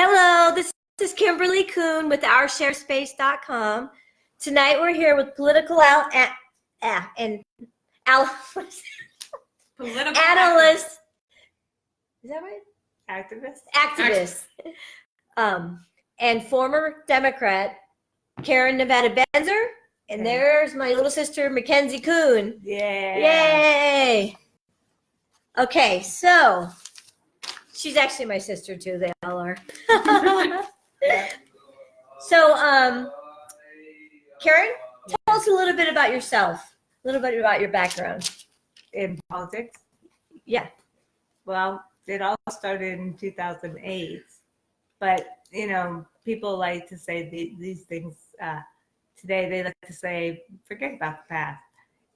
Hello, this is Kimberly Kuhn with oursharespace.com. Tonight we're here with political analyst. Is that right? Activist. And former Democrat Karen Nevada Benzer. And there's my little sister Mackenzie Kuhn. Yeah. Yay! Okay, so she's actually my sister too. They all are. So, Karen, tell us a little bit about yourself. A little bit about your background In politics? Yeah. Well, it all started in 2008. But, people like to say these things today. They like to say, forget about the past.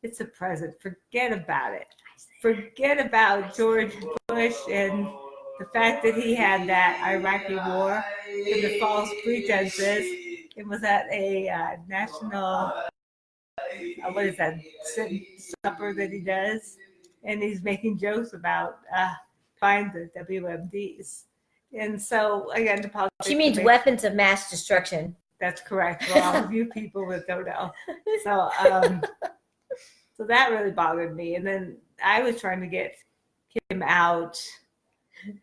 It's the present. Forget about it. Forget about George Bush and the fact that he had that Iraqi war and the false pretenses. It was at a national, what is that, supper that he does. And he's making jokes about find the WMDs. And so, again, the politics. She means weapons of mass destruction. That's correct for all of you people that don't know. So, so that really bothered me. And then I was trying to get him out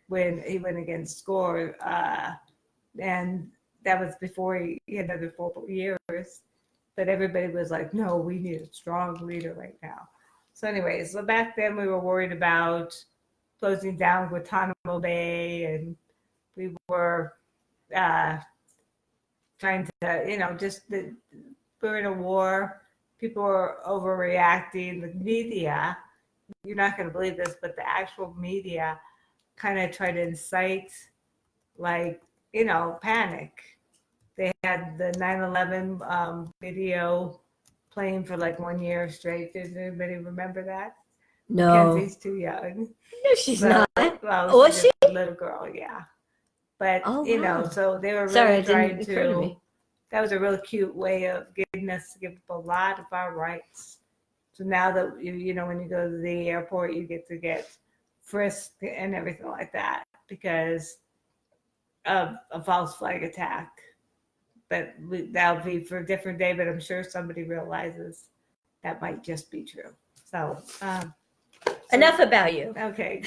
when he went against Gore. And that was before he had another 4 years. But everybody was like, no, we need a strong leader right now. So anyway, so back then we were worried about closing down Guantanamo Bay, and we were trying to, we're in a war. People are overreacting. The media, you're not going to believe this, but the actual media kind of tried to incite, panic. They had the 9/11 video playing for 1 year straight. Did anybody remember that? No. Kenzie's too young. No, she's not. Well, Was she? A little girl, yeah. But, wow. So they were really Sorry, trying it didn't occur to me. That was a really cute way of getting us to give up a lot of our rights. So now that, when you go to the airport, you get frisked and everything like that because of a false flag attack. But that'll be for a different day, but I'm sure somebody realizes that might just be true. So enough about you. Okay.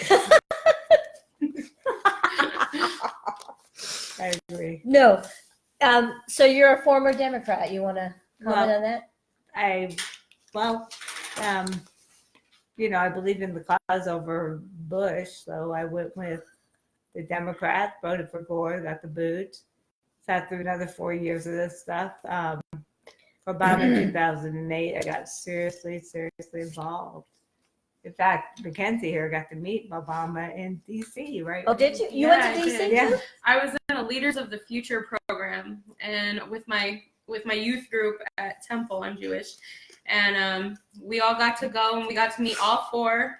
I agree. No. So you're a former Democrat. You want to comment on that? I believe in the cause over Bush, so I went with the Democrat, voted for Gore, got the boot, sat through another 4 years of this stuff. Obama in 2008, I got seriously involved. In fact, Mackenzie here got to meet Obama in D.C., right? Oh, did you? You went to D.C. Yeah. I was in a Leaders of the Future program, and with my youth group at Temple, I'm Jewish, and we all got to go, and we got to meet all four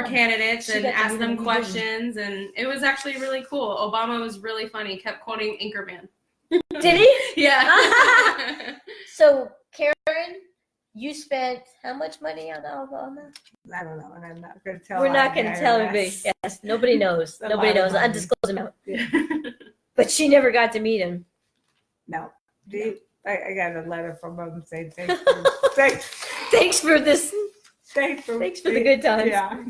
candidates and ask them questions, and it was actually really cool. Obama was really funny, kept quoting Anchorman. Did he? Yeah. So, Karen, you spent how much money on Obama? I don't know, and I'm not going to tell. We're not going to tell everybody. Yes, nobody knows. Nobody knows. Undisclosed amount. Yeah. But she never got to meet him. No. I got a letter from him saying thanks for this. Thanks for the good times. Yeah.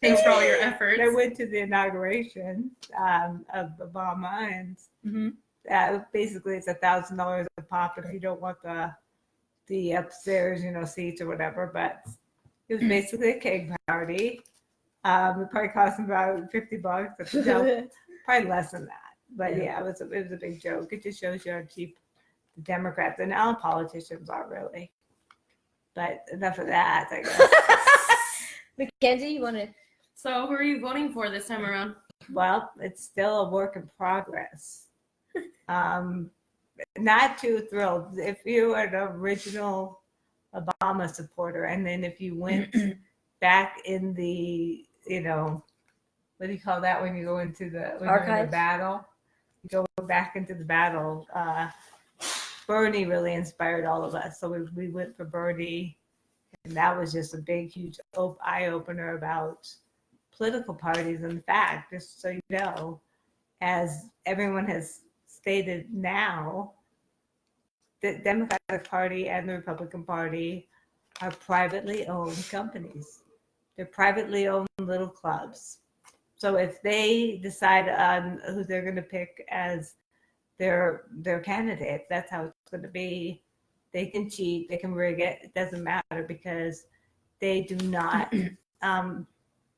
Thanks for all your efforts. I went to the inauguration of Obama, and basically it's $1,000 a pop if you don't want the upstairs, seats or whatever. But it was basically a cake party. It probably cost about $50. Probably less than that. But yeah, it was a big joke. It just shows you how cheap the Democrats and all politicians are, really. But enough of that, I guess. Mackenzie, you want to? So who are you voting for this time around? Well, it's still a work in progress. Not too thrilled. If you are an original Obama supporter, and then if you went back in the, what do you call that when you go into the battle? You go back into the battle. Bernie really inspired all of us. So we went for Bernie, and that was just a big, huge eye opener about political parties. In fact, just so you know, as everyone has stated now, the Democratic Party and the Republican Party are privately owned companies. They're privately owned little clubs. So if they decide on who they're going to pick as their candidate, that's how it's going to be. They can cheat, they can rig it. It doesn't matter because they do not.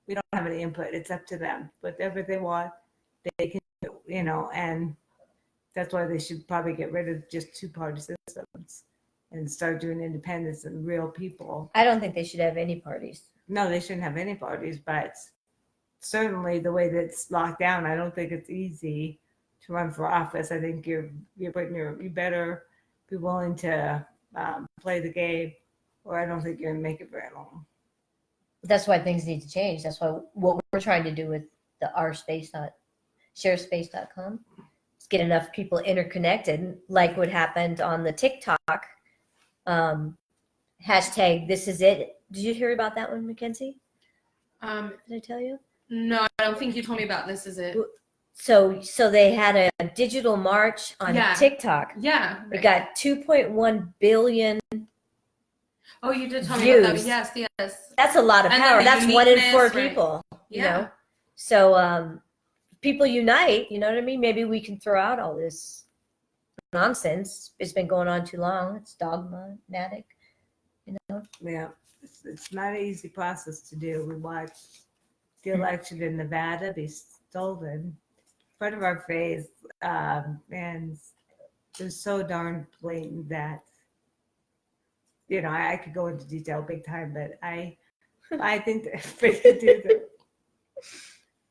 We don't have any input. It's up to them. Whatever they want, they can do. And that's why they should probably get rid of just two-party systems and start doing independents and real people. I don't think they should have any parties. No, they shouldn't have any parties, but certainly the way that it's locked down, I don't think it's easy to run for office. I think you better be willing to play the game, or I don't think you're gonna make it very long. That's why things need to change. That's why what we're trying to do with the sharespace.com is get enough people interconnected, like what happened on the TikTok hashtag. This is it. Did you hear about that one, Mackenzie? Did I tell you? No, I don't think you told me about This Is It. So they had a digital march on TikTok. Yeah. It got 2.1 billion. Oh, you did tell me about that. views. Yes. That's a lot of And power. then the That's 1 in 4 uniqueness, right. people. You Yeah. know? So people unite, you know what I mean? Maybe we can throw out all this nonsense. It's been going on too long. It's dogmatic, you know? Yeah, it's not an easy process to do. We watched the election in Nevada be stolen in front of our face, and it was so darn blatant that, I could go into detail big time, but I think that they could do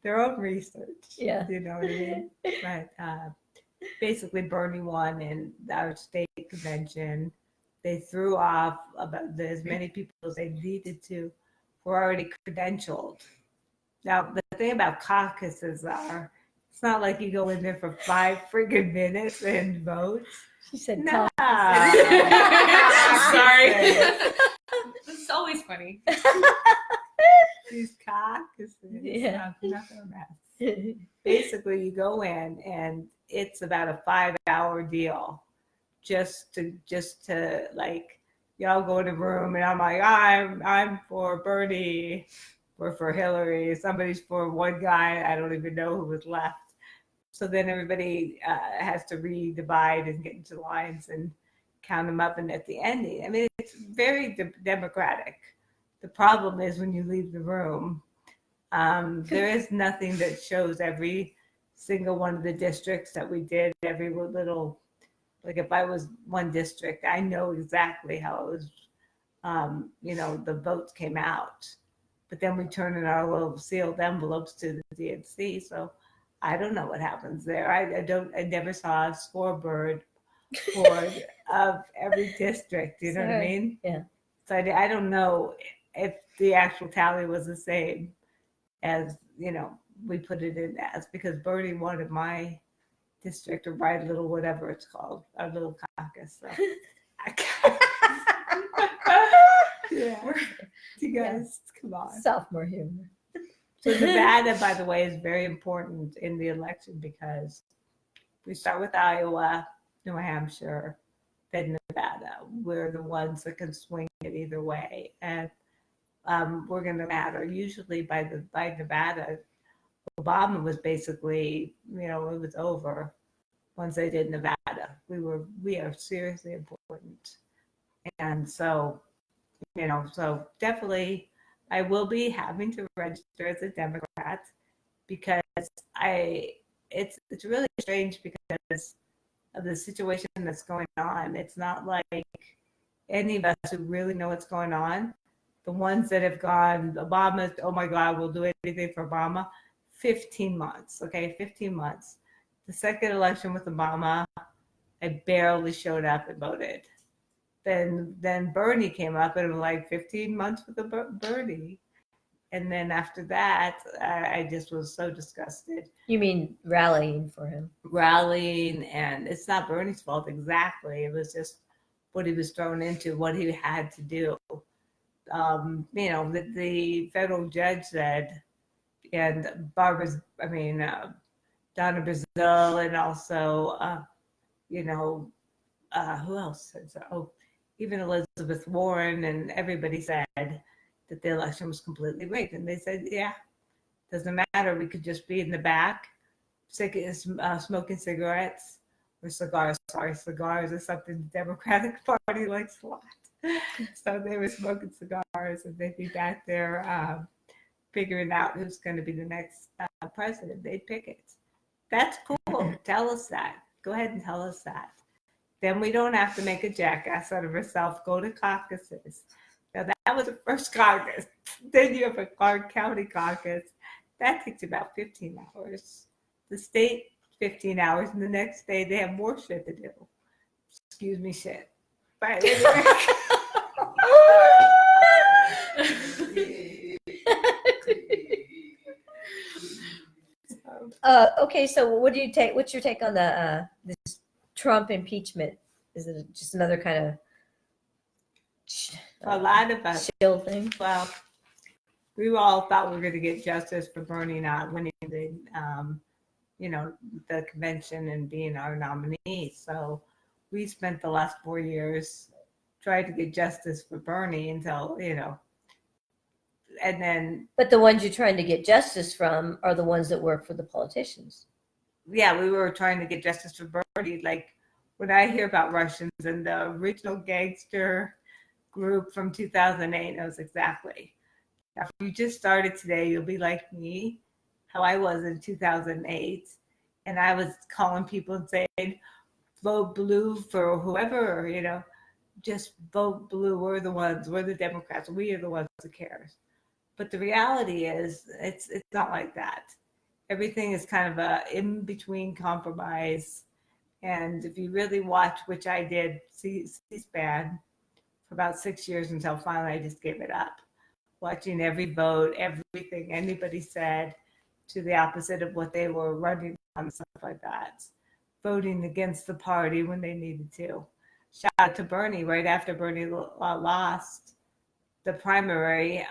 their own research. Yeah. You know what I mean? But basically, Bernie won in our state convention. They threw off about as many people as they needed to were already credentialed. Now, the thing about caucuses are, it's not like you go in there for 5 freaking minutes and vote. She said, No. Sorry. It's always funny. These caucuses, Yeah. nothing a mess. Basically, you go in and it's about a 5-hour deal just to like, y'all go in a room and I'm like, I'm for Bernie, we're for Hillary, somebody's for one guy, I don't even know who was left. So then everybody has to re-divide and get into lines and count them up. And at the end, I mean, it's very democratic. The problem is when you leave the room, there is nothing that shows every single one of the districts that we did, every little, like if I was one district, I know exactly how it was, the votes came out. But then we turn in our little sealed envelopes to the DNC. So I don't know what happens there. I never saw a scoreboard board of every district. You know what I mean? Yeah. So I don't know if the actual tally was the same as, we put it in as, because Bernie wanted my district or my little whatever it's called, our little caucus. So yeah. You guys, come on. Sophomore humor. So Nevada, by the way, is very important in the election because we start with Iowa, New Hampshire, then Nevada. We're the ones that can swing it either way. And we're going to matter. Usually by Nevada, Obama was basically, it was over once they did Nevada. We are seriously important. And so, so definitely I will be having to register as a Democrat because it's really strange because of the situation that's going on. It's not like any of us who really know what's going on. The ones that have gone, Obama, oh my God, we'll do anything for Obama. 15 months, okay, 15 months. The second election with Obama, I barely showed up and voted. Then Bernie came up and it was like 15 months with Bernie. And then after that, I just was so disgusted. You mean rallying for him? Rallying, and it's not Bernie's fault exactly. It was just what he was thrown into, what he had to do. The federal judge said, and Donna Brazil, and also, who else said so? Oh, even Elizabeth Warren, and everybody said that the election was completely rigged. And they said, yeah, doesn't matter. We could just be in the back, smoking cigarettes or cigars. Sorry, cigars is something the Democratic Party likes a lot. So they were smoking cigars, and they'd be back there figuring out who's going to be the next president. They'd pick it. That's cool. Tell us that. Go ahead and tell us that. Then we don't have to make a jackass out of ourselves. Go to caucuses. Now that was the first caucus. Then you have a Clark County caucus. That takes about 15 hours. The state, 15 hours. And the next day they have more shit to do. Excuse me, shit. But anyway. Okay, so what do you take? What's your take on the this Trump impeachment? Is it just another kind of a lot of us chill thing? Well, we all thought we were going to get justice for Bernie not winning the, the convention and being our nominee. So we spent the last 4 years trying to get justice for Bernie until, and then. But the ones you're trying to get justice from are the ones that work for the politicians. Yeah, we were trying to get justice for Bernie. Like when I hear about Russians and the original gangster group from 2008 knows exactly. Now, if you just started today, you'll be like me, how I was in 2008. And I was calling people and saying, vote blue for whoever, just vote blue. We're the Democrats. We are the ones who cares. But the reality is it's not like that. Everything is kind of a in-between compromise. And if you really watch, which I did, C-SPAN for about 6 years until finally I just gave it up. Watching every vote, everything anybody said to the opposite of what they were running on, stuff like that. Voting against the party when they needed to. Shout out to Bernie right after Bernie lost the primary.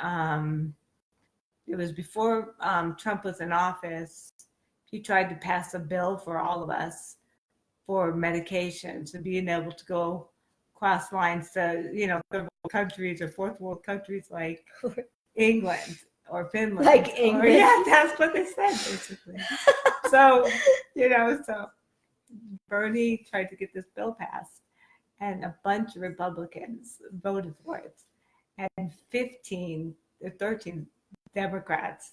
It was before Trump was in office. He tried to pass a bill for all of us for medications and being able to go cross lines to, third world countries or fourth world countries like England or Finland. Like England. Yeah, that's what they said, basically. So Bernie tried to get this bill passed, and a bunch of Republicans voted for it. And 15 or 13 Democrats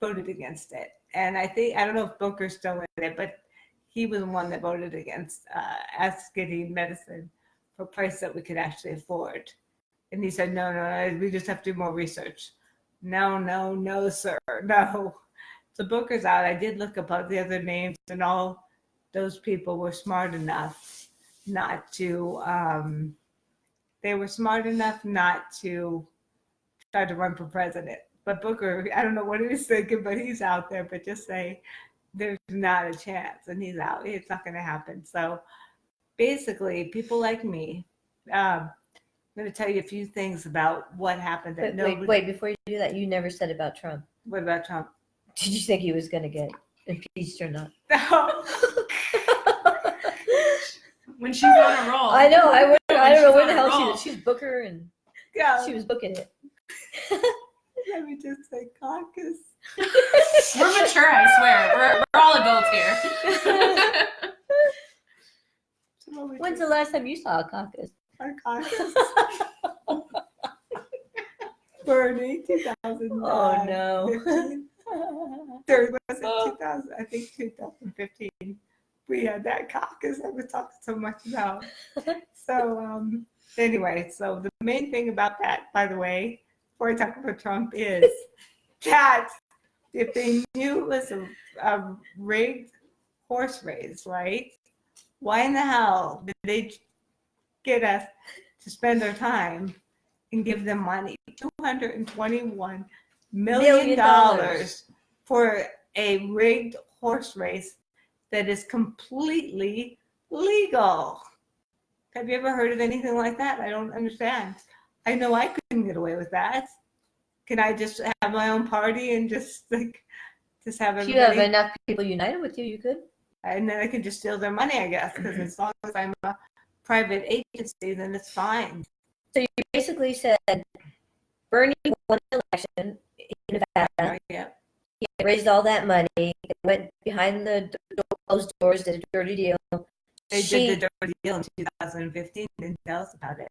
voted against it. And I don't know if Booker's still in it, but he was the one that voted against us getting medicine for a price that we could actually afford. And he said, no, we just have to do more research. No, sir, no. So Booker's out. I did look up the other names, and all those people were smart enough not to, try to run for president. But Booker, I don't know what he was thinking, but he's out there. But just say there's not a chance, and he's out. It's not going to happen. So basically, people like me, I'm going to tell you a few things about what happened. Wait, before you do that, you never said about Trump. What about Trump? Did you think he was going to get impeached or not? No. When she's on a roll. I know. I don't know where the hell roll. she's Booker, and Yeah. she was booking it. Let me just say caucus. We're mature, I swear. We're all adults here. When's the last time you saw a caucus? Our caucus. Bernie, 2000. Oh no. There was it 2000. I think 2015. We had that caucus I was talking so much about. So anyway, so the main thing about that, by the way, before I talk about Trump, is that if they knew it was a rigged horse race, right? Why in the hell did they get us to spend our time and give them money? $221 million for a rigged horse race that is completely legal. Have you ever heard of anything like that? I don't understand. I know I couldn't get away with that. Can I just have my own party and just Just have If you have everybody, enough people united with you, you could. and then I can just steal their money, I guess, because as long as I'm a private agency, then it's fine. So you basically said Bernie won the election in Nevada. Right, yeah. He raised all that money. It went behind the closed doors, did a dirty deal. They did the dirty deal in 2015. Didn't tell us about it.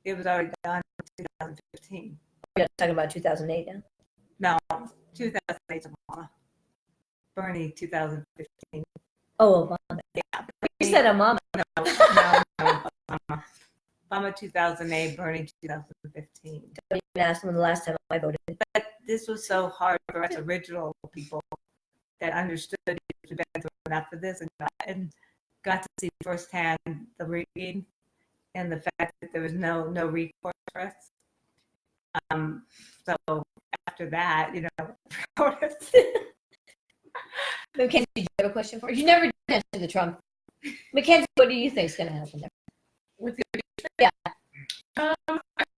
It was already done in 2015. We're talking about 2008 now. No, 2008 Obama. Bernie 2015. Oh, Obama. Yeah. You said Obama. No, Obama. Obama 2008, Bernie 2015. Don't even ask when the last time I voted. But this was so hard for us original people that understood it had been thrown out for this and got to see firsthand the rigging and the fact that there was no recourse for us. So after that, you know, Mackenzie, do you have a question for you? You never did answer the Trump. Mackenzie, what do you think is going to happen there? With the Yeah. I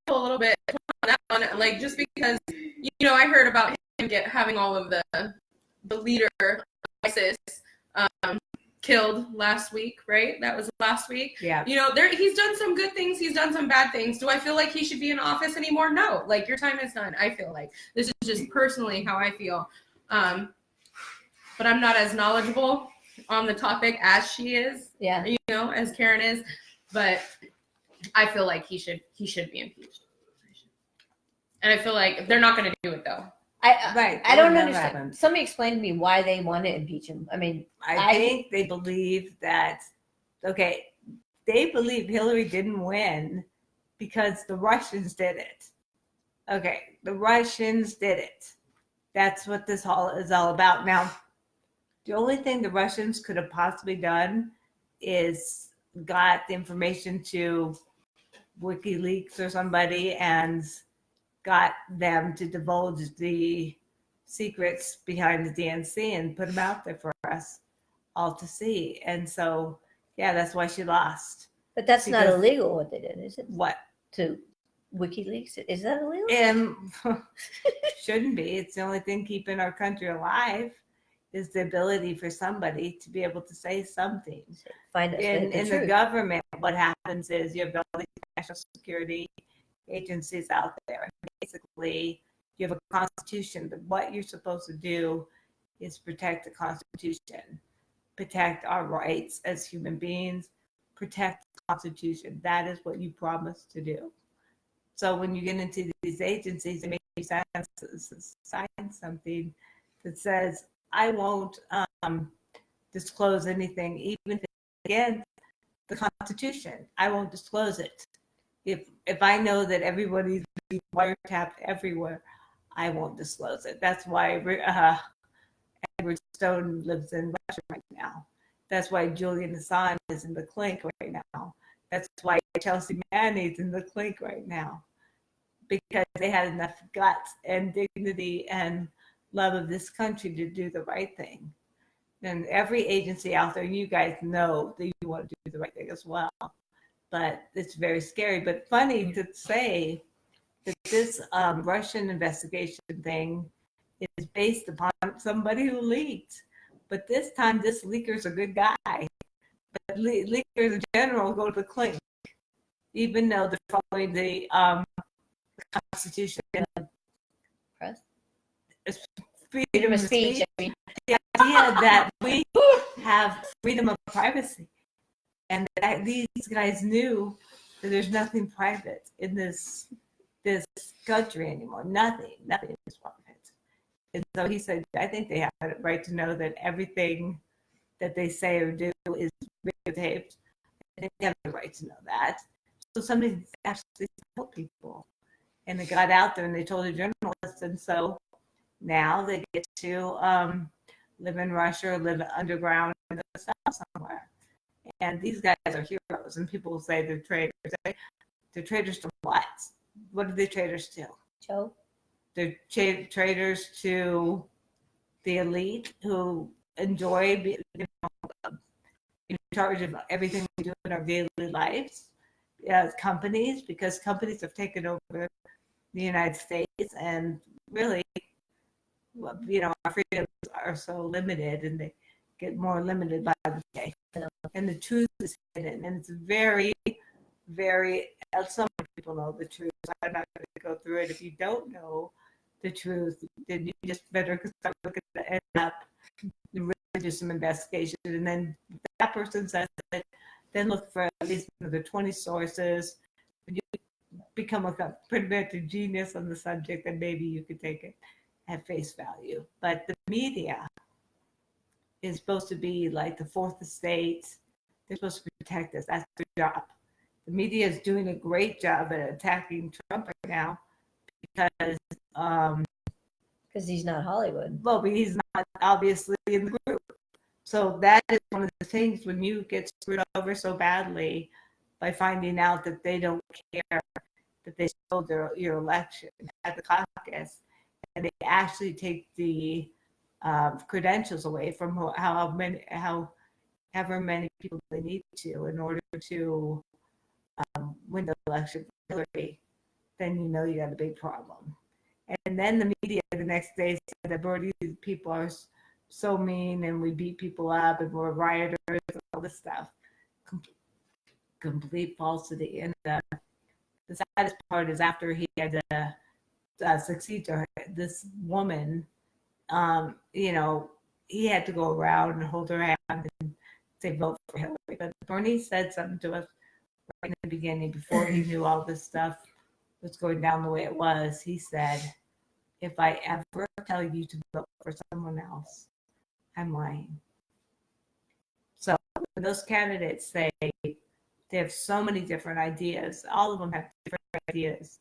feel a little bit on that one, like just because you know I heard about him having all of the leader of ISIS killed last week, right? That was last week. Yeah. You know, he's done some good things, he's done some bad things. Do I feel like he should be in office anymore? No. Like your time is done. I feel like this is just personally how I feel. But I'm not as knowledgeable on the topic as she is. Yeah. You know, as Karen is. But I feel like he should be impeached. And I feel like they're not going to do it though. I don't understand. Happen. Somebody explain to me why they want to impeach him. I mean, I think they believe that, okay, they believe Hillary didn't win because the Russians did it. Okay, the Russians did it. That's what this all is all about. Now, the only thing the Russians could have possibly done is got the information to WikiLeaks or somebody and got them to divulge the secrets behind the DNC and put them out there for us all to see. And so, yeah, that's why she lost. but that's not illegal what they did, is it? What? To WikiLeaks? Is that illegal? Shouldn't be. It's the only thing keeping our country alive is the ability for somebody to be able to say something. Find us In the truth. government, what happens is you have all these national security agencies out there. Basically, you have a constitution, but what you're supposed to do is protect the Constitution, protect our rights as human beings, protect the Constitution. That is what you promise to do. So when you get into these agencies, they make you sign something that says, I won't disclose anything, even if it's against the Constitution. I won't disclose it. If I know that everybody's being wiretapped everywhere, I won't disclose it. That's why Edward Stone lives in Russia right now. That's why Julian Assange is in the clink right now. That's why Chelsea Manning is in the clink right now. Because they had enough guts and dignity and love of this country to do the right thing. And every agency out there, you guys know that you want to do the right thing as well. But it's very scary, but funny to say that this Russian investigation thing is based upon somebody who leaked. But this time, this leaker's a good guy. But leakers in general go to the clink, even though they're following the Constitution. Press? Freedom of speech. The idea that we have freedom of privacy. And that these guys knew that there's nothing private in this country anymore. Nothing is private. And so he said, I think they have a right to know that everything that they say or do is videotaped. I think they have the right to know that. So somebody actually told people. And they got out there and they told the journalists. And so now they get to live in Russia or live underground in the south somewhere. And these guys are heroes, and people will say they're traitors. They're traitors to what? What are they traitors to? Joe? They're traitors to the elite who enjoy being in charge of everything we do in our daily lives. Companies, because companies have taken over the United States, and really our freedoms are so limited, and they get more limited by the day. And the truth is hidden, and it's very, very. Some people know the truth. I'm not going to go through it. If you don't know the truth, then you just better start looking at up, really do some investigation, and then if that person says it, then look for at least another 20 sources. When you become a pretty much a genius on the subject, then maybe you could take it at face value. But the media is supposed to be like the fourth estate. They're supposed to protect us. That's their job. The media is doing a great job at attacking Trump right now because he's not Hollywood. Well, but he's not obviously in the group. So that is one of the things when you get screwed over so badly by finding out that they don't care that they stole your election at the caucus, and they actually take the credentials away from however many people they need to in order to win the election for Hillary, then you know you got a big problem. And then the media the next day said that these people are so mean and we beat people up and we're rioters and all this stuff. Complete falsity. And the saddest part is after he had to succeed to her, this woman, he had to go around and hold her hand and say vote for Hillary. But Bernie said something to us right in the beginning before he knew all this stuff was going down the way it was. He said, if I ever tell you to vote for someone else, I'm lying. So when those candidates say they have so many different ideas, all of them have different ideas.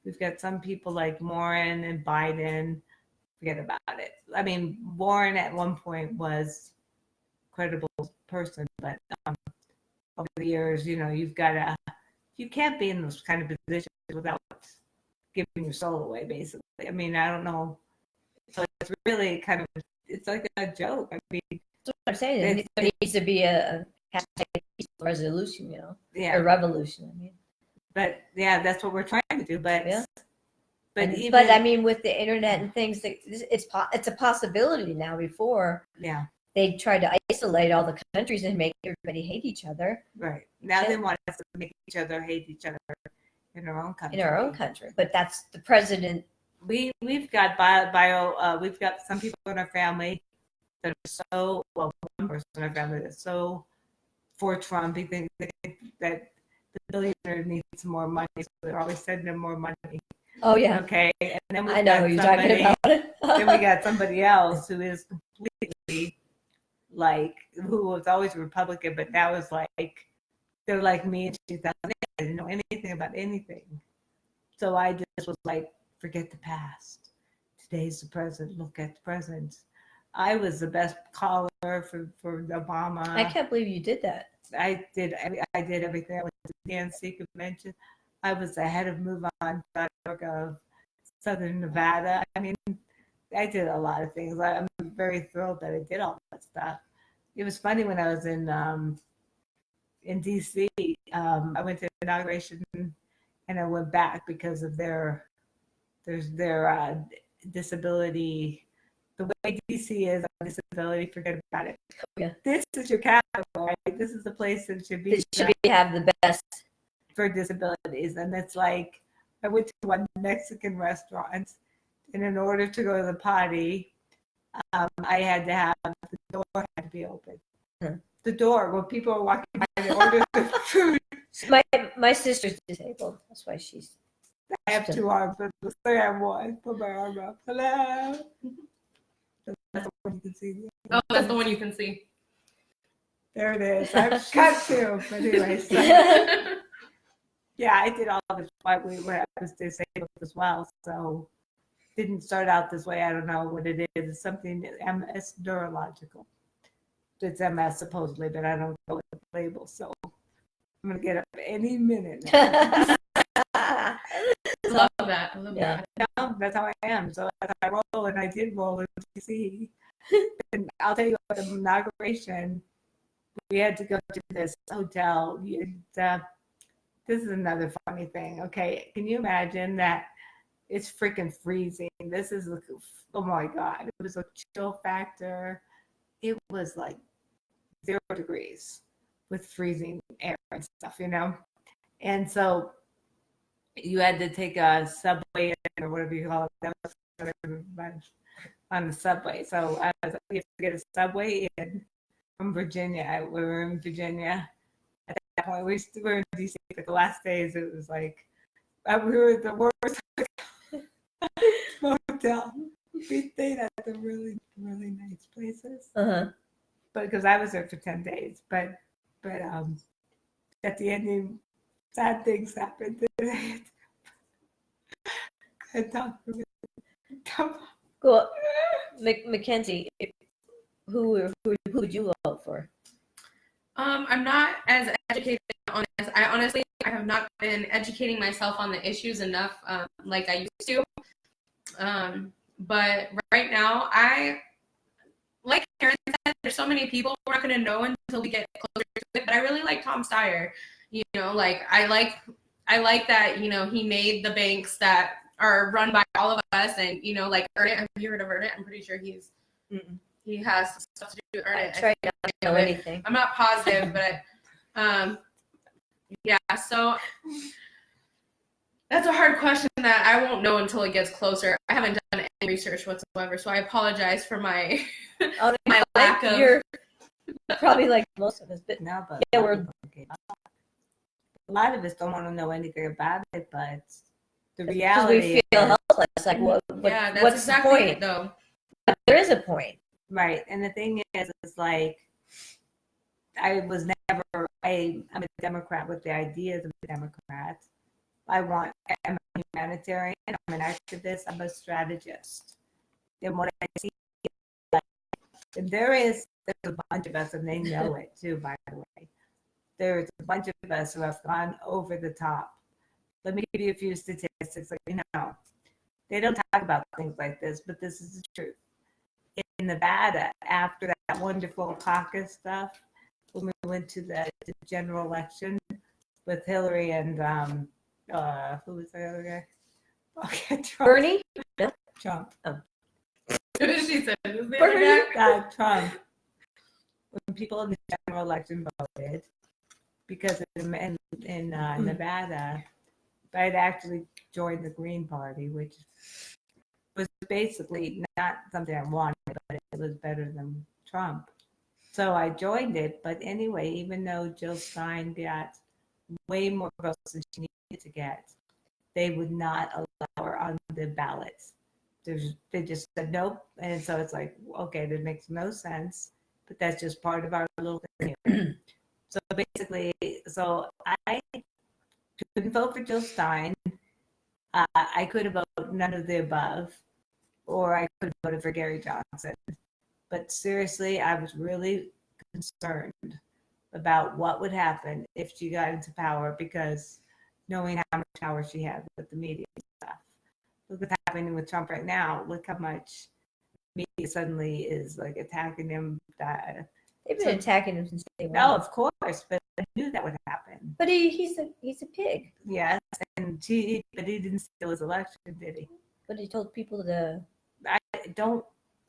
We've got some people like Warren and Biden, forget about it. I mean, Warren at one point was a credible person, but over the years, you can't be in those kind of positions without giving your soul away, basically. I mean, I don't know. So it's really it's like a joke. I mean, that's what I'm saying. There needs to be a resolution, yeah, a revolution. I mean, but yeah, that's what we're trying to do. But yeah. But I mean, with the internet and things, it's a possibility now. Before, yeah, they tried to isolate all the countries and make everybody hate each other. Right now, they want us to make each other hate each other in our own country. In our own country, but that's the president. We've got we've got some people in our family that are one person in our family that's so for Trump. They think that the billionaire needs some more money, so they're always sending him more money. Oh yeah. Okay, and then I know who you're talking about. Then we got somebody else who is completely who was always a Republican, but now is they're like me in 2008. I didn't know anything about anything. So I just was like, forget the past. Today's the present. Look at the present. I was the best caller for Obama. I can't believe you did that. I did everything. I went to the DNC convention. I was the head of MoveOn.org of Southern Nevada. I mean, I did a lot of things. I'm very thrilled that I did all that stuff. It was funny when I was in DC. I went to the inauguration and I went back because of their disability. The way DC is on disability, forget about it. Yeah. This is your capital, right? This is the place that should have the best for disabilities. And it's like, I went to one Mexican restaurant, and in order to go to the potty, I had to have the door had to be open. The door, when people are walking by and order the food. My sister's disabled. That's why she's. I have two arms, but I have one. Put my arm up. Hello. That's the one you can see. Oh, that's the one you can see. There it is. I've cut too. But anyway, so, yeah, I did all this while I was disabled as well. So didn't start out this way. I don't know what it is. It's something MS neurological. It's MS supposedly, but I don't know what the label. So I'm gonna get up any minute now. Love that. I love that. No, that's how I am. So that's how I roll, and I did roll in DC. And I'll tell you what, the inauguration, we had to go to this hotel. This is another funny thing. Okay, can you imagine that it's freaking freezing. This is, oh my God. It was a chill factor. It was like 0 degrees with freezing air and stuff, you know? And so you had to take a subway or whatever you call it. That was on the subway. So I was like, we have to get a subway in from Virginia. We were in Virginia at that point. We were in DC for the last days. It was like, we were at the worst motel. We stayed at the really, really nice places. Uh-huh. But because I was there for 10 days. But at the ending, sad things happened. I talked to Cool. Mackenzie, who would you vote for? I'm not as educated on this. I have not been educating myself on the issues enough like I used to. But right now, like Karen said, there's so many people we're not going to know until we get closer to it. But I really like Tom Steyer. You know, like I like that, you know, he made the banks that are run by all of us, and, you know, like Earn It. Have you heard of Earn It? I'm pretty sure he has stuff to do with Earn It. I try not to know anything. I'm not positive, but yeah, so that's a hard question that I won't know until it gets closer. I haven't done any research whatsoever, so I apologize for my my lack of. You're probably like most of us, but no, but yeah, we're a lot of us don't want to know anything about it, but the because reality we feel helpless. Like, Yeah, that's what's exactly the point? it, though. But there is a point. right. And the thing is like, I'm a Democrat with the ideas of the Democrats. I'm a humanitarian, I'm an activist, I'm a strategist. And what I see, there's a bunch of us, and they know it too, by the way. There's a bunch of us who have gone over the top. Let me give you a few statistics. Like, you know, they don't talk about things like this, but this is the truth. In Nevada, after that wonderful caucus stuff, when we went to the general election with Hillary and who was the other guy? Okay, Trump. Bernie? No. Trump. She said, Bernie? Trump. When people in the general election voted, because in Nevada, I'd actually joined the Green Party, which was basically not something I wanted, but it was better than Trump. So I joined it. But anyway, even though Jill Stein got way more votes than she needed to get, they would not allow her on the ballots. They just said nope. And so it's like, okay, that makes no sense, but that's just part of our little thing here. So basically, I couldn't vote for Jill Stein. I could have voted none of the above, or I could have voted for Gary Johnson. But seriously, I was really concerned about what would happen if she got into power, because knowing how much power she had with the media and stuff. Look what's happening with Trump right now. Look how much media suddenly is like attacking him. They've been attacking him since day one. No, of course, but I knew that would happen. But he's a pig. Yes, but he didn't steal his election, did he? But he told people to. I don't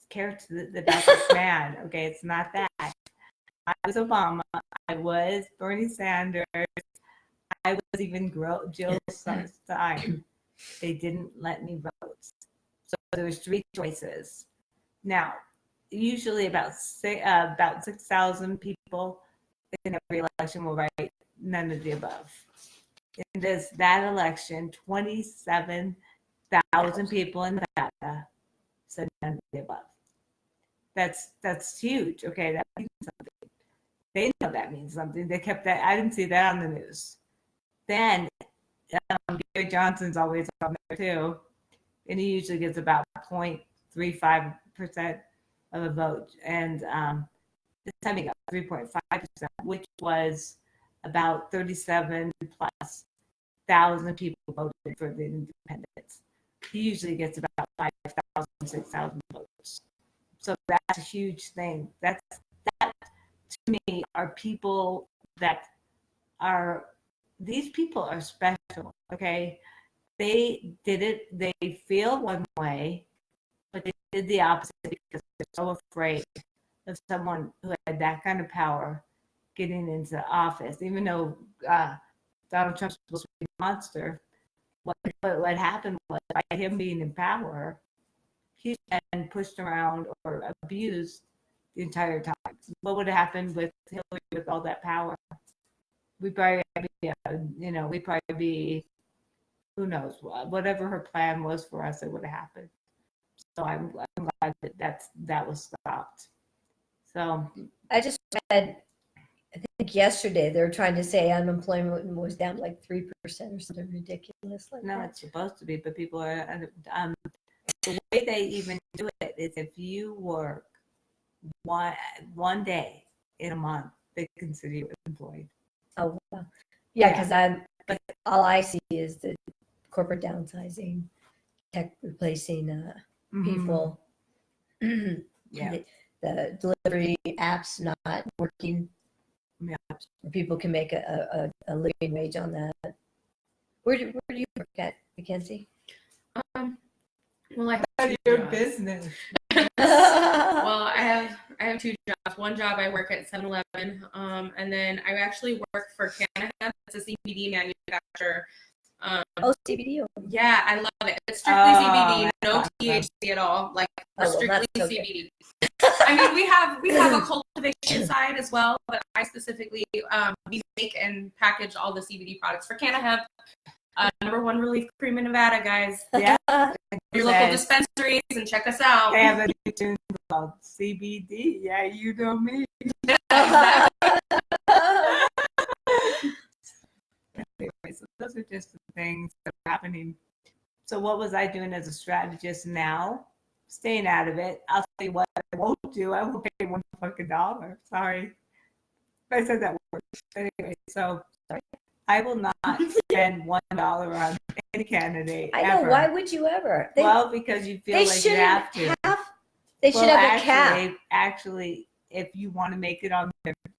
care about this man. Okay, it's not that. I was Obama. I was Bernie Sanders. I was even Jill Stein. They didn't let me vote. So there was 3 choices. Now, usually about 6,000 people in every election will write none of the above. In that election, 27,000 people in Nevada said none of the above. That's huge. Okay, that means something. They know that means something. They kept that. I didn't see that on the news. Then Gary Johnson's always on there too, and he usually gets about 0.35% of a vote. And this time he got 3.5%, which was about 37 plus thousand people voted for the independents. He usually gets about 5,000, 6,000 votes. So that's a huge thing. That to me are people that are, these people are special, okay? they did it. They feel one way, but they did the opposite because they're so afraid of someone who had that kind of power getting into office. Even though Donald Trump's supposed to be a monster, what happened was by him being in power, he's been pushed around or abused the entire time. What would have happened with Hillary with all that power? We'd probably be, we'd probably be, who knows, whatever her plan was for us, it would have happened. So I'm glad that was stopped. So I just read, I think yesterday they were trying to say unemployment was down like 3% or something ridiculous like no, that. it's supposed to be, but people are the way they even do it is if you work one day in a month, they consider you employed. Oh, wow. Yeah, because all I see is the corporate downsizing, tech replacing people. Yeah. The delivery apps not working. Yeah. People can make a living wage on that. Where do you work at, Mackenzie? Well, I have your business. Well, I have two jobs. One job I work at 7-Eleven, and then I actually work for Canada. It's a CBD manufacturer. CBD. Yeah, I love it. It's strictly CBD, no THC at all. Like strictly CBD. I mean, we have a cultivation side as well, but I specifically we make and package all the CBD products for Canna Hemp. #1 relief cream in Nevada, guys. Yeah. Your local dispensaries and check us out. They have a new tune called CBD. Yeah, you know me. Anyway, so those are just the things that are happening. So what was I doing as a strategist now? Staying out of it. I'll tell you what I won't do. I won't pay $1 Sorry. I said that word. Anyway, so I will not spend $1 on any candidate. I know. Why would you ever? Because you feel like you have to. They should have a cap. Actually, if you want to make it on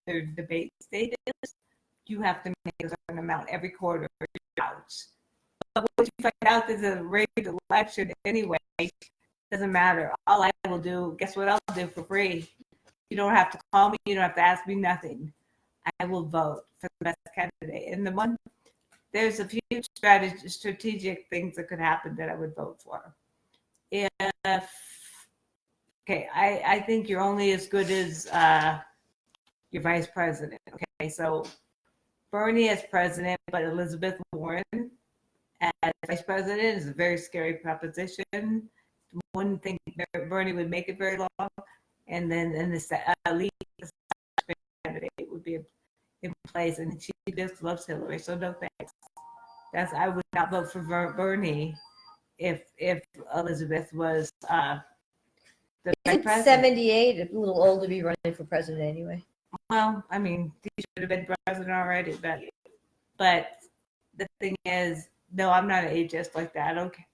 their debate status, you have to make a certain amount every quarter for your house. But once you find out there's a rigged election anyway, doesn't matter. All I will do, guess what I'll do for free? You don't have to call me. You don't have to ask me nothing. I will vote for the best candidate. And there's a few strategic things that could happen that I would vote for. I think you're only as good as your vice president. Okay, so Bernie as president, but Elizabeth Warren as vice president is a very scary proposition. One thing, Bernie would make it very long, and then the lead candidate would be in place, and she just loves Hillary, so no thanks. I would not vote for Bernie if Elizabeth was the vice president. 78, a little old to be running for president anyway. Well, I mean, he should have been president already, but the thing is, no, I'm not ageist like that. I don't care.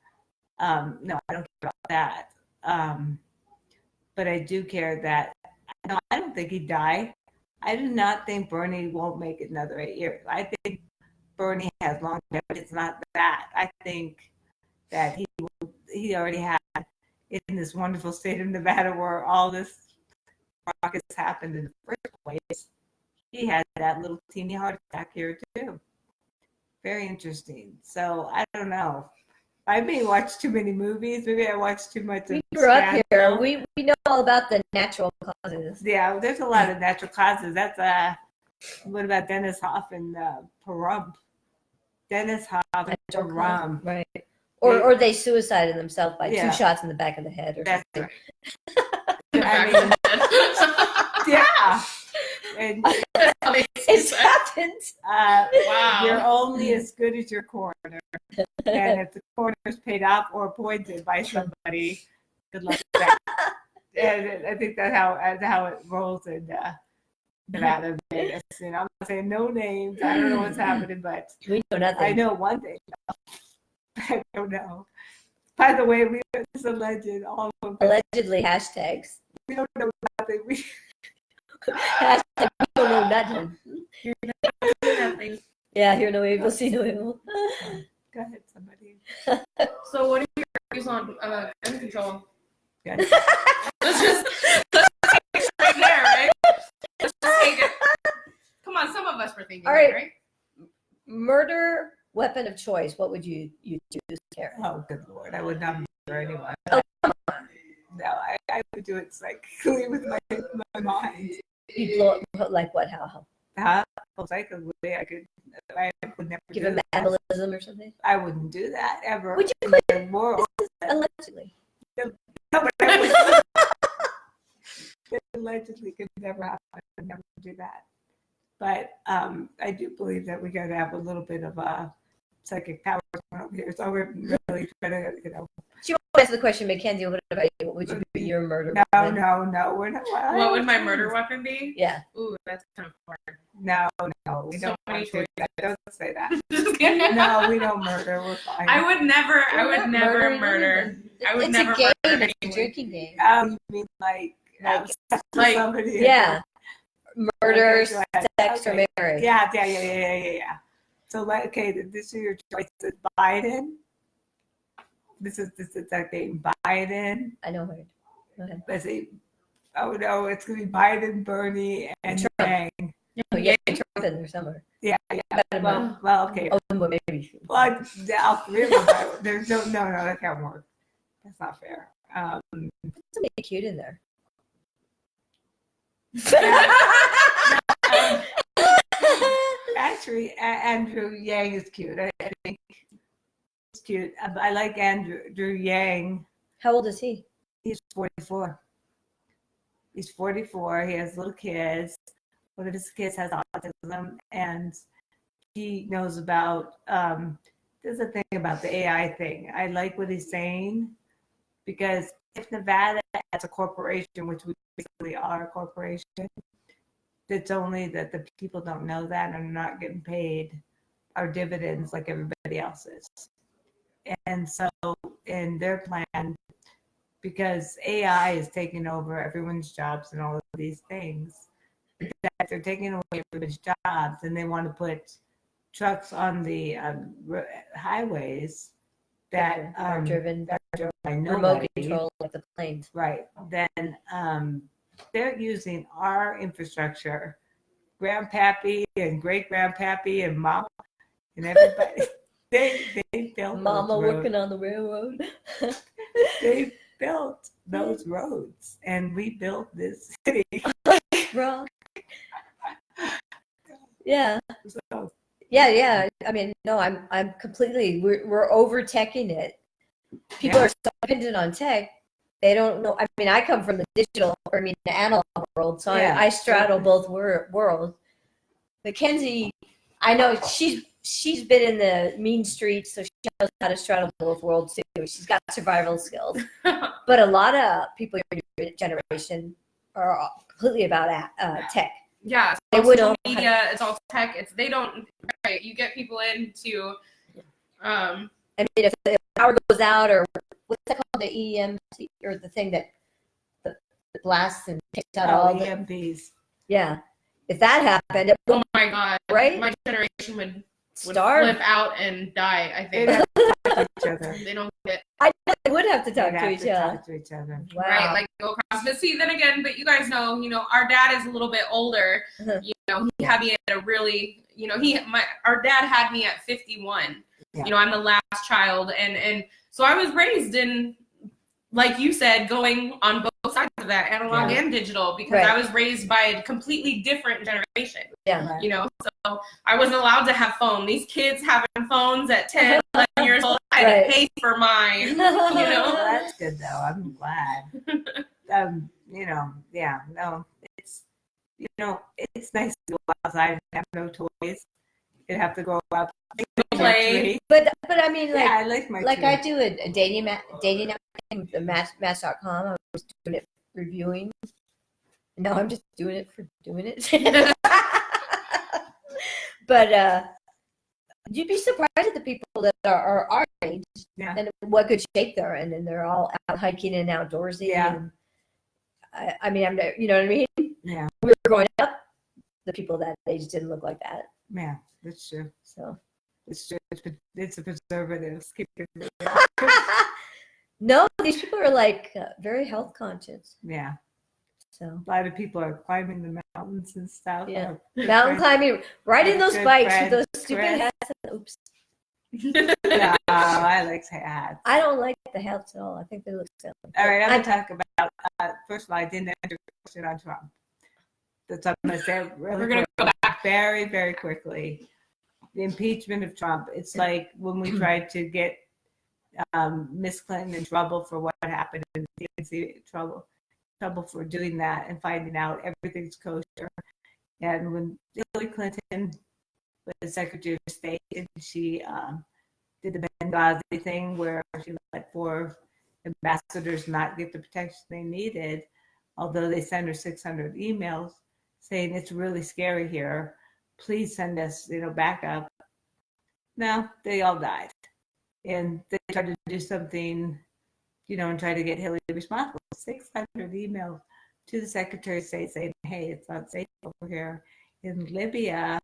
No, I don't care about that. But I do care that, no, I don't think he'd die. I do not think Bernie won't make it another 8 years. I think Bernie has longevity. It's not that. I think that he already had in this wonderful state of Nevada where all this rockets happened in the first place. He had that little teeny heart attack here too. Very interesting. So I don't know. I may watch too many movies. Maybe I watch too much. We grew up here. We know all about the natural causes. Yeah, there's a lot of natural causes. That's what about Dennis Hoff and Pahrump? Dennis Hoff and Pahrump. Right. Or they suicided themselves by 2 shots in the back of the head or something. Right. I mean, yeah. And it's happened. Wow. You're only as good as your coroner. And if the coroner is paid off or appointed by somebody, good luck with that. And I think that's how it rolls in Nevada, Vegas. I'm not saying no names. I don't know what's happening, but we know nothing. I know one thing. I don't know. By the way, it's alleged. Allegedly hashtags. We don't know nothing. Hashtag we don't know nothing. Nothing. Yeah, hear no evil, see no evil. Go ahead, somebody. So what are your views on gun control? Yeah. Let's just take it right there, right? Let's just take it. Come on, some of us were thinking All that, right. right? Murder weapon of choice. What would you choose, Karen? Oh, good Lord. I would not murder anyone. Oh, No, I would do it psychically with my mind. You blow it like what? How? Well, psychically, I would never Give do him that. metabolism or something? I wouldn't do that ever. Would you in quit? the world. Allegedly. No, but I would, allegedly could never happen. I would never do that. But I do believe that we got to have a little bit of a psychic power over here. So we're really trying to, She won't answer the question, Mackenzie. What about you? What would you be your murder No, weapon? no, we're not. What would my murder weapon be? Yeah. Ooh, that's kind of hard. No, we So don't many want to do that. Don't say that. No, No, we don't murder. We're fine. I would never We're not murdering murder. anyone. I would It's never a game. murder It's a anyone. drinking game. You mean like sex with like- somebody? Yeah. Murder, Okay, go ahead. sex, Okay. or marriage. Yeah. So, this is your choices: Biden. This is that game. Biden. I know her. Go ahead. Let's see. Oh no, it's gonna be Biden, Bernie, and Trump. Yang. Oh, yeah, Trump in there somewhere. Yeah. Better Well, okay. Oh, but maybe. Well, all three of them. There's no, that can't work. That's not fair. Somebody cute in there. Actually, Andrew Yang is cute. I think he's cute. I like Andrew Yang. How old is he? He's 44. He's 44. He has little kids. One of his kids has autism, and he knows about. There's a thing about the AI thing. I like what he's saying, because if Nevada as a corporation, which we basically are a corporation, it's only that the people don't know that and are not getting paid our dividends like everybody else is. And so in their plan, because AI is taking over everyone's jobs and all of these things, that they're taking away everyone's jobs, and they want to put trucks on the highways that are driven that are driven by remote nobody. control like the planes. Right. Then they're using our infrastructure, Grandpappy and great Grandpappy and Mom and everybody. they built Mama those roads. working on the railroad. They built those roads, and we built this city. Rock. Yeah. So, Yeah. I mean, no, I'm completely. We're over teching it. People are so dependent on tech. They don't know. I mean, I come from the analog world, so Yeah. I straddle both worlds. Mackenzie, I know she's been in the mean streets, so she knows how to straddle both worlds too. She's got survival skills. But a lot of people in your generation are completely about tech. Yeah, They social wouldn't know media, it's all tech. They don't, right, you get people into, I mean, if the power goes out, or what's that called, the EMC, or the thing that the blasts and takes out all the EMPs. yeah. If that happened, it oh would my God, Right? my generation would starve. flip out and die, I They think. have to talk to each other. They don't get, I know they would have to They'd talk to have each to other. talk to each other. Wow. right, like go across. But see, then again, but you guys know, our dad is a little bit older. Uh-huh. He had me at a really, our dad had me at 51. Yeah. I'm the last child, and so I was raised in, like you said, going on both sides of that, analog Yeah. and digital, because Right. I was raised by a completely different generation. Yeah. Right. So I wasn't allowed to have phone. These kids having phones at 10, 11 years old, I had Right. to pay for mine. Well, that's good though. I'm glad. It's nice to go outside and have no toys. You have to go out Play. But I mean, like I like my tree. I do a dating app with the match.com. I was doing it reviewing. No, I'm just doing it for doing it. But you'd be surprised at the people that are our age and what good shape they're in, and they're all out hiking and outdoorsy. Yeah. And I mean, you know what I mean? Yeah. We were growing up, the people that age didn't look like that. Yeah, that's true. So It's true. It's a preservative. Keep it real. No, these people are like very health conscious. Yeah. So A lot of people are climbing the mountains and stuff. Yeah. Our mountain friends- climbing, riding those good bikes friend, with those stupid Chris. hats. Oops. No, I like hats. I don't like the hats at all. I think they look silly. All right, I'm I- going to talk about, first of all, I didn't answer your question on Trump. That's what I'm going to say really We're gonna quick, go back. very, very quickly. The impeachment of Trump. It's like when we tried to get Miss Clinton in trouble for what happened in the DNC, trouble for doing that and finding out everything's kosher. And when Hillary Clinton was Secretary of State, and she did the Benghazi thing where she let 4 ambassadors not get the protection they needed, although they sent her 600 emails saying it's really scary here. Please send us, backup. No, they all died. And they tried to do something, and try to get Hillary responsible. 600 emails to the Secretary of State saying, hey, it's not safe over here in Libya.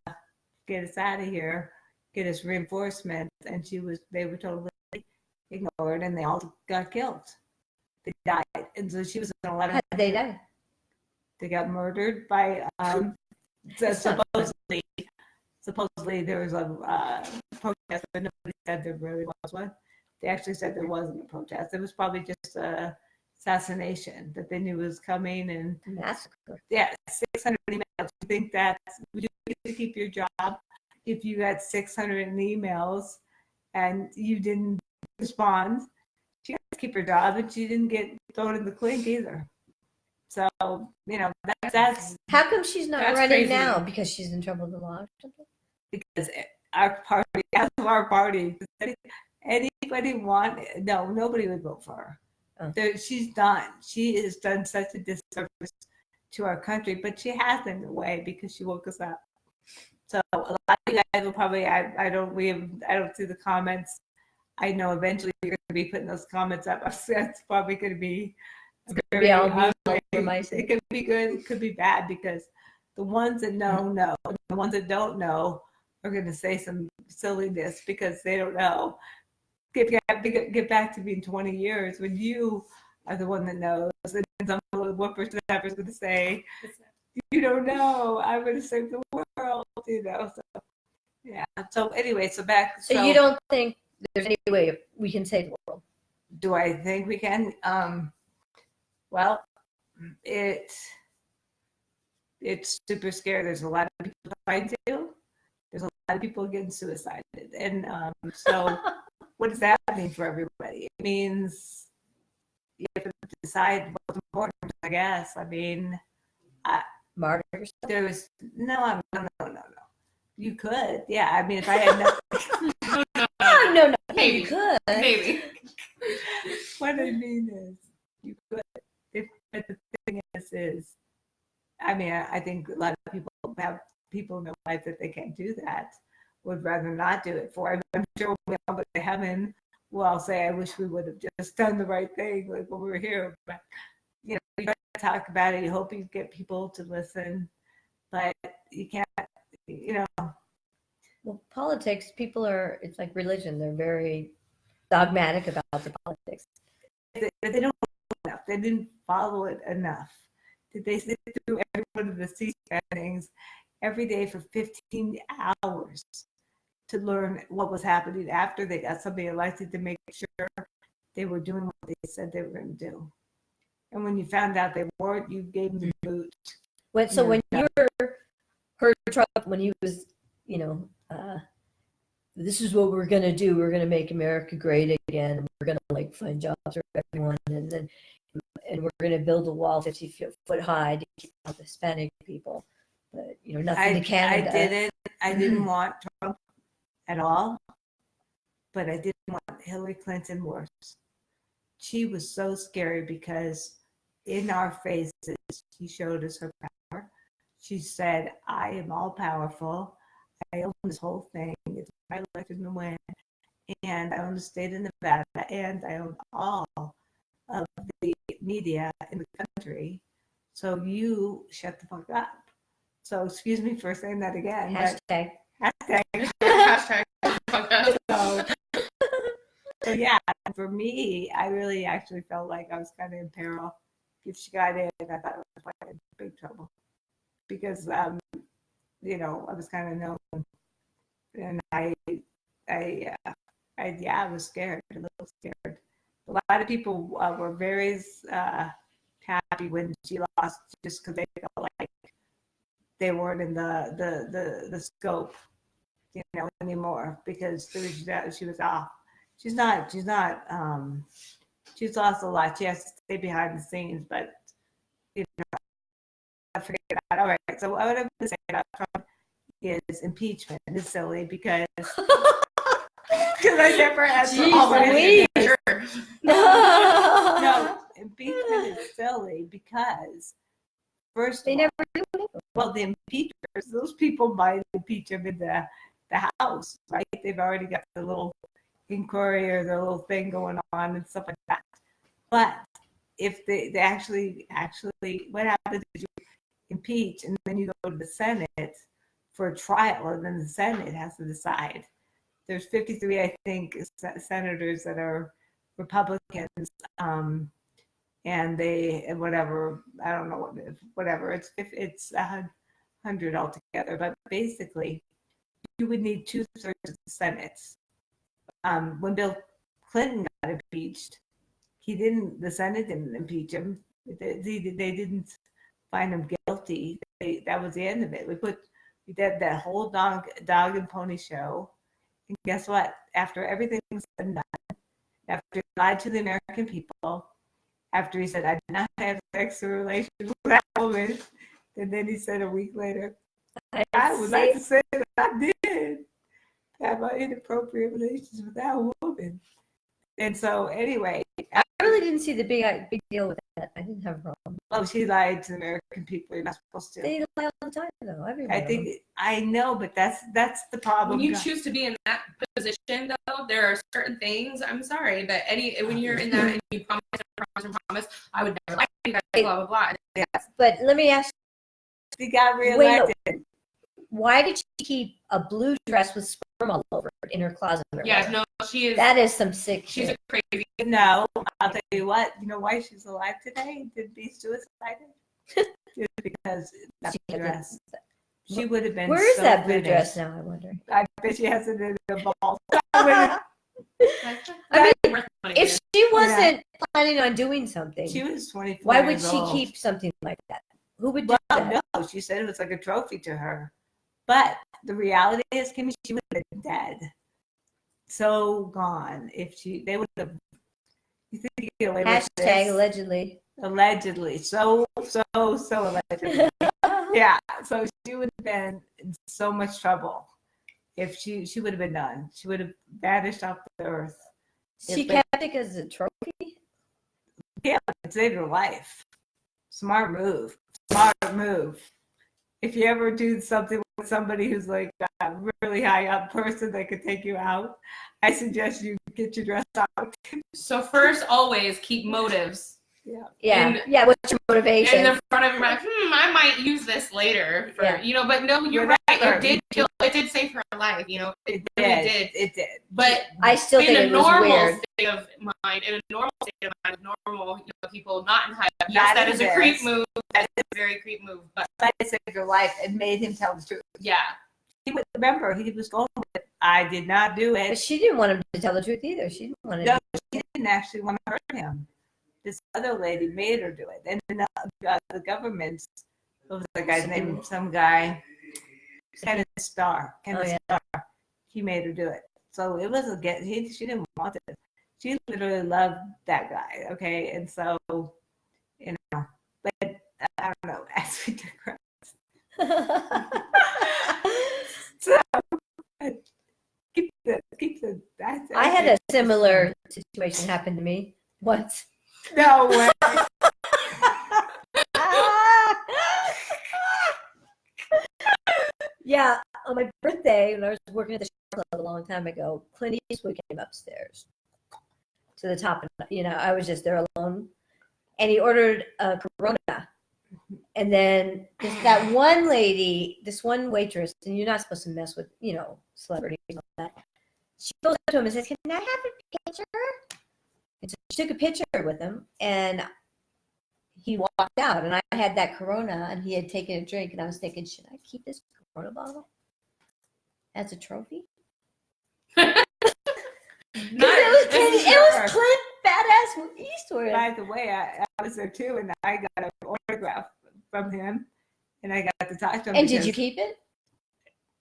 Get us out of here. Get us reinforcements. And they were totally ignored, and they all got killed. They died. And so she was in a lot of. How did they die? They got murdered by supposedly there was a protest, but nobody said there really was one. They actually said there wasn't a protest. It was probably just a assassination that they knew was coming. And Massacre. yeah, 600 emails. You think would you get to keep your job if you got 600 emails and you didn't respond? She got to keep her job, and she didn't get thrown in the clink either. So, that's How come she's not That's running crazy. now? Because she's in trouble with the law or something? because our party, as of our party, anybody no, nobody would vote for her. Oh. She's done. She has done such a disservice to our country, but she has in a way because she woke us up. So a lot of you guys will probably, I don't see the comments. I know eventually you're going to be putting those comments up. That's probably going to be very all me ugly. for my It sake. could be good. It could be bad because the ones that know. The ones that don't know are going to say some silliness because they don't know. Get back to me in 20 years when you are the one that knows. And some little whippersnapper is going to say, you don't know. I'm going to save the world. So yeah. So anyway, so back. So you don't think there's any way we can save the world? Do I think we can? Well, it's super scary. There's a lot of people trying to. There's a lot of people getting suicided. And so what does that mean for everybody? It means you have to decide what's important, I guess. I mean, Martyr yourself? no. You could. Yeah. I mean, if I had nothing. No. Maybe. You could. Maybe. What I mean is, you could. But the thing is, I mean, I think a lot of people have people in their life that they can't do that, would rather not do it for. I'm sure when we all go to heaven, we'll all say, I wish we would have just done the right thing like when we were here. But, you try to talk about it. You hope you get people to listen, but you can't, Well, politics, it's like religion. They're very dogmatic about the politics. they don't know enough. They didn't follow it enough. Did they sit through every one of the C-SPAN things every day for 15 hours to learn what was happening after they got somebody elected to make sure they were doing what they said they were going to do? And when you found out they weren't, you gave them the boot. When you heard Trump, when he was, this is what we're going to do. We're going to make America great again. And we're going to find jobs for everyone. And we're going to build a wall 50 foot high to keep out the Hispanic people. But, nothing to Canada. I didn't want Trump at all, but I didn't want Hillary Clinton worse. She was so scary because in our faces, she showed us her power. She said, I am all powerful. I own this whole thing. It's my election to win. And I own the state of Nevada. And I own all of the media in the country. So you shut the fuck up. So excuse me for saying that again. Hashtag. Hashtag. Hashtag. fuck up. So yeah, for me, I really actually felt like I was kind of in peril. If she got in, I thought I was in big trouble because, you know, I was kind of known, and I was scared, a little scared. A lot of people were very happy when she lost, just because they felt like they weren't in the scope, you know, anymore, because she was off. She's lost a lot. She has to stay behind the scenes, but you know, I forget about. All right. So what I'm going to say about Trump is impeachment is silly because I never asked for all Jeez, No, impeachment is silly because first they of all, never do it. well, the impeachers, those people might impeach him in the House, right? They've already got the little inquiry or the little thing going on and stuff like that. But if they actually, what happens is you impeach and then you go to the Senate for a trial, and then the Senate has to decide. There's 53, I think, senators that are Republicans, and they whatever, I don't know whatever, it's 100 altogether, but basically you would need 2/3 of the Senate. When Bill Clinton got impeached, the Senate didn't impeach him. They didn't find him guilty. That was the end of it. We did that whole dog and pony show. And guess what? After everything was said and done, after he lied to the American people, after he said, I did not have sexual relations with that woman, and then he said a week later, I would like to say that I did have inappropriate relations with that woman. And so anyway, I really didn't see the big deal with that. I didn't have a problem. oh, she lied to the American people. You're not supposed to. They lie all the time, though. Everybody. I know, but that's the problem. When you choose to be in that position, though, there are certain things. I'm sorry, but when you're in that and you promise, I would never lie to you guys, blah blah blah. Yeah. But let me ask She got reelected. you, why did she keep a blue dress with sperm all over it in her closet? Yeah, no, she is. That is some sick She's shit. a crazy. No, I'll tell you what. You know why she's alive today? Did be suicided? Just because that blue dress. She would have been. Where is so that blue finished. dress now? I wonder. I bet she has it in the ball. I mean, worth money. if she wasn't planning on doing something, She was 24. why would years she old. keep something like that? Who would do Well, that? no, she said it was like a trophy to her. But the reality is, Kimmie, she would have been dead. So gone. If they would have. You think you get away with this? Hashtag allegedly. Allegedly. So allegedly. Yeah. So she would have been in so much trouble if she would have been done. She would have vanished off the earth. She kept it as a trophy. Yeah, it saved her life. Smart move. If you ever do something with somebody who's like a really high up person that could take you out, I suggest you get your dress out. So first, always keep motives. Yeah. What's your motivation? In the front of your mind, I might use this later. But no, you're right. It did save her life. It really did. It did. But I still think it was weird. In a normal state of mind, with normal people, not in high. Yes, that is a creep move. That is a very creep move. But it saved her life and made him tell the truth. Yeah. He would remember. He was going with, I did not do it. But she didn't want him to tell the truth either. She didn't want to. No, she didn't actually want to hurt him. This other lady made her do it. And then the government, what was the guy's name? Some guy, Kenneth Starr. He made her do it. So it wasn't she didn't want it. She literally loved that guy. Okay. And so, but I don't know, as we digress. So keep the I had a similar situation happen to me once. No way. Yeah, on my birthday, when I was working at the shop club a long time ago, Clint Eastwood came upstairs to the top. I was just there alone, and he ordered a Corona. And then that one lady, this one waitress, and you're not supposed to mess with, celebrities and all that. she goes up to him and says, "Can I have a picture?" And so she took a picture with him, and he walked out. And I had that Corona, and he had taken a drink, and I was thinking, should I keep this Corona bottle as a trophy? It was Clint badass Eastwood. By the way, I was there too, and I got an autograph from him, and I got to talk to him. And did you keep it?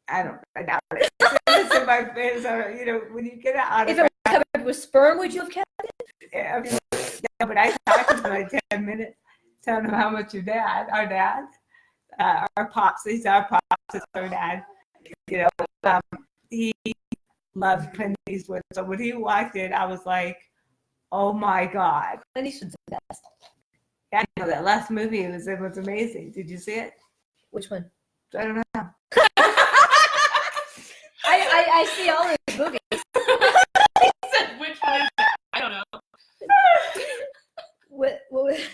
I doubt it. It's in my face. You know, when you get an If it autograph. was covered with sperm, would you have kept it? Yeah, but I talked to him for like 10 minutes, telling him how much our dad, our pops, he's our pops, it's our dad, you know, he loved Clint Eastwood. So when he walked in, I was like, oh my God. Clint Eastwood's the best. Yeah, I know that last movie was amazing. Did you see it? Which one? I don't know. I see all his movies. Which one is it? I don't know.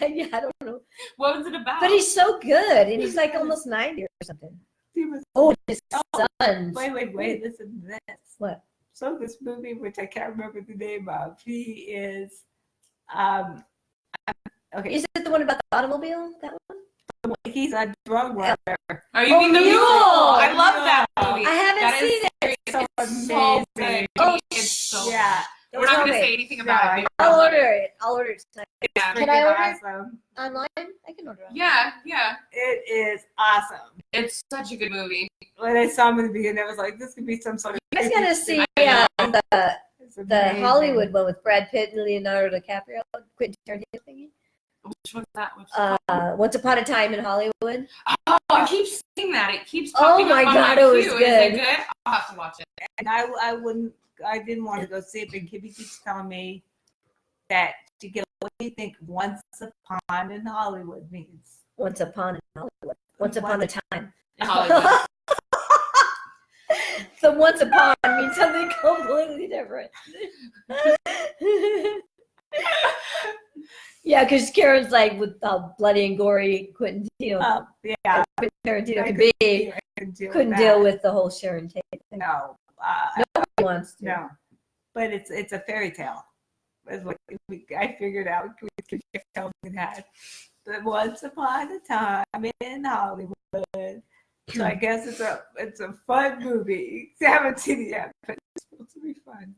Yeah, I don't know. What was it about? But he's so good, and he's like almost 90 or something. He was, His son. wait, listen to this. What? So this movie, which I can't remember the name of, he is, okay. Is it the one about the automobile? That one? He's a drug runner. Are you being the Mule? Mule? I love that movie. I haven't That is seen it. It's So so amazing. good. Oh, It's so Yeah. We're not going to Okay. say anything about it. I'll order it. I'll order it tonight. Yeah. Can I order it Awesome. online? I can order it. Yeah, yeah. It is awesome. It's such a good movie. When I saw him in the beginning, I was like, this could be some sort of. You guys gotta see I It's the amazing. Hollywood one with Brad Pitt and Leonardo DiCaprio, Quentin Tarantino thingy. Which one's that? What's it called? Once Upon a Time in Hollywood. Oh, I keep seeing that. It keeps Oh popping my up on God, my it was queue. Is good. it good? I'll have to watch it. And I didn't want to go see it, but Kimmie keeps telling me that she goes, what do you think Once Upon in Hollywood means? Once Upon in Hollywood. Once Upon a Time. In Hollywood. The Once Upon means something completely different. Yeah, because Karen's like, with how bloody and gory Quentin Tarantino Yeah. Tarantino I could be, couldn't deal with the whole Sharon Tate thing. No. Nobody wants to. No. But it's a fairy tale. Is what I figured out. We could tell me that. But Once Upon a Time in Hollywood. So I guess it's a fun movie. I haven't seen it yet, but it's supposed to be fun.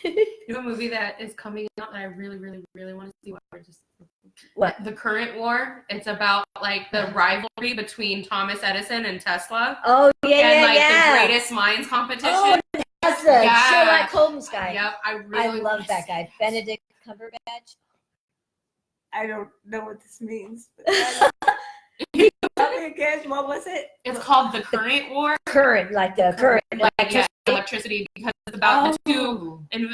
You know a movie that is coming out that I really, really, really want to see? What? The Current War. It's about like the rivalry between Thomas Edison and Tesla. Oh, yeah, And yeah, like yeah. the greatest minds competition. Oh, that's the Yeah. Sherlock Holmes guy. Yep, I I really love wanna that see guy. Benedict Cumberbatch. I don't know what this means. But tell me again, what was it? It's called The Current War. Current, like the current. Like electricity, because it's about the two, and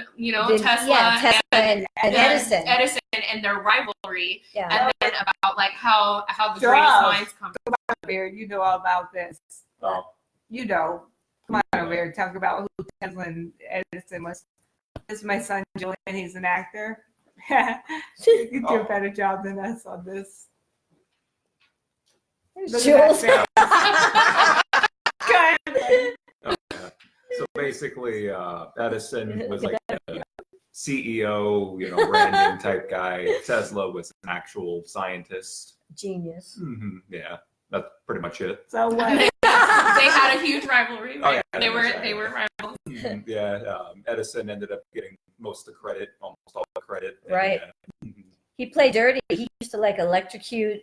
Tesla, Tesla and Edison. Edison and their rivalry, Yeah. and then about like how the Drugs. greatest minds come. Bear, you know all about this. Well, You know. Come on over here, talk about who Tesla and Edison was. This is my son Julian, he's an actor. You can do a better job than us on this. Look Jules. at that face. So basically, Edison was like a CEO, branding type guy. Tesla was an actual scientist. Genius. Yeah, that's pretty much it. So what? They had a huge rivalry. Oh, Right? yeah, they were exactly. rivals. Yeah, Edison ended up getting most of the credit, almost all the credit. Right. And, He played dirty. He used to like electrocute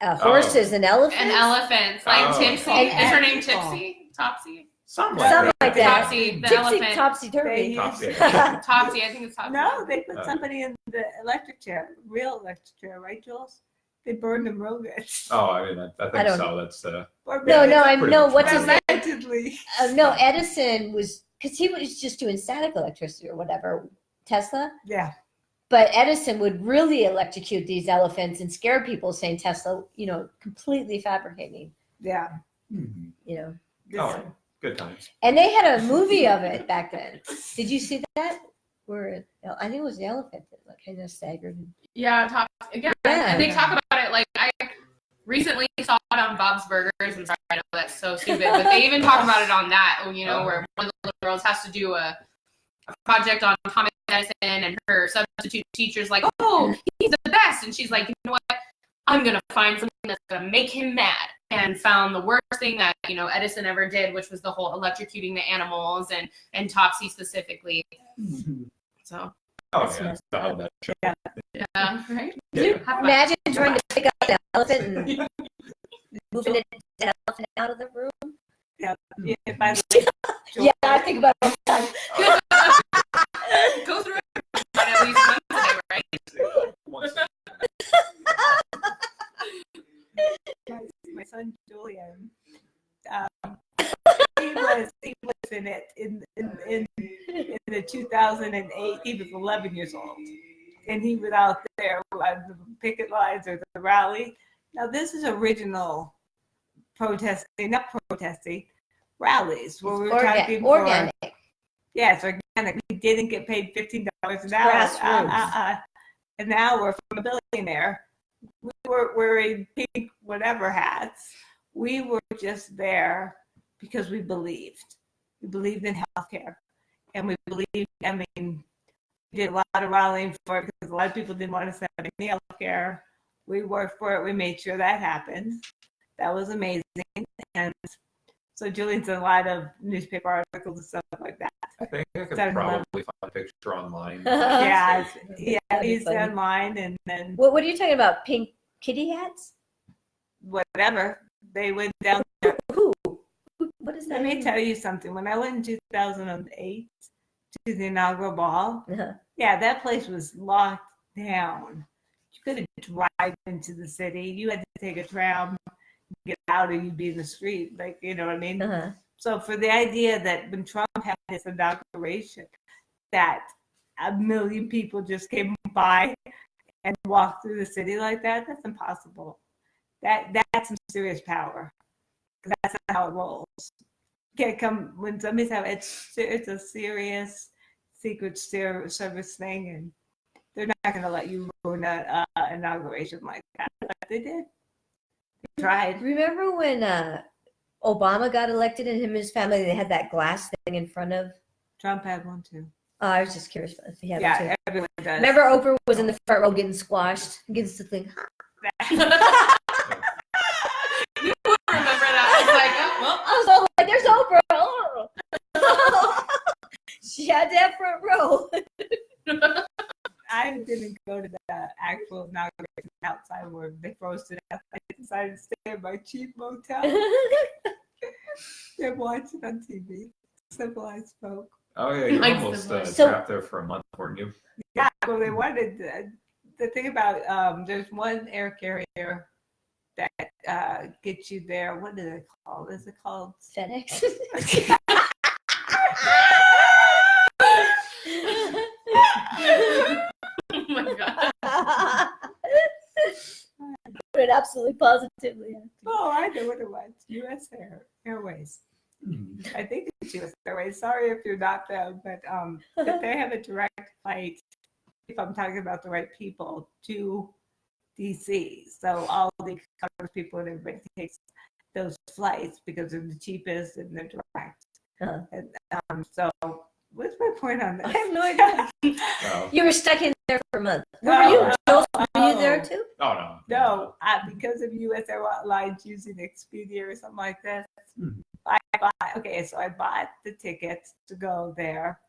horses and elephants. And elephants, like Oh, Tipsy. okay. Is her name Tipsy? Topsy? something Something like that. Topsy, the Tipsy elephant. topsy turvy. Topsy. Topsy, I think it's Topsy. No, they put somebody in the electric chair, real electric chair, right, Jules? They burned them real good. Oh, I mean, I I think don't so. That's Or No, maybe I pretty know much what's his name. allegedly. No, Edison was, because he was just doing static electricity or whatever. Tesla. Yeah. But Edison would really electrocute these elephants and scare people, saying Tesla, completely fabricating, Yeah. Mhm. This- Good times. And they had a movie of it back then. Did you see that? Where I think it was the elephant that kind of staggered. Yeah, Topsy. Yeah. Yeah. And they talk about it like I recently saw it on Bob's Burgers. I'm sorry, I know that's so stupid, but they even talk about it on that. Where one of the little girls has to do a project on Thomas Edison, and her substitute teacher's like, oh, he's the best. And she's like, you know what? I'm going to find something that's going to make him mad. And found the worst thing that, Edison ever did, which was the whole electrocuting the animals and Topsy specifically. So. Oh, yeah. That show. Yeah, right? Yeah. Imagine trying to pick up the elephant and moving the elephant out of the room. Yeah. Yeah, I think about it all the time. Go through it at least once a day, right? My son Julian, he was in it in the 2008. He was 11 years old, and he was out there on the picket lines or the rally. Now this is original protesting, not protesting, rallies where we were talking organic. Yes, organic. We didn't get paid $15 an hour. Grassroots. And now we're from a billionaire. We were wearing pink whatever hats. We were just there because we believed. We believed in healthcare. And we believed, we did a lot of rallying for it because a lot of people didn't want us to have any healthcare. We worked for it. We made sure that happened. That was amazing. And so Julian's done a lot of newspaper articles and stuff like that. I think I could probably find a picture online. Yeah, he's funny. online, and then What are you talking about? Pink kitty hats? whatever. They went down there. Who? What is that? Let me tell you something. When I went in 2008 to the inaugural ball, yeah, that place was locked down. You couldn't drive into the city. You had to take a tram, get out, or you'd be in the street. Like, you know what I mean? So for the idea that when Trump had his inauguration, that 1 million people just came by and walked through the city like that, that's impossible. That's some serious power. That's not how it rolls. You can't come when somebody's having it's a serious Secret Service thing, and they're not going to let you ruin an inauguration like that. But they did. They tried. Remember when Obama got elected and him and his family, they had that glass thing in front of? Trump had one too. Oh, I was just curious if he had one Yeah, too. everyone does. Remember Oprah was in the front row getting squashed against the thing? You would remember that. I was like, oh, well. I was all like, there's Oprah. Oh. She had that front row. I didn't go to the actual inauguration outside where they froze to death. I decided to stay in my cheap motel and watch it on TV. Civilized folk. Oh, yeah, you Like almost So- trapped there for a month, weren't you? Yeah, well, they wanted the thing about there's one air carrier that gets you there. What is it called? Is it called? FedEx. Oh my God. But absolutely positively. Oh, I know what it was. U.S. Airways. I think it's U.S. Airways. Sorry if you're not them, but they have a direct flight, if I'm talking about the right people, to D.C. So all the Congress people and everybody takes those flights because they're the cheapest and they're direct. Uh-huh. And so what's my point on this? I have no idea. Oh, You were stuck in there for a month. Where were you? Joel, were you there too? oh no. No, because of U.S. Airlines using Expedia or something like this. Mhm. So I bought the tickets to go there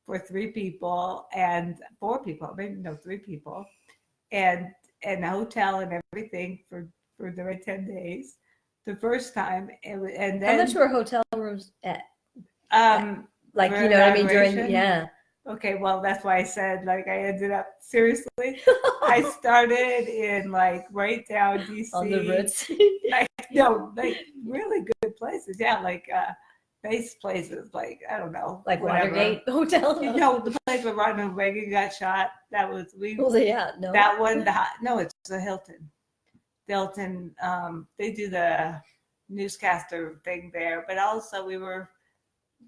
for 3 people and 4 people, maybe no 3 people, and a hotel and everything for the 10 days. The first time, and then How much were hotel rooms at? Like, for you know what I mean? inauguration? Yeah. Okay, well, that's why I said, like, I ended up, seriously, I started in, like, right down DC. On the Ritz. Like, really good places. Yeah, like, nice places, like, I don't know. Like whatever. Watergate Hotel? You know, the place where Ronald Reagan got shot, that was, Well, yeah, no. that one, no, it's the Hilton. The Hilton, they do the newscaster thing there, but also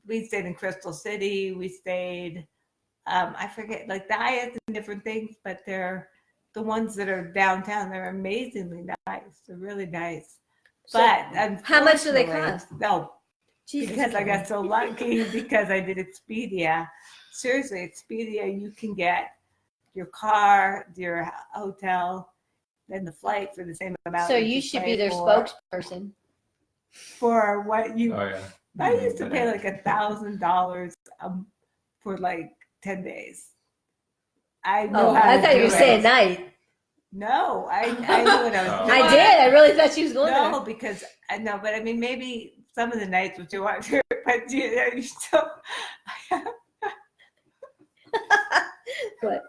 we stayed in Crystal City, we stayed, I forget, like the Hyatts and different things, but they're the ones that are downtown. They're amazingly nice. They're really nice. So, But how much do they unfortunately- cost? No, Jesus because I got so lucky because I did Expedia. seriously, at Expedia, you can get your car, your hotel, then the flight for the same amount. So that you should be pay their spokesperson. for what you. Oh yeah. I used to pay like $1,000 for like 10 days. I know Oh, how I to thought you do were saying it. night. No, I knew what I was Oh. doing. I did. I really thought she was going No, because I know, but I mean, maybe some of the nights what you want to, but you still. But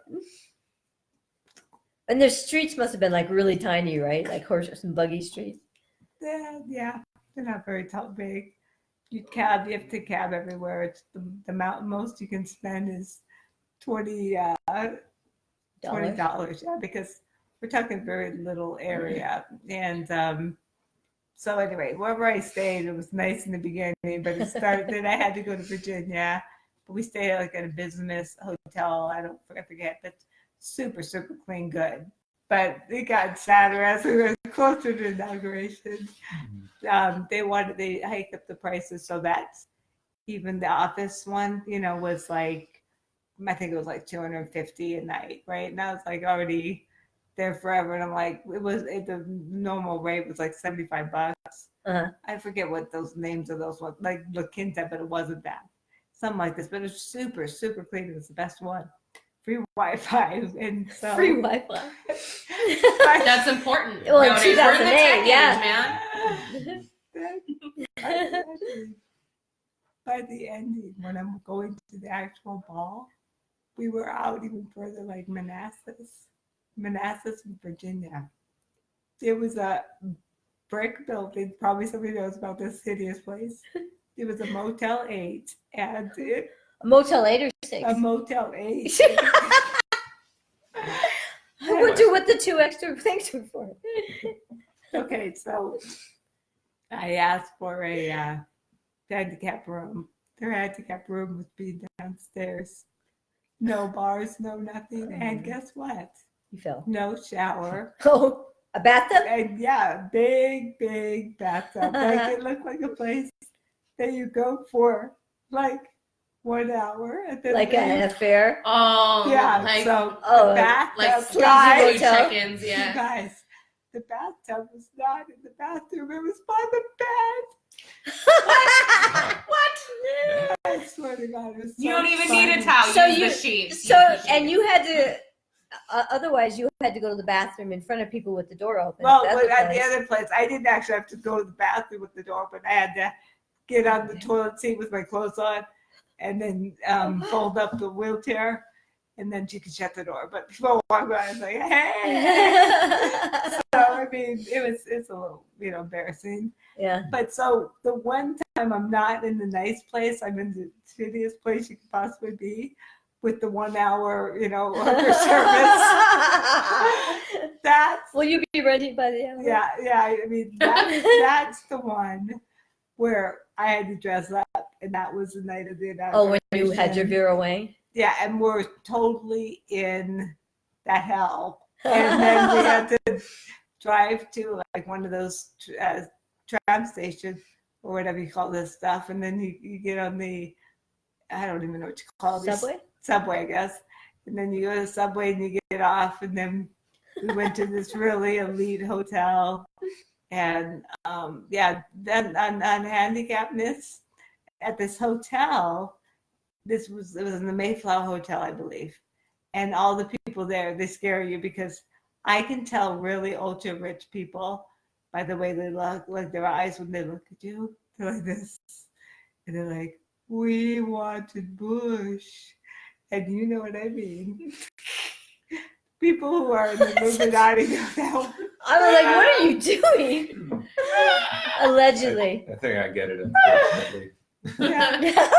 and their streets must have been like really tiny, right? Like horse and buggy streets. Yeah, they're not very big. You have to cab everywhere. It's the most you can spend is $20. Yeah, because we're talking very little area. And so anyway, wherever I stayed, it was nice in the beginning, but it started. Then I had to go to Virginia, but we stayed like at a business hotel. I forget, but super clean, good. But it got sadder as we were closer to inauguration. They hiked up the prices so that even the office one, was like, I think it was like $250 a night, right? And I was like already there forever, and I'm like, the normal rate was like $75. Uh-huh. I forget what those names of those ones, like La Quinta, but it wasn't that, something like this. But it was super clean. It was the best one. Free Wi-Fi, and so Free Wi-Fi. That's important. Well, in nowadays. We're in the 2008, tech age, man. By the ending, when I'm going to the actual ball, we were out even further, like Manassas, Virginia. There was a brick building. Probably somebody knows about this hideous place. It was a Motel 8, and A Motel 8 or 6? a Motel 8. I wonder what the 2 extra things were for. Okay, so I asked for a handicap room. Their handicap room was be downstairs. No bars, no nothing. And guess what? You fell. No shower. Oh, a bathtub? And yeah, big bathtub. Like it looked like a place that you go for like 1 hour. And then Like an affair? Oh, yeah, like, so oh, the bathtub, like sleazy guys, hotel. check-ins, you yeah. guys, the bathtub was not in the bathroom. It was by the bed. What? I swear to God, it was so You don't even funny. need a towel. So Use you- the sheets. So, Use the sheets. and you had to, otherwise you had to go to the bathroom in front of people with the door open. Well, That's but the at the place. other place, I didn't actually have to go to the bathroom with the door open. I had to get on the toilet seat with my clothes on, and then fold up the wheelchair, and then she could shut the door. But people walk by, I was like, hey. So I mean, it's a little embarrassing. Yeah. But so the one time I'm not in the nice place, I'm in the shittiest place you could possibly be, with the 1 hour hooker service. That's Will you be ready by the hour? yeah. I mean, that's the one where I had to dress up, and that was the night of the inauguration. Oh, when you had your Vera Wang? Yeah, and we're totally in that hell. And then we had to drive to like one of those tram stations or whatever you call this stuff, and then you get on the, I don't even know what you call this. Subway, I guess. And then you go to the subway and you get off, and then we went to this really elite hotel. And then on handicappedness at this hotel, it was in the Mayflower Hotel, I believe. And all the people there, they scare you because I can tell really ultra rich people by the way they look, like their eyes when they look at you. They're like this. And they're like, we wanted Bush. And you know what I mean. People who are in the Illuminati know that one. I was like, what are you doing? Allegedly. I think I get it, unfortunately. Yeah.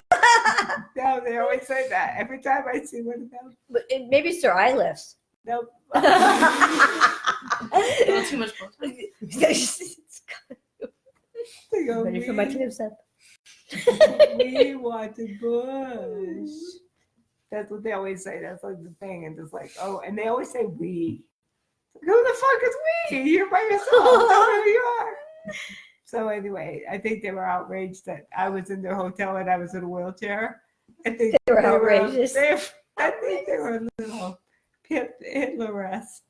No, they always say that. Every time I see one of them. But maybe it's their eye lifts. Nope. A little too much Botox. They go, Ready for my close up. we wanted Bush. That's what they always say. That's like the thing. And it's like, oh, and they always say we. Who the fuck is we? You're by yourself. Tell me who you are. So anyway, I think they were outraged that I was in their hotel and I was in a wheelchair. I think They were outrageous. I think they were a little Hitler-esque.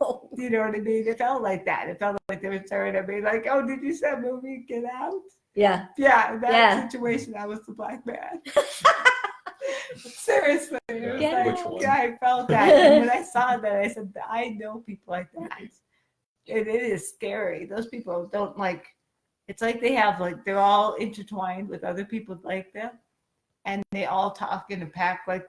Oh, You know what I mean? It felt like that. It felt like they were staring at me like, oh, did you see that movie, Get Out? yeah. Yeah, in that Yeah. situation, I was the black man. Seriously. It was Yeah. like, Which one? yeah, I felt that. And when I saw that, I said, I know people like that. It is scary. Those people don't like, it's like they have, like, they're all intertwined with other people like them. And they all talk in a pack like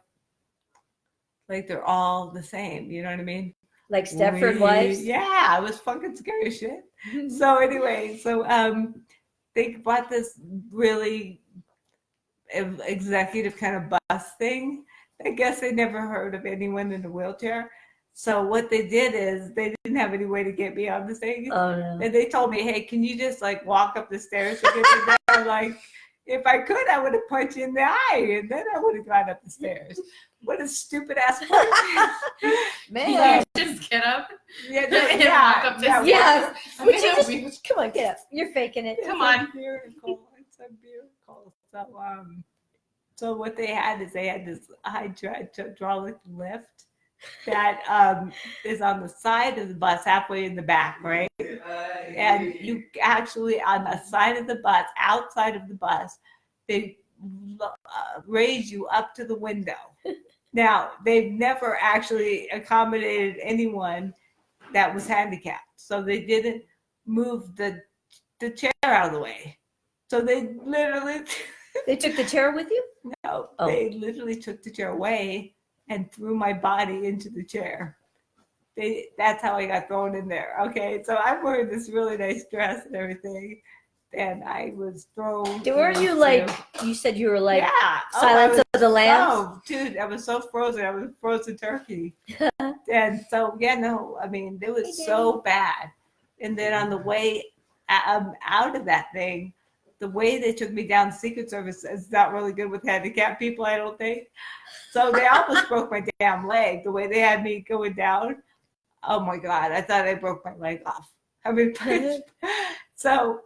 they're all the same. You know what I mean? Like Stepford Wives. Yeah, it was fucking scary shit. So anyway, they bought this really executive kind of bus thing. I guess they never heard of anyone in a wheelchair. So what they did is they didn't have any way to get me on the thing. Oh no. And they told me, hey, can you just like walk up the stairs to get me there? I'm like, if I could, I would have punched you in the eye and then I would have gone up the stairs. What a stupid ass person. Man. You just get up. Yeah, And yeah, walk up the yeah, Yeah. I'm Would in you a just, wheel- come on, get up. You're faking it. Come on. It's a miracle. It's a miracle. So what they had is they had this hydraulic lift that is on the side of the bus, halfway in the back, right? And you actually on the side of the bus, outside of the bus, they raise you up to the window. Now they've never actually accommodated anyone that was handicapped, so they didn't move the chair out of the way. So they literally. They took the chair with you? No, Oh. they literally took the chair away and threw my body into the chair. That's how I got thrown in there. Okay, so I'm wearing this really nice dress and everything, and I was thrown. Weren't you like, you said you were like yeah, Silence of the Lambs? Oh, dude, I was so frozen. I was frozen turkey. And so, yeah, no, I mean, it was so bad. And then on the way out of that thing, the way they took me down, Secret Service is not really good with handicapped people, I don't think. So they almost broke my damn leg. The way they had me going down, oh my God, I thought I broke my leg off. I mean, so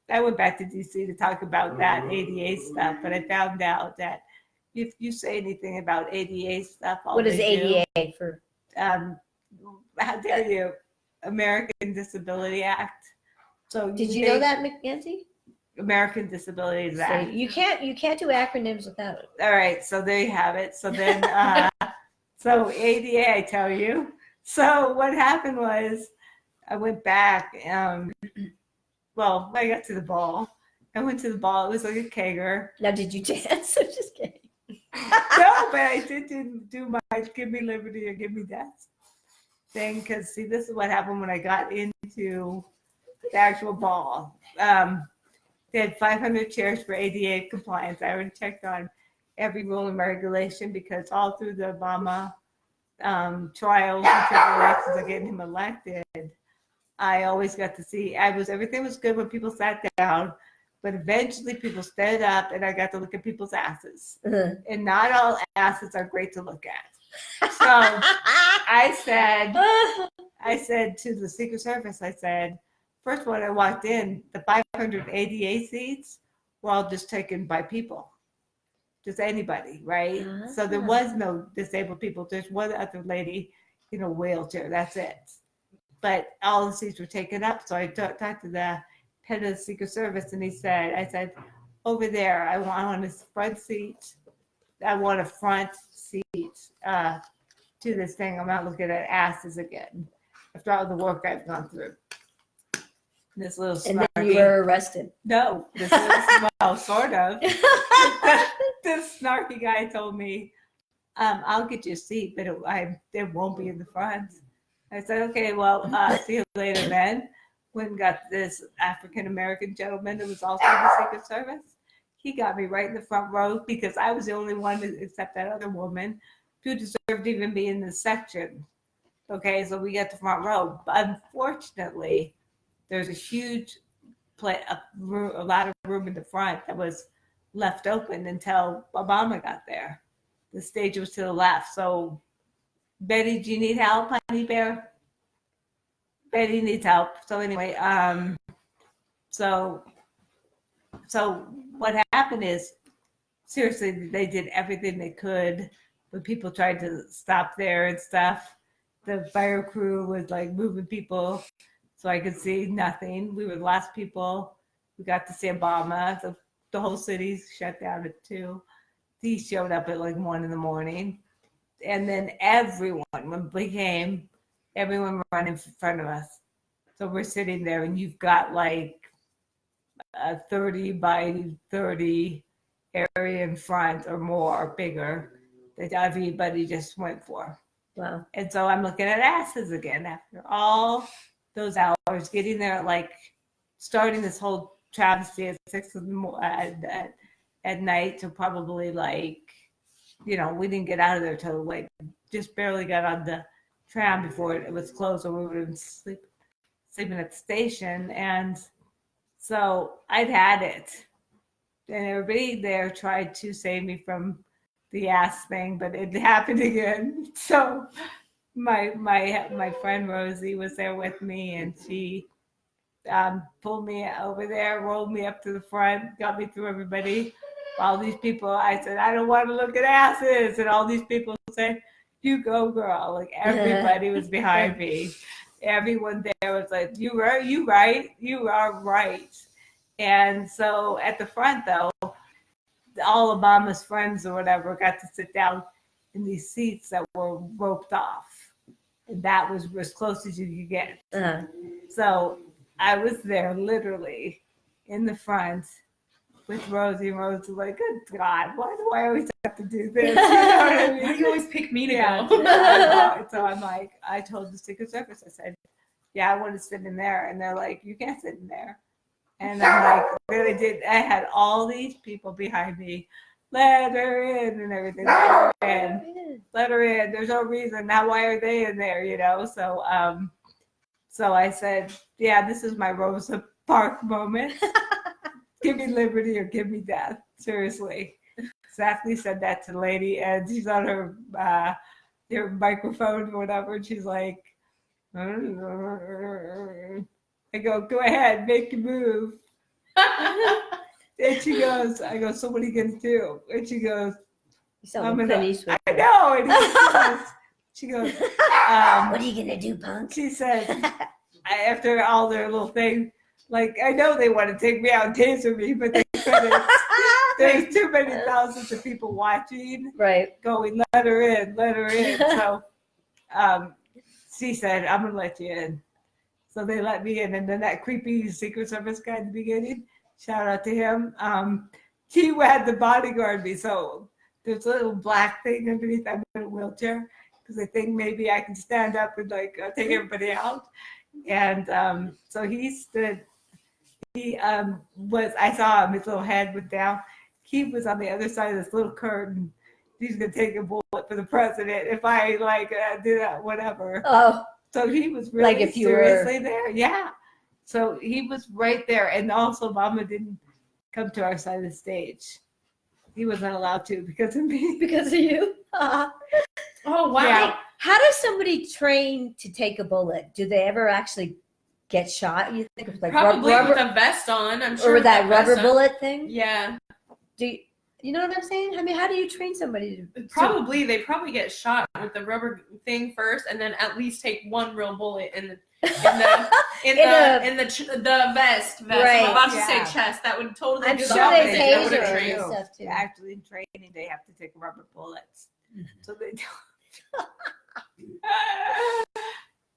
I went back to DC to talk about that ADA stuff, but I found out that if you say anything about ADA stuff, What is ADA for? How dare you? American Disability Act. So Did you know that, Mackenzie? American Disabilities Act. So you can't do acronyms without it. All right, so there you have it. So then, so ADA, I tell you. So what happened was, I went back. Well, I got to the ball. I went to the ball. It was like a kegger. Now, did you dance? I'm just kidding. No, but I did do my give me liberty or give me death thing. Because see, this is what happened when I got into the actual ball. They had 500 chairs for ADA compliance. I already checked on every rule and regulation because all through the Obama trials and tribulations of getting him elected, I always got to see. Everything was good when people sat down, but eventually people stood up, and I got to look at people's asses. And not all asses are great to look at. So I said to the Secret Service, I said, first when I walked in, the 500 ADA seats were all just taken by people, just anybody, right? So there was no disabled people. There's one other lady in a wheelchair. That's it. But all the seats were taken up. So I talked to the head of the Secret Service, and I said, over there, I want a front seat. I want a front seat to this thing. I'm not looking at asses again after all the work I've gone through. This little snarky. And then you were arrested. No, this little, well, sort of. This snarky guy told me, I'll get you a seat, but it won't be in the front. I said, okay, well, see you later then. Went and got this African-American gentleman that was also in the Secret Service. He got me right in the front row because I was the only one, except that other woman, who deserved to even be in this section. Okay, so we got the front row. But unfortunately, there's a huge a lot of room in the front that was left open until Obama got there. The stage was to the left. So, Betty, do you need help, honey bear? Betty needs help. So anyway, so what happened is seriously, they did everything they could. When people tried to stop there and stuff, the fire crew was like moving people so I could see nothing. We were the last people. We got to see Obama. The whole city's shut down at 2. He showed up at like 1 a.m. And then when we came, everyone ran in front of us. So we're sitting there and you've got like a 30 by 30 area in front or more or bigger that everybody just went for. Wow. And so I'm looking at asses again after all those hours, getting there like starting this whole travesty at 6 at night to probably like, we didn't get out of there till like just barely got on the tram before it was closed, or we would have been sleeping at the station. And so I'd had it. And everybody there tried to save me from the ass thing, but it happened again. So my friend Rosie was there with me, and she pulled me over there, rolled me up to the front, got me through everybody. All these people, I said, I don't want to look at asses. And all these people said, you go, girl. Like everybody was behind me. Everyone there was like, you are right. And so at the front, though, all Obama's friends or whatever got to sit down in these seats that were roped off. And that was as close as you could get. Uh-huh. So I was there literally in the front with Rosie, and Rosie was like, good God, why do I always have to do this? You know what I mean? Why do you always pick me to Yeah. go? So I'm like, I told the Secret Service, I said, yeah, I want to sit in there. And they're like, you can't sit in there. And I'm like, really did. I had all these people behind me, let her in and everything. Let her in. There's no reason. Now, why are they in there? So I said, yeah, this is my Rosa Parks moment. Give me liberty or give me death. Seriously. Exactly said that to the lady, and she's on her microphone or whatever, and she's like, I go ahead, make a move. And she goes, I go, so what are you going to do? And she goes, I'm gonna, I know. And she goes, what are you going to do, punk? She says, after all their little thing, like, I know they want to take me out and taser me, but they couldn't. There's too many thousands of people watching. Right. Going, let her in. So she said, I'm going to let you in. So they let me in. And then that creepy Secret Service guy at the beginning, shout out to him, he had the bodyguard me. So there's a little black thing underneath. I'm in a wheelchair because I think maybe I can stand up and like take everybody out. And so he stood. I saw him, his little head was down. He was on the other side of this little curtain. He's going to take a bullet for the president if I do that, whatever. Oh. So he was really like if you seriously were there. Yeah. So he was right there. And also Obama didn't come to our side of the stage. He wasn't allowed to because of me. Because of you? Oh, wow. Yeah. How does somebody train to take a bullet? Do they ever actually get shot? You think it's like Probably rubber, with a vest on, I'm sure. or with that vest rubber on. bullet thing? Yeah. Do you know what I'm saying? I mean, how do you train somebody to They probably get shot with the rubber thing first, and then at least take one real bullet in the vest. Right, I'm about to yeah. say chest. That would totally I'm do sure the they opposite. That would taser have and trained. stuff too. Actually, in training, they have to take rubber bullets. So they don't.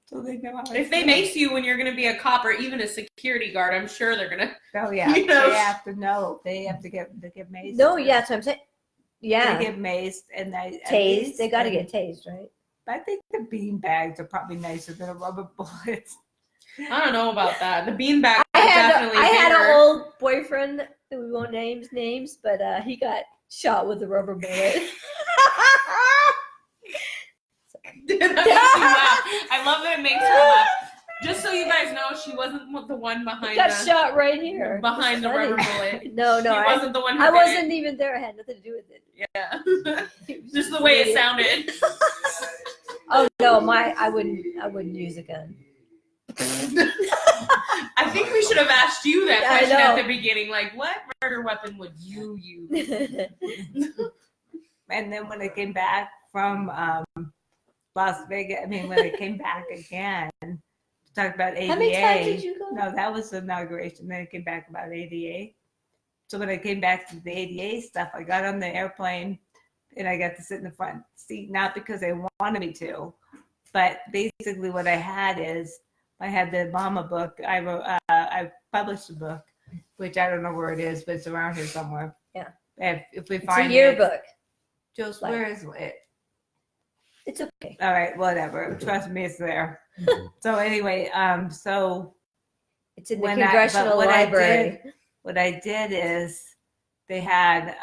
So they know how If they mace you when you're going to be a cop or even a security guard, I'm sure they're going to. Oh yeah, you know. they have to know. They have to get maced. No, yeah, that's what I'm saying. Yeah. They get maced and they Tased. They got to get tased, right? I think the bean bags are probably nicer than a rubber bullet. I don't know about that. The beanbag I is had definitely an bigger. old boyfriend that we won't names, but he got shot with a rubber bullet. That makes me laugh. I love that it makes her laugh. Just so you guys know, she wasn't the one behind Got the shot right here. behind the Funny. rubber bullet. No, She wasn't the one who I did wasn't even there. I had nothing to do with it. it. Yeah. He was Just the way an it idiot. sounded. Oh no, I wouldn't use a gun. I think we should have asked you that I question at know. the beginning. Like, what murder weapon would you use? And then when I came back from Las Vegas, when I came back again to talk about ADA. How many times did you go? No, that was the inauguration. Then I came back about ADA. So when I came back to the ADA stuff, I got on the airplane and I got to sit in the front seat, not because they wanted me to, but basically what I had is I had the Obama book. I published a book, which I don't know where it is, but it's around here somewhere. Yeah. If we It's find a yearbook. Jules, Like- where is it? It's okay. All right, whatever. Trust me, it's there. So anyway, so It's in the When Congressional what Library. what I did is they had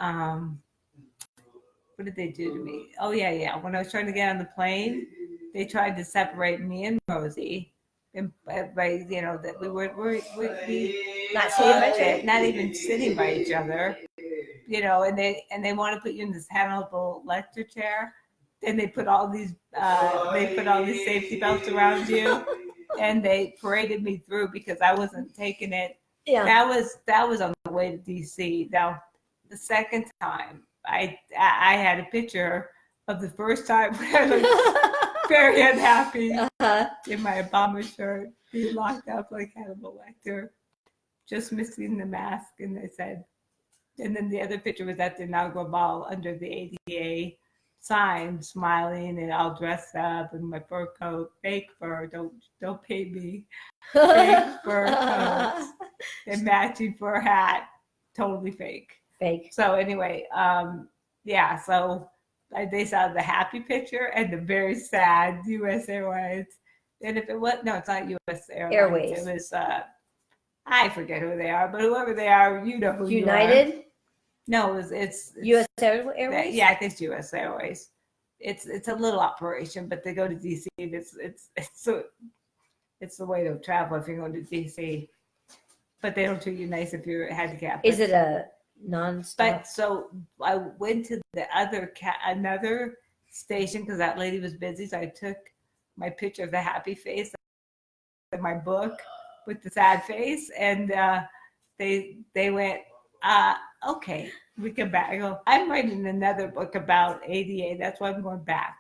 what did they do to me? Oh yeah. When I was trying to get on the plane, they tried to separate me and Rosie, and by that we Not sitting by each other. not even sitting by each other, and they want to put you in this Hannibal Lecter chair. And they put all these safety belts around you, and they paraded me through because I wasn't taking it. Yeah. That was on the way to DC. Now, the second time, I had a picture of the first time when I was very unhappy in my Obama shirt, being locked up like Hannibal Lecter, just missing the mask. And they said, and then the other picture was at the inaugural ball under the ADA sign, smiling and all dressed up in my fur coat, fake fur. Don't pay me. Fake fur coats and matching fur hat, totally fake. Fake. So anyway, yeah. So they saw the happy picture and the very sad U.S. Airways. And if it was it's not U.S. Airways. It was I forget who they are, but whoever they are, you know who you are. United? No, it's U.S. Airways? Yeah, I think it's U.S. Airways. It's a little operation, but they go to D.C. It's the way to travel if you're going to D.C. But they don't treat you nice if you're handicapped. Is it a non-stop? But so I went to the another station because that lady was busy. So I took my picture of the happy face in my book with the sad face, and they went, okay, we come back. I go, I'm writing another book about ADA. That's why I'm going back.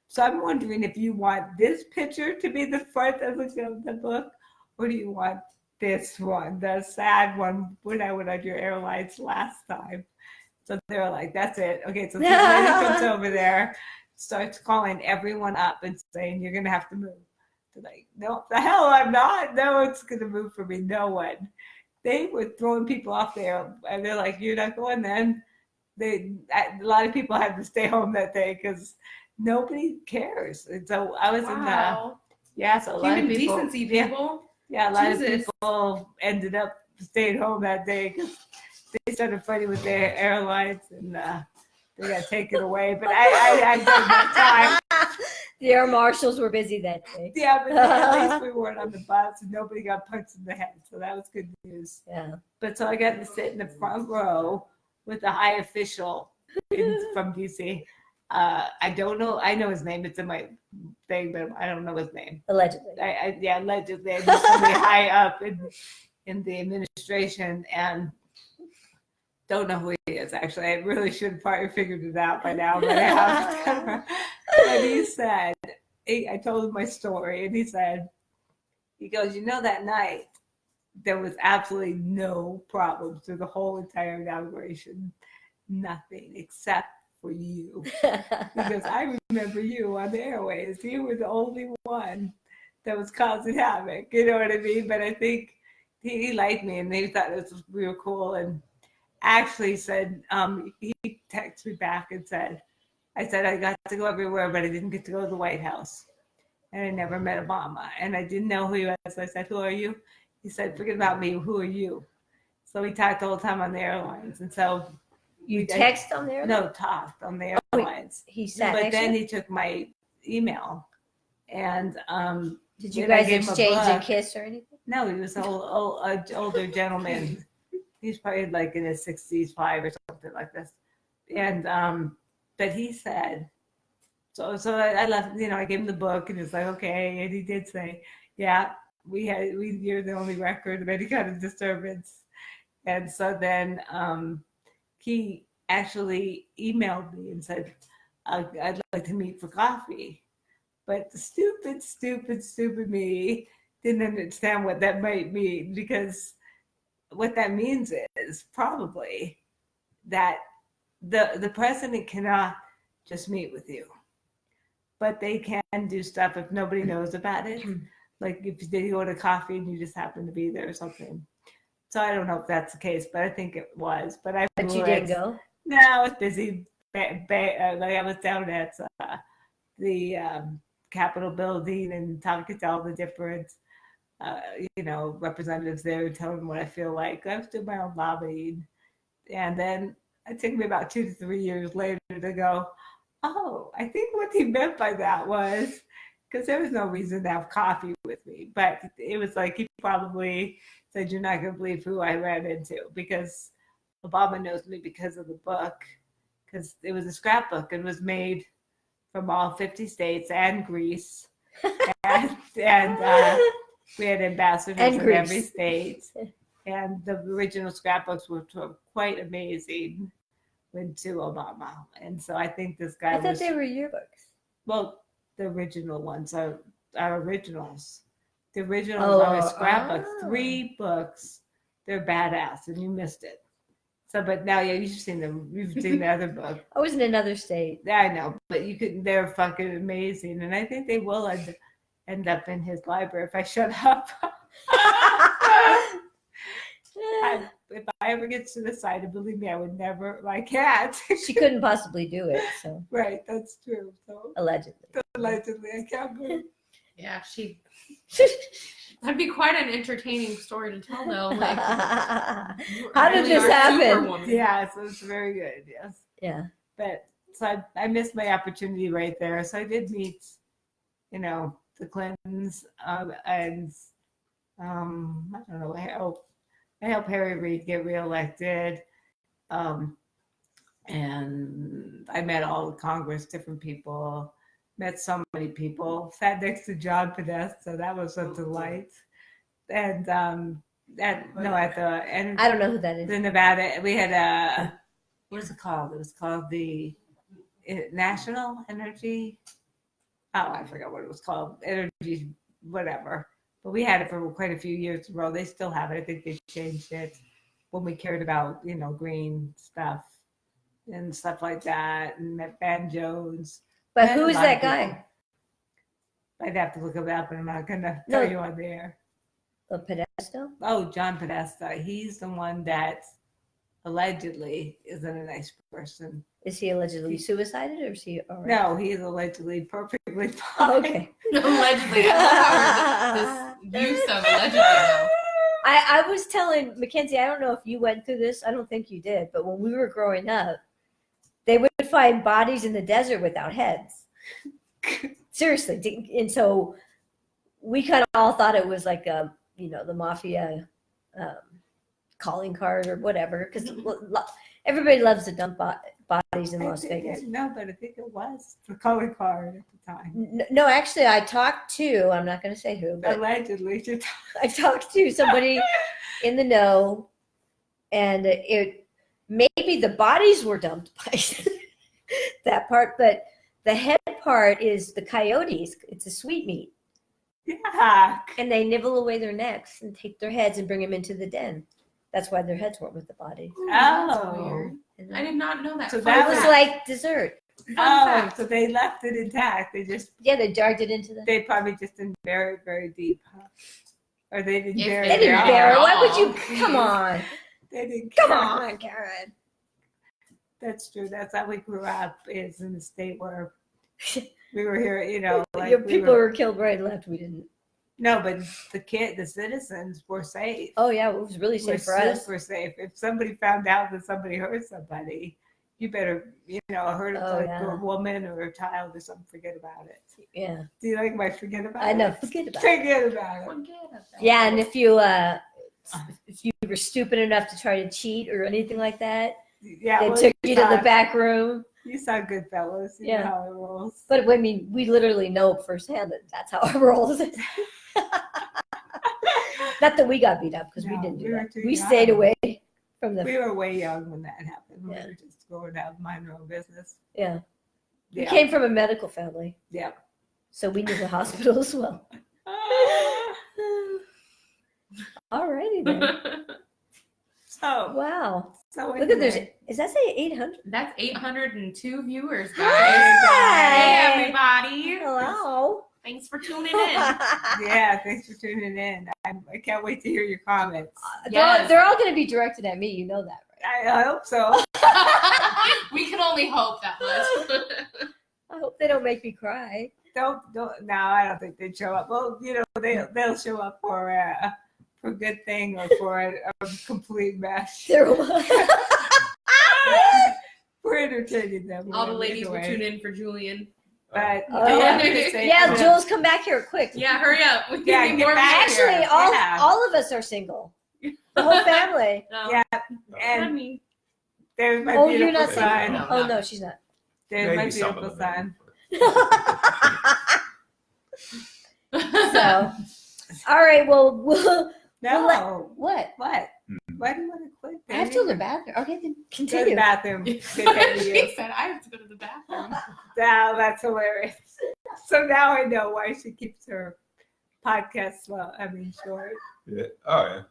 So I'm wondering if you want this picture to be the front of the book, or do you want this one, the sad one when I went on your airlines last time? So they're like, that's it. Okay, so the lady comes over there, starts calling everyone up and saying, you're going to have to move. They're like, no, the hell I'm not. No one's going to move for me. No one. They were throwing people off there, and they're like, "You're not going." Then a lot of people had to stay home that day because nobody cares. And so I was in the so a lot Human of people, decency, people. Yeah, a lot Jesus. of people ended up staying home that day because they started fighting with their airlines, and they got taken away. But I had done that time. The air marshals were busy that day. Yeah, but at least we weren't on the bus and nobody got punched in the head. So that was good news. Yeah. But so I got to sit in the front row with a high official from DC. I don't know. I know his name. It's in my thing, but I don't know his name. Allegedly. Allegedly. He's somebody high up in the administration, and don't know who he is, actually. I really should have probably figured it out by now, but I haven't. But he said, I told him my story, and he goes, that night, there was absolutely no problems through the whole entire inauguration. Nothing except for you. Because I remember you on the airways. You were the only one that was causing havoc. You know what I mean? But I think he liked me, and he thought we were cool, and actually said, he texted me back and said, I got to go everywhere, but I didn't get to go to the White House. And I never met Obama. And I didn't know who he was. So I said, who are you? He said, forget about me. Who are you? So we talked the whole time on the airlines. And so You text on there? No, talked on the airlines. He sat But next then to you? he took my email. And Did you then I guys gave him a exchange a book. kiss or anything? No, he was an older gentleman. He's probably like in his 65 or something like this. And but he said, so I left, I gave him the book, and he was like, okay. And he did say, yeah, you're the only record of any kind of disturbance. And so then he actually emailed me and said, I'd like to meet for coffee. But the stupid me didn't understand what that might mean, because what that means is probably that the president cannot just meet with you, but they can do stuff if nobody knows about it. Like if they go to coffee and you just happen to be there or something. So I don't know if that's the case, but I think it was. But you didn't go? No, I was busy. Like I was down at the Capitol building and talking to all the different, representatives there, telling them what I feel like. I was doing my own lobbying. And then it took me about 2 to 3 years later to go, oh, I think what he meant by that was, because there was no reason to have coffee with me. But it was like he probably said, you're not going to believe who I ran into, because Obama knows me because of the book, because it was a scrapbook. It was made from all 50 states and Greece. and we had ambassadors in every state. And the original scrapbooks were quite amazing to Obama. And so I think this guy I thought they were yearbooks. Well, the original ones are originals. The originals are a scrapbook. 3 books. They're badass, and you missed it. So, but now, yeah, you've seen them. You've seen the other book. I was in another state. I know, but they're fucking amazing. And I think they will end up in his library if I shut up. If I ever get suicided, believe me, I would never. I can't. She couldn't possibly do it, so. Right, that's true. So Allegedly, I can't believe. Yeah, that'd be quite an entertaining story to tell, though. Like, how did this happen? Yeah, so it's very good. Yes. Yeah. But so I missed my opportunity right there. So I did meet, the Clintons, and I don't know. I helped Harry Reid get reelected, and I met all the Congress, different people. Met so many people. Sat next to John Podesta. That was a delight. And at the energy, I don't know who that is. the Nevada, we had what is it called? It was called the National Energy. Oh, I forgot what it was called. Energy, whatever. But we had it for quite a few years in a row. They still have it. I think they changed it when we cared about, green stuff and stuff like that, and met Van Jones. But who is that guy? I'd have to look it up, and I'm not going to tell you on the air. Podesta? Oh, John Podesta. He's the one that allegedly isn't a nice person. Is he allegedly suicided, or is he all right? No, he is allegedly perfectly fine. Oh, okay. Allegedly. I love this use of allegedly, though. I was telling Mackenzie, I don't know if you went through this. I don't think you did. But when we were growing up, they would find bodies in the desert without heads. Seriously. And so we kind of all thought it was like the mafia calling card or whatever, because everybody loves to dump bodies in Las Vegas. No, but I think it was the calling card at the time. No, actually, I talked to, I'm not going to say who, but Allegedly. I talked to somebody in the know, and maybe the bodies were dumped by that part, but the head part is the coyotes. It's a sweetmeat. Yeah. And they nibble away their necks and take their heads and bring them into the den. That's why their heads weren't with the body. That's Oh. weird. I did not know that. So It that was like dessert. So they left it intact. They dragged it into the. they probably just didn't bury it very deep, huh? Or they didn't bury They it. didn't at bury. all. Why would you? Please. Come on. They didn't. Come care. on, Karen. That's true. That's how we grew up. Is in the state where we were here. Like Your people were killed right and left. We didn't. No, but the citizens were safe. Oh yeah, it was really safe for us. Super safe. If somebody found out that somebody hurt somebody, you better, hurt a woman or a child or something. Forget about it. Yeah. Do you like my forget about it? I know. Forget about it. Forget about it. Yeah, and if you were stupid enough to try to cheat or anything like that, Yeah, they well, took you to the back room. You saw Goodfellas. You know how it rolls. But I mean, we literally know firsthand that that's how it rolls. Not that we got beat up because we No, didn't we do were that. too We young. stayed away from the. We were way young when that happened. Yeah. We were just going out, mind our own business. Yeah. We Yeah. came from a medical family, Yeah. so we knew the hospital as well. Alrighty then. So, Wow. so Look at there's. anyway, Is that say 800? That's 802 viewers, guys. Hi. Hey, everybody. Hello. Thanks for tuning in. yeah, thanks for tuning in. I can't wait to hear your comments. Yes. They're all going to be directed at me. You know that, right? I hope so. We can only hope that much. I hope they don't make me cry. Don't. No, I don't think they'd show up. Well, they'll show up for a good thing or for a complete mess. We're entertaining them. All the in ladies either will way. tune in for Julian. But Oh, I'm gonna say- yeah, Jules, come back here quick. Yeah, hurry up. We Yeah, need get more back viewers. Actually, here. Yeah. all of us are single. The whole family. No. Yeah, I and mean, there's my Oh, you're beautiful not son. single. Oh no, she's not. There's my Maybe some of beautiful them. son. So, all right. Well, No. what? What? Mhm. Why do you want to quit? I have to go to the bathroom. Okay, then Go to the continue. bathroom. Good day to you. she said I have to go to the bathroom. Now that's hilarious. So now I know why she keeps her podcast short. Yeah. Oh, yeah.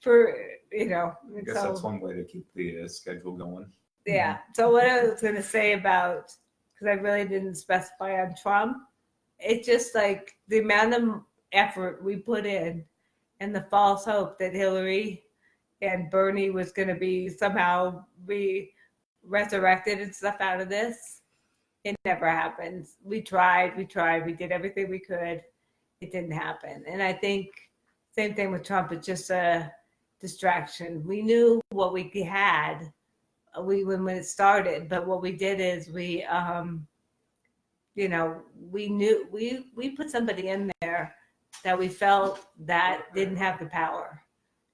For I guess so that's one way to keep the schedule going. yeah. So what I was gonna say about, because I really didn't specify on Trump, it's just like the amount of effort we put in and the false hope that Hillary and Bernie was going to be somehow resurrected and stuff out of this. It never happened. We tried, we did everything we could. It didn't happen. And I think same thing with Trump. It's just a distraction. We knew what we had when it started, but what we did is we knew we put somebody in there that we felt that didn't have the power.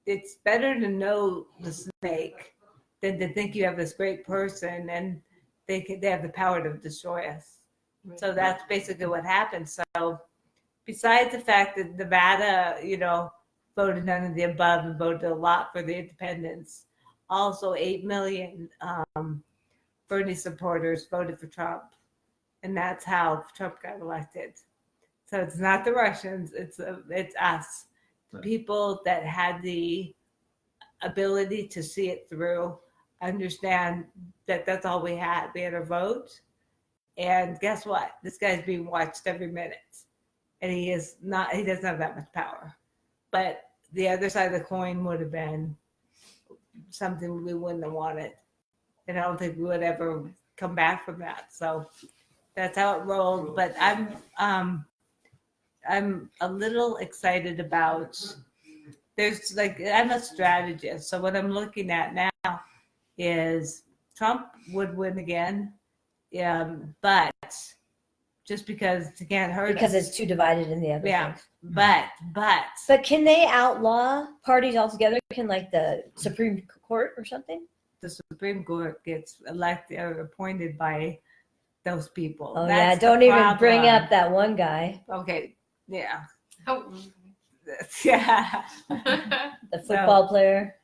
It's better to know the snake than to think you have this great person and they have the power to destroy us. So that's basically what happened. So besides the fact that Nevada, voted none of the above and voted a lot for the independents, also 8 million Bernie supporters voted for Trump. And that's how Trump got elected. So it's not the Russians, it's us. The people that had the ability to see it through, understand that that's all we had. We had our vote. And guess what? This guy's being watched every minute. And he doesn't have that much power. But the other side of the coin would have been something we wouldn't have wanted. And I don't think we would ever come back from that. So that's how it rolled. But I'm a little excited about, I'm a strategist. So what I'm looking at now is Trump would win again. But just because it can't hurt Because us. it's too divided in the other Yeah. things. But But can they outlaw parties altogether? Can like the Supreme Court or something? the Supreme Court gets elected or appointed by those people. Oh That's yeah, don't the even bring problem. up that one guy, Okay, yeah. Oh. Yeah. the football player.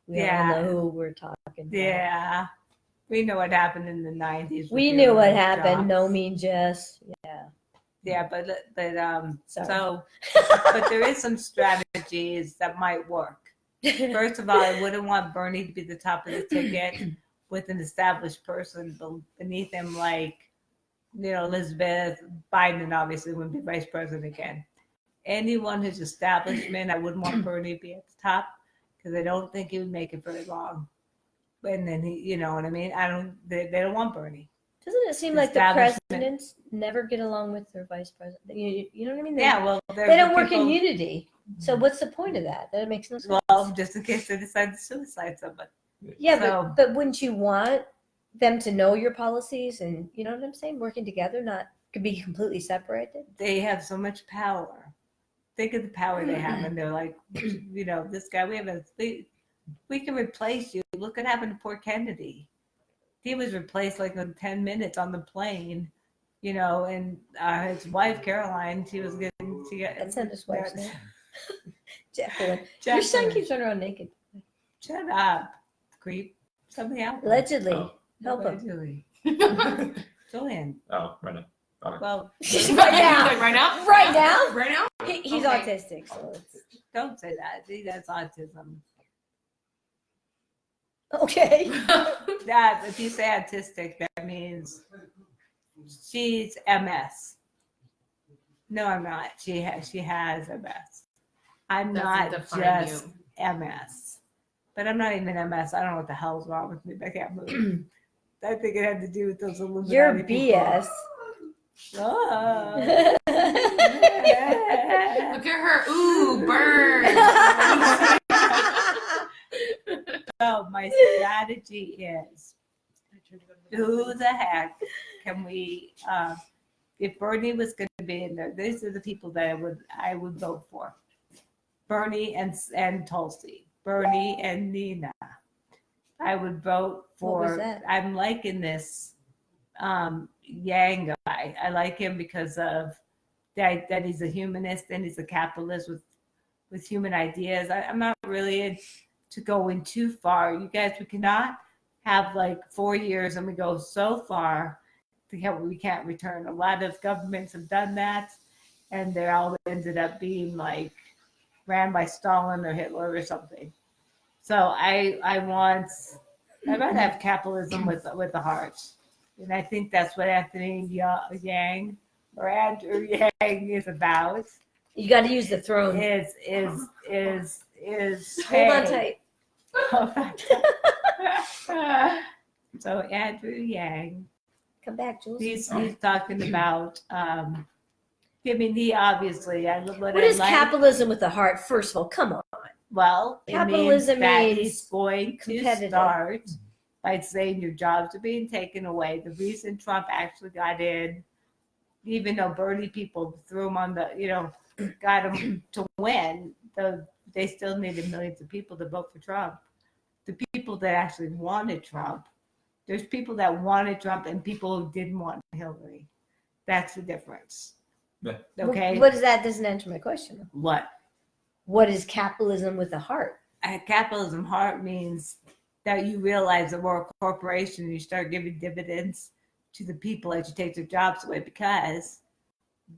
We Yeah. all know who we're talking about. Yeah. We know what happened in the 90s. We with knew the what happened. jobs. No means yes. Yeah. Yeah, but Sorry. so but there is some strategies that might work. First of all, I wouldn't want Bernie to be the top of the ticket with an established person beneath him, like Elizabeth Biden. Obviously, wouldn't be vice president again. Anyone who's establishment, I wouldn't want Bernie to be at the top because I don't think he would make it very long. And then he, you know what I mean? They don't want Bernie. Doesn't it seem like the Establishment. presidents never get along with their vice president? You know what I mean? Yeah, well, They don't work in unity. So what's the point of that? That makes no sense. Well, just in case they decide to suicide somebody. Yeah, so- but wouldn't you want them to know your policies and you know what I'm saying? Working together, not could be completely separated. They have so much power. Think of the power they have, and they're like, this guy, we can replace you. Look what happened to poor Kennedy. He was replaced like in 10 minutes on the plane, and his wife Caroline, she got That's not his wife's name. Jacqueline. Your son Jacqueline. keeps running around naked. Shut up, creep. Somebody help him. Allegedly. Oh. Help him. Allegedly. Julian. Oh, right now. Okay. Well, Right now. Like, right now? Right now? Right now? He's Okay. autistic, so it's don't say that. He has autism. okay. That if you say autistic, that means she's MS. No, I'm not. She has MS. I'm Doesn't not define just MS. But I'm not even MS. I don't know what the hell's wrong with me. I can't move. I think it had to do with those Illuminati You're people. BS. Oh. Look at her. Ooh, burn. So my strategy is, who the heck can we? If Bernie was going to be in there, these are the people that I would vote for: Bernie and Tulsi, Bernie and Nina. I would vote for. What was that? I'm liking this Yang guy. I like him because of that he's a humanist and he's a capitalist with human ideas. I'm not really to going too far. You guys, we cannot have like 4 years and we go so far we can't return. A lot of governments have done that, and they all ended up being like ran by Stalin or Hitler or something. So I'd rather have capitalism with the heart, and I think that's what Anthony Yang or Andrew Yang is about. You got to use the throne. Is Hold on tight. So Andrew Yang, Come back, Jules. he's talking about. He obviously. What is capitalism with the heart? First of all, come on. Well, Capitalism it means that means he's going to competitive. start by saying your jobs are being taken away. The reason Trump actually got in, even though Bernie people threw him on got him to win, they still needed millions of people to vote for Trump. The people that actually wanted Trump, there's people that wanted Trump and people who didn't want Hillary. That's the difference. Yeah. Okay. What is that? Doesn't answer my question. What? What is capitalism with the heart? Capitalism heart means that you realize that we're a corporation and you start giving dividends to the people as you take their jobs away, because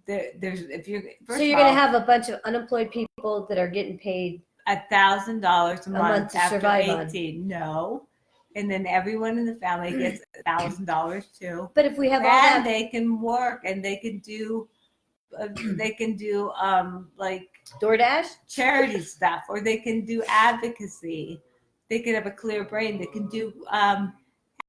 there's if you're So you're going to have a bunch of unemployed people that are getting paid $1,000 a month to after survive on. 18. No. And then everyone in the family gets $1,000 too. But if we have all And that, they can work and they can do like DoorDash, charity stuff, or they can do advocacy. They can have a clear brain. They can do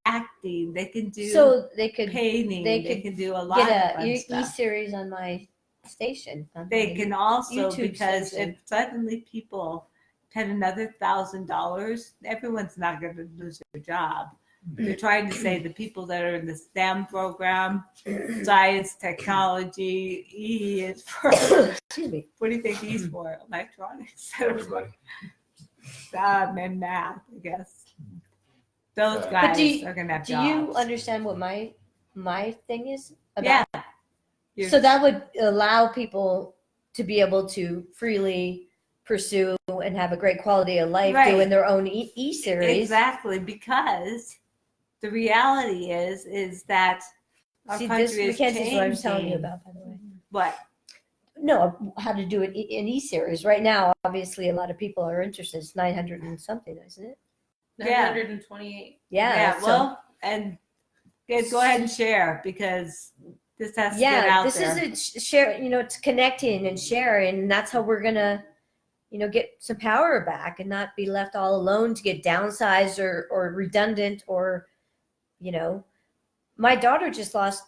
acting. They can do so they could painting. they They could can do a lot of get fun a stuff. E-series on my station. On They my can also, YouTube because station. if suddenly people had another $1,000, everyone's not going to lose their job. They're trying to say the people that are in the STEM program, science, technology, E is for, Excuse me. what do you think E's for? Electronics. Everybody. And math, I guess. Those But guys do you- are going to have Do jobs. you understand what my thing is about? Yeah. You're- So that would allow people to be able to freely pursue and have a great quality of life Right. doing their own E-series. Exactly, because the reality is that our See, country this is Mackenzie's what I'm changing. telling you about, by the way. What? No, how to do it in E-series. Right now, obviously, a lot of people are interested. It's 900 and something, isn't it? Yeah. 928. Yeah. Well, and guys, go ahead and share, because this has to get out this there. is a share. It's connecting and sharing, and that's how we're gonna, get some power back and not be left all alone to get downsized or redundant or, my daughter just lost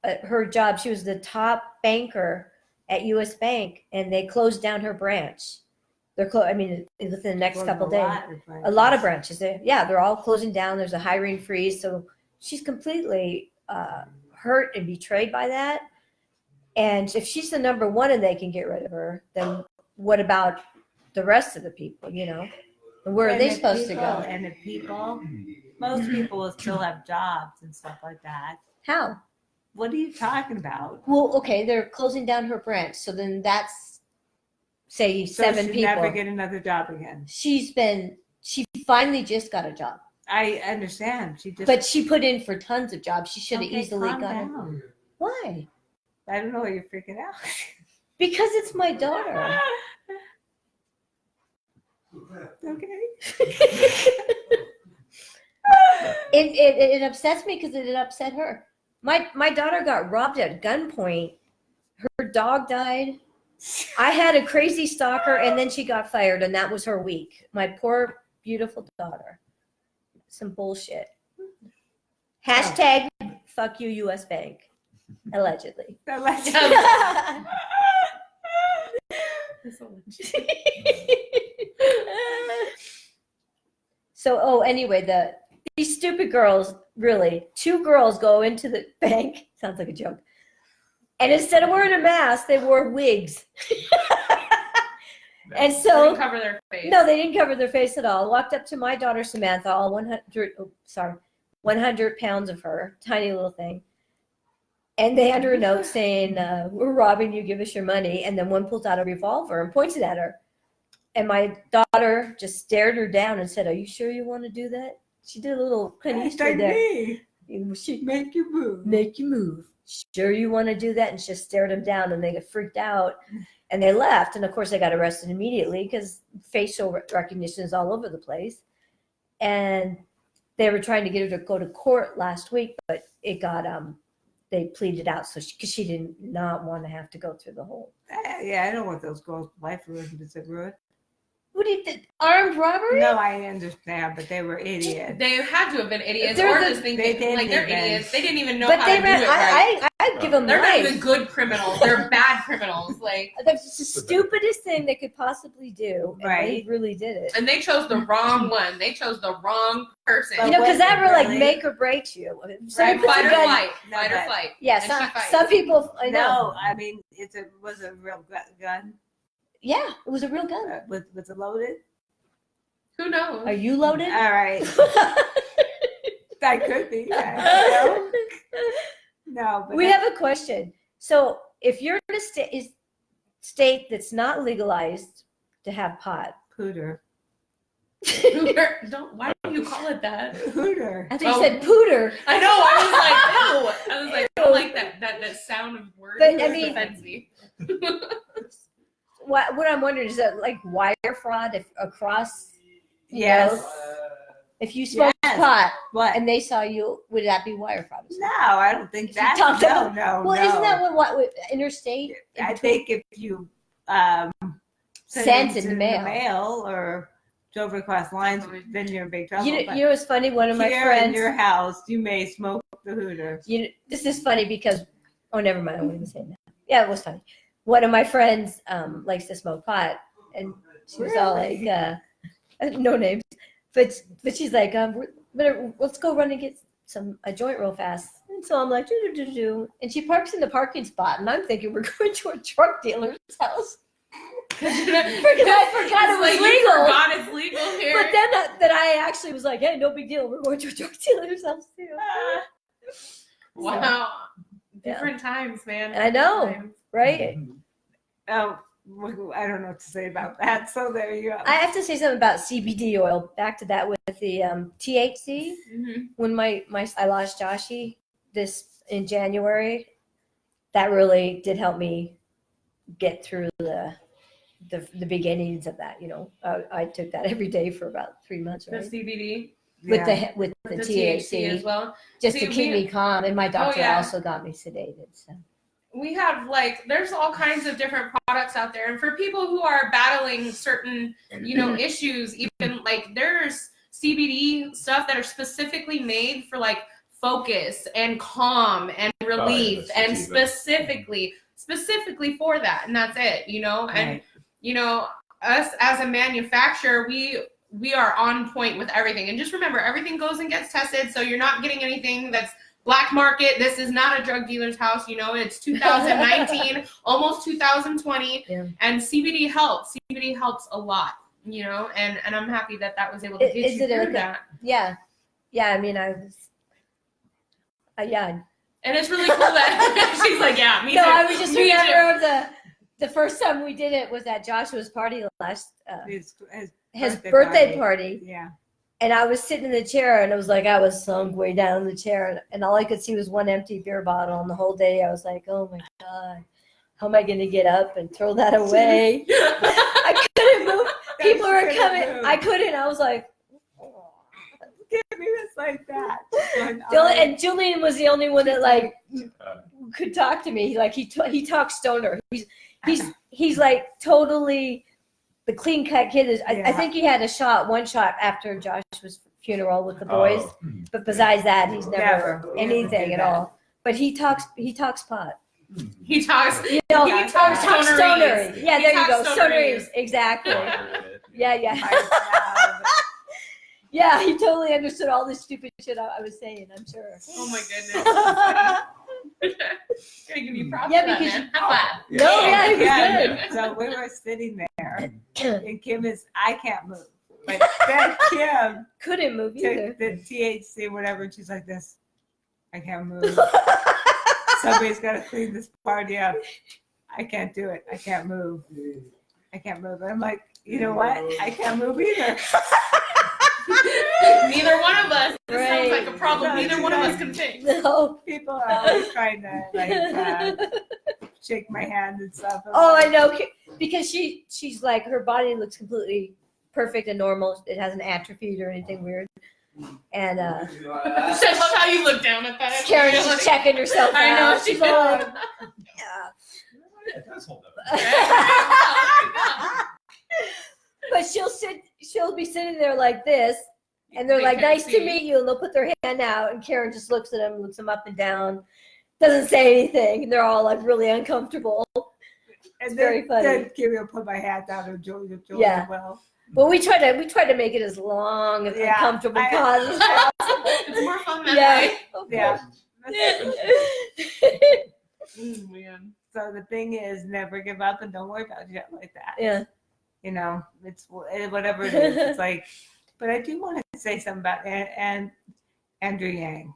her job. She was the top banker at U.S. Bank, and they closed down her branch. They're within the next Well, couple days. A lot of branches. They're all closing down. There's a hiring freeze. So she's completely hurt and betrayed by that. And if she's the number one and they can get rid of her, then what about the rest of the people, And where are they supposed to go? And if most people will still have jobs and stuff like that. How? What are you talking about? Well, okay, they're closing down her branch. So then that's say So 7 she'll people. never get another job again. She finally just got a job, I understand. She just. but she put in for tons of jobs. She should have Okay, easily calm got it. down. Why? I don't know why you're freaking out. Because it's my daughter. Okay. It upsets me because it upset her. My daughter got robbed at gunpoint. Her dog died. I had a crazy stalker, and then she got fired, and that was her week. My poor, beautiful daughter. Some bullshit. Hashtag fuck you, U.S. Bank. Allegedly. So, anyway, these stupid girls, really, 2 girls go into the bank. Sounds like a joke. And instead of wearing a mask, they wore wigs. And They so, didn't cover their face. no, they didn't cover their face at all. Walked up to my daughter Samantha, all 100 pounds of her, tiny little thing. And they had her a note saying, we're robbing you, give us your money. And then one pulls out a revolver and points it at her. And my daughter just stared her down and said, are you sure you want to do that? She did a little Clint Eastwood there. She Make you move. make you move. Sure you want to do that? And she just stared them down, and they got freaked out. And they left. And, of course, they got arrested immediately because facial recognition is all over the place. And they were trying to get her to go to court last week, but it got they pleaded out because she did not want to have to go through the whole. Yeah, I don't want those girls' life ruined. Is it ruined? What did the armed robbery? No, I understand, but they were idiots. They had to have been idiots, They're or the- just thinking they did like they're do that. idiots. They didn't even know But how they to do ran. it right. I'd give them They're not life. even good criminals. They're bad criminals. Like, That's the stupidest thing they could possibly do. And Right. they really did it. and they chose the wrong one. They chose the wrong person. But You know, because that was it really really? make or breaks you. Somebody Right, puts Fight a or gun- flight. No, Fight or but- flight. Yeah, And she fights. some people. I know. No, I mean was a real gun. Yeah, it was a real gun. Was it loaded? Who knows? Are you loaded? All right, that could be. I don't know. No, but We have a question. So, if you're in a state that's not legalized to have pot, Hooter. Don't. Why do you call it that? Hooter. I think Oh. you said pooter. I know. I was like, ew. I was like, I don't like that sound of words. But, I It mean- offends me. What I'm wondering is that like wire fraud across. you Yes. know, if you smoke Yes. pot What? and they saw you, would that be wire fraud? No, I don't think If you that. talk No, about- no, Well, no. isn't that what interstate? I think if you Sent it in the in mail. or drove across lines, then you're in big trouble. You But know what's funny? One of my here friends. in your house, you may smoke the hooter. This is funny because never mind, I won't even say that. Yeah, it was funny. One of my friends likes to smoke pot, and she was all like, no names, but she's like, let's go run and get a joint real fast. And so I'm like, do, and she parks in the parking spot, and I'm thinking we're going to a drug dealer's house. Because I forgot it was Like, you legal. forgot it's legal here. But then that I actually was like, hey, no big deal. We're going to a drug dealer's house too. Wow. Yeah. Different times, man. I know. Different times. Right? Oh, I don't know what to say about that. So there you go. I have to say something about CBD oil. Back to that with the THC. Mhm. When I lost Joshie in January, that really did help me get through the beginnings of that. You know, I took that every day for about 3 months, The right? CBD, With the THC, as well. just See, to keep me calm. And my doctor yeah. also got me sedated. So. We have there's all kinds of different products out there, and for people who are battling certain, issues, even there's CBD stuff that are specifically made for focus and calm and relief, the and sativa. specifically for that, and that's it, and Right. us as a manufacturer, we are on point with everything, and just remember, everything goes and gets tested, so you're not getting anything that's black market. This is not a drug dealer's house. It's 2019, almost 2020, Yeah. and CBD helps. CBD helps a lot, and I'm happy that was able to get Is you it through okay? that. Yeah. I mean, I was. Yeah. And it's really cool that she's like, yeah, me No, too. I was just Me too. remember of the first time we did it was at Joshua's party last, his birthday party. Yeah. And I was sitting in the chair, and it was like I was sunk way down in the chair, and all I could see was one empty beer bottle. And the whole day, I was like, "Oh my god, how am I going to get up and throw that away?" I couldn't move. People were coming. I couldn't. I was like, Kimmie was like that. and Julian was the only one that like could talk to me. Like he talks stoner. He's like totally the clean cut kid. Is I think he had one shot after Josh's funeral with the boys, but besides that, he's never anything at all. But he talks pot. He talks. You know, he talks stoner. Yeah, He there you talks go. stoneries. Stoneries. Exactly. Yeah. Yeah, he totally understood all this stupid shit I was saying, I'm sure. Oh my goodness. Gonna give you props Yeah, for that, because- man. High five. No, yeah, he was good. So we were sitting there, and Kim I can't move. But then Kim Couldn't move either. took the THC, whatever, and she's like this. I can't move. Somebody's got to clean this party up. I can't do it. I can't move. And I'm like, you know what? I can't move either. Neither one of us. This Right. sounds like a problem No, neither one of us can fix. No. People are always trying to like shake my hand and stuff. Oh, I know. Because she's like, her body looks completely perfect and normal. It hasn't atrophied or anything weird. And I love how you look down at that. Karen's just checking herself out. I know, She's she's all like, like, yeah. It does hold up. But she'll be sitting there like this, and they're They like, can't "Nice to see. meet you," and they'll put their hand out, and Karen just looks at them, looks them up and down, doesn't say anything, and they're all like really uncomfortable. And very funny. Then Kimmy will put my hand down and Julia Yeah. well. But we try to make it as long as Yeah, uncomfortable I- pause as possible. It's more fun that Yeah. way. Of Yeah. Mm, man. So the thing is, never give up and don't worry about shit like that. Yeah. You know, it's whatever it is. It's like, but I do want to say something about Andrew Yang,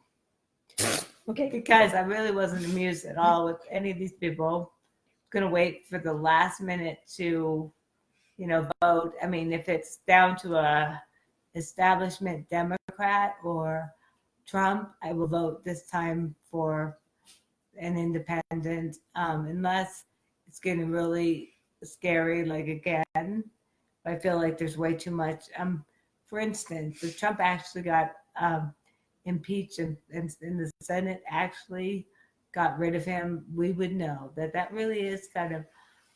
Okay. because I really wasn't amused at all with any of these people. Going to wait for the last minute to, vote. I mean, if it's down to a establishment Democrat or Trump, I will vote this time for an independent, unless it's getting really scary, like again. I feel like there's way too much. For instance, if Trump actually got impeached and the Senate actually got rid of him, we would know that really is kind of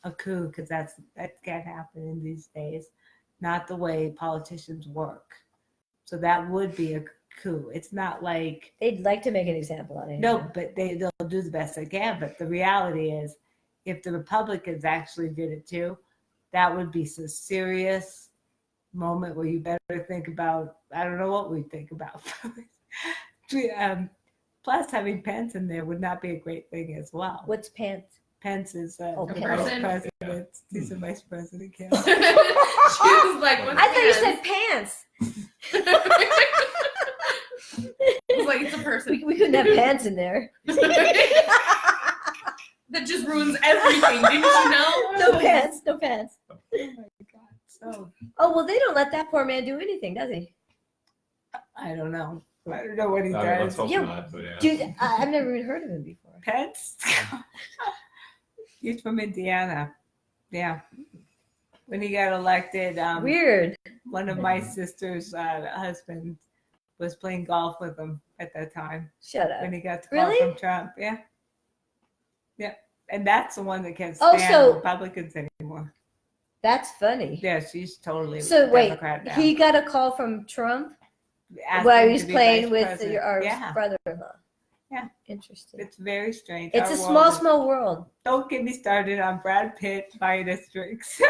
a coup, because that can't happen in these days. Not the way politicians work. So that would be a coup. It's not like They'd like to make an example out of him. no, but they'll do the best they can. But the reality is, if the Republicans actually did it too, that would be some serious moment where you better think about, I don't know what we think about. Plus, having Pence in there would not be a great thing as well. What's pants? Pence is the Pence. vice president. He's the vice president. She was like, what's I thought you pants? said pants. It's like it's a person. We couldn't have pants in there. That just ruins everything. Didn't you know? No pants. No pants. Oh my God. So Oh, well, they don't let that poor man do anything, does he? I don't know. I don't know what he Let's does. hope Yeah. not, but yeah. Dude, I've never even heard of him before. Pence? He's from Indiana. Yeah. When he got elected, Weird. one of my sister's husbands was playing golf with him at that time Shut up. when he got the call Really? from Trump. Yeah. Yeah. And that's the one that can't Oh, stand so- Republicans anymore. That's funny. Yeah, she's totally So wait, Democrat now. he got a call from Trump Asked while him he was to be playing vice with president. our Yeah. brother-in-law. Yeah. Interesting. It's very strange. It's Our a world small, is- small world. Don't get me started on Brad Pitt buying us drinks.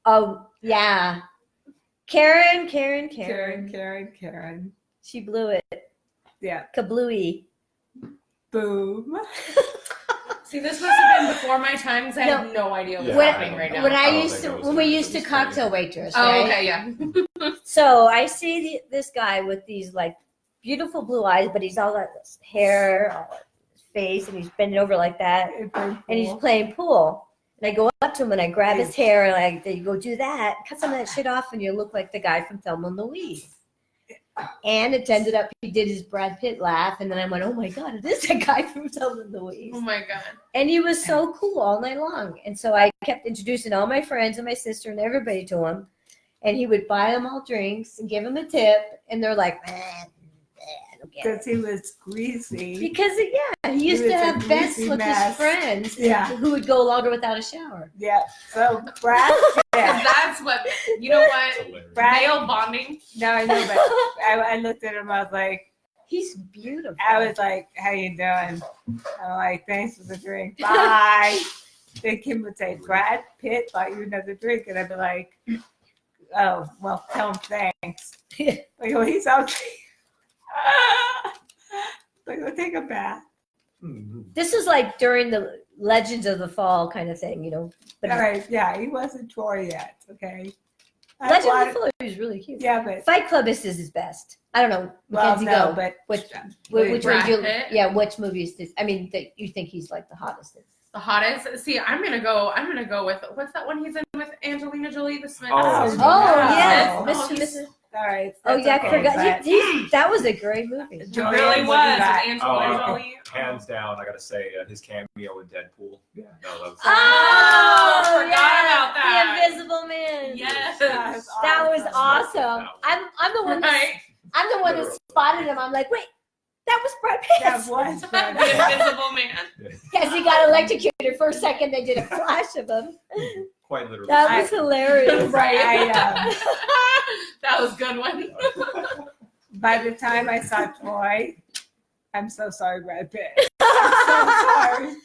Oh, yeah. Karen. Karen. She blew it. Yeah. Kablooey. Boom. See, this must have been before my time because I No. have no idea what's Yeah, happening right now. When I don't used think to, it was when we that. used It to was cocktail crazy. waitress, Oh, right? okay, yeah. So I see this guy with these like beautiful blue eyes, but he's all got this hair, all his face, and he's bending over like that, and he's playing pool. And I go up to him and I grab his hair and I go do that, cut some of that shit off, and you look like the guy from Thelma and Louise. And it ended up he did his Brad Pitt laugh, and then I went, oh my god, it is that guy from Thelma and Louise. Oh my god. And he was so cool all night long. And so I kept introducing all my friends and my sister and everybody to him. And he would buy them all drinks and give them a tip, and they're like, I don't get it. Because he was greasy. Because he used was to a have bets greasy with mess. his friends Yeah. who would go longer without a shower. Yeah. So Brad Pitt. That's what, you know what? Hilarious. Male bonding. No, I know, but I looked at him. I was like, He's beautiful. I was like, how you doing? I'm like, thanks for the drink. Bye. Then Kim would say, Brad Pitt bought you another drink. And I'd be like, oh, well, tell him thanks. Like, oh, he's okay. Like, go take a bath. Mhm. This is like during the Legends of the Fall kind of thing, you know. But All right, yeah, he wasn't Troy yet, okay? Legends of the Fall is really cute. Yeah, but, Fight Club is his best. I don't know. well, Mackenzie, no, go. but. Which Brad one do you, Pitt? yeah, which movie is this? I mean, that you think he's like the hottest. The hottest. See, I'm gonna go with what's that one he's in with Angelina Jolie, the Smith. Oh, yes, wow. Mr. Oh, he's- Mrs. All right. Oh that's yeah, I okay, forgot. but- That was a great movie. It Joanne, really what do you was. got? Angelina Oh, Jolie. Hands down, I gotta say his cameo in Deadpool. Yeah, no, that was. Oh, forgot about The that. Invisible Man. Yes. That was awesome. I'm the one. Right. I'm the one that Literally. spotted him. I'm like, wait, that was Brad Pitt. That was Brad The Pitt. Invisible Man. Yes, he got electrocuted for a second. They did a flash of him. Quite literally. That was hilarious. Right. That was a good one. By the time I saw Troy, I'm so sorry, Brad Pitt. I'm so sorry.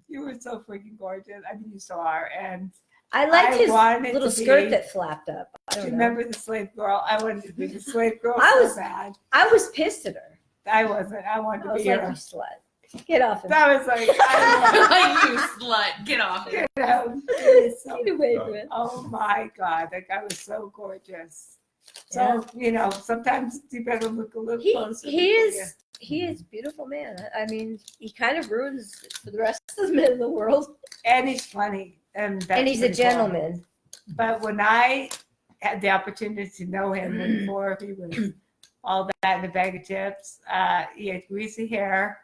You were so freaking gorgeous. I mean, you still are. And I liked I his wanted little to skirt be- that flapped up. I do don't you know. remember the slave girl? I wanted to be the slave girl I so was- bad. I was pissed at her. I wasn't. I wanted to I was be like, her. you slut. Get off him. That was like, I You slut. Get off. you know, it is so, Get away from it. oh my God, that guy was so gorgeous. So, Yeah. you know, sometimes you better look a little closer. He is a beautiful man. I mean, he kind of ruins it for the rest of the men in the world. And he's funny. And, that's And he's a pretty cool. gentleman. But when I had the opportunity to know him before he was all that in a bag of chips, he had greasy hair,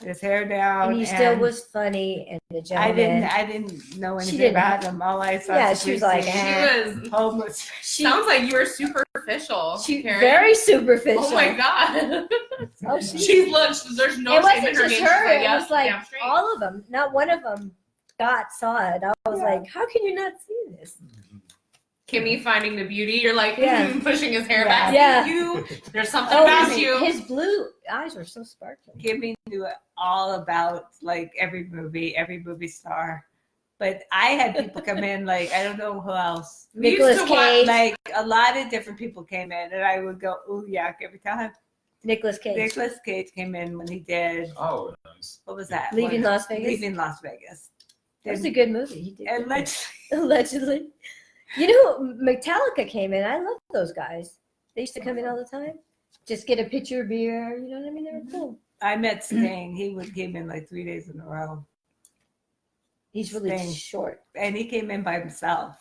his hair down. And he still was funny and a I gentleman. didn't know She anything didn't. about him. All I saw Yeah, was she was like, greasy, She was. homeless. She, Sounds like you were superficial. she Karen. very superficial. Oh my god. Oh, She's looked. There's no It shame wasn't in her just game. her. She's It "Yep, was like damn straight." all of them. Not one of them saw it. I was Yeah. like, how can you not see this? Kimmie finding the beauty. You're like Yeah. pushing his hair Yeah. back. Yeah. You. There's something Oh, about his, you. his blue eyes were so sparkling. Kimmie knew all about like every movie star. But I had people come in like I don't know who else. We used Nicolas to watch- Cage. Like a lot of different people came in, and I would go ooh yuck every time. Nicolas Cage. Nicolas Cage came in when he did Oh, nice. what was that? Leaving Las Vegas. Leaving Las Vegas. That was a good movie. He did. And good. let's Allegedly. You know, Metallica came in. I love those guys. They used to come in all the time. Just get a pitcher of beer. You know what I mean? They were cool. I met Sting. Came in like 3 days in a row. He's really Sting. short. And he came in by himself.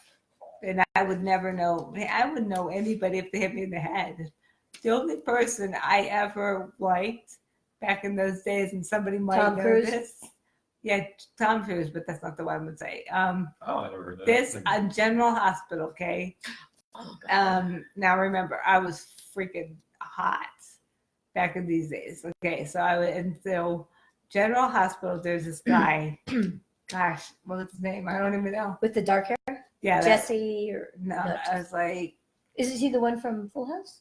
And I would never know. I wouldn't know anybody if they hit me in the head. The only person I ever liked back in those days, and somebody might Tom know Cruise? this. Yeah, Tom Cruise, but that's not the one I would say. Oh, I never heard that. This General Hospital, okay? Oh, God. Now remember, I was freaking hot back in these days. Okay, so so General Hospital, there's this guy. Gosh, what was his name? I don't even know. With the dark hair? Yeah, Jesse or no, no, I was like, is he the one from Full House?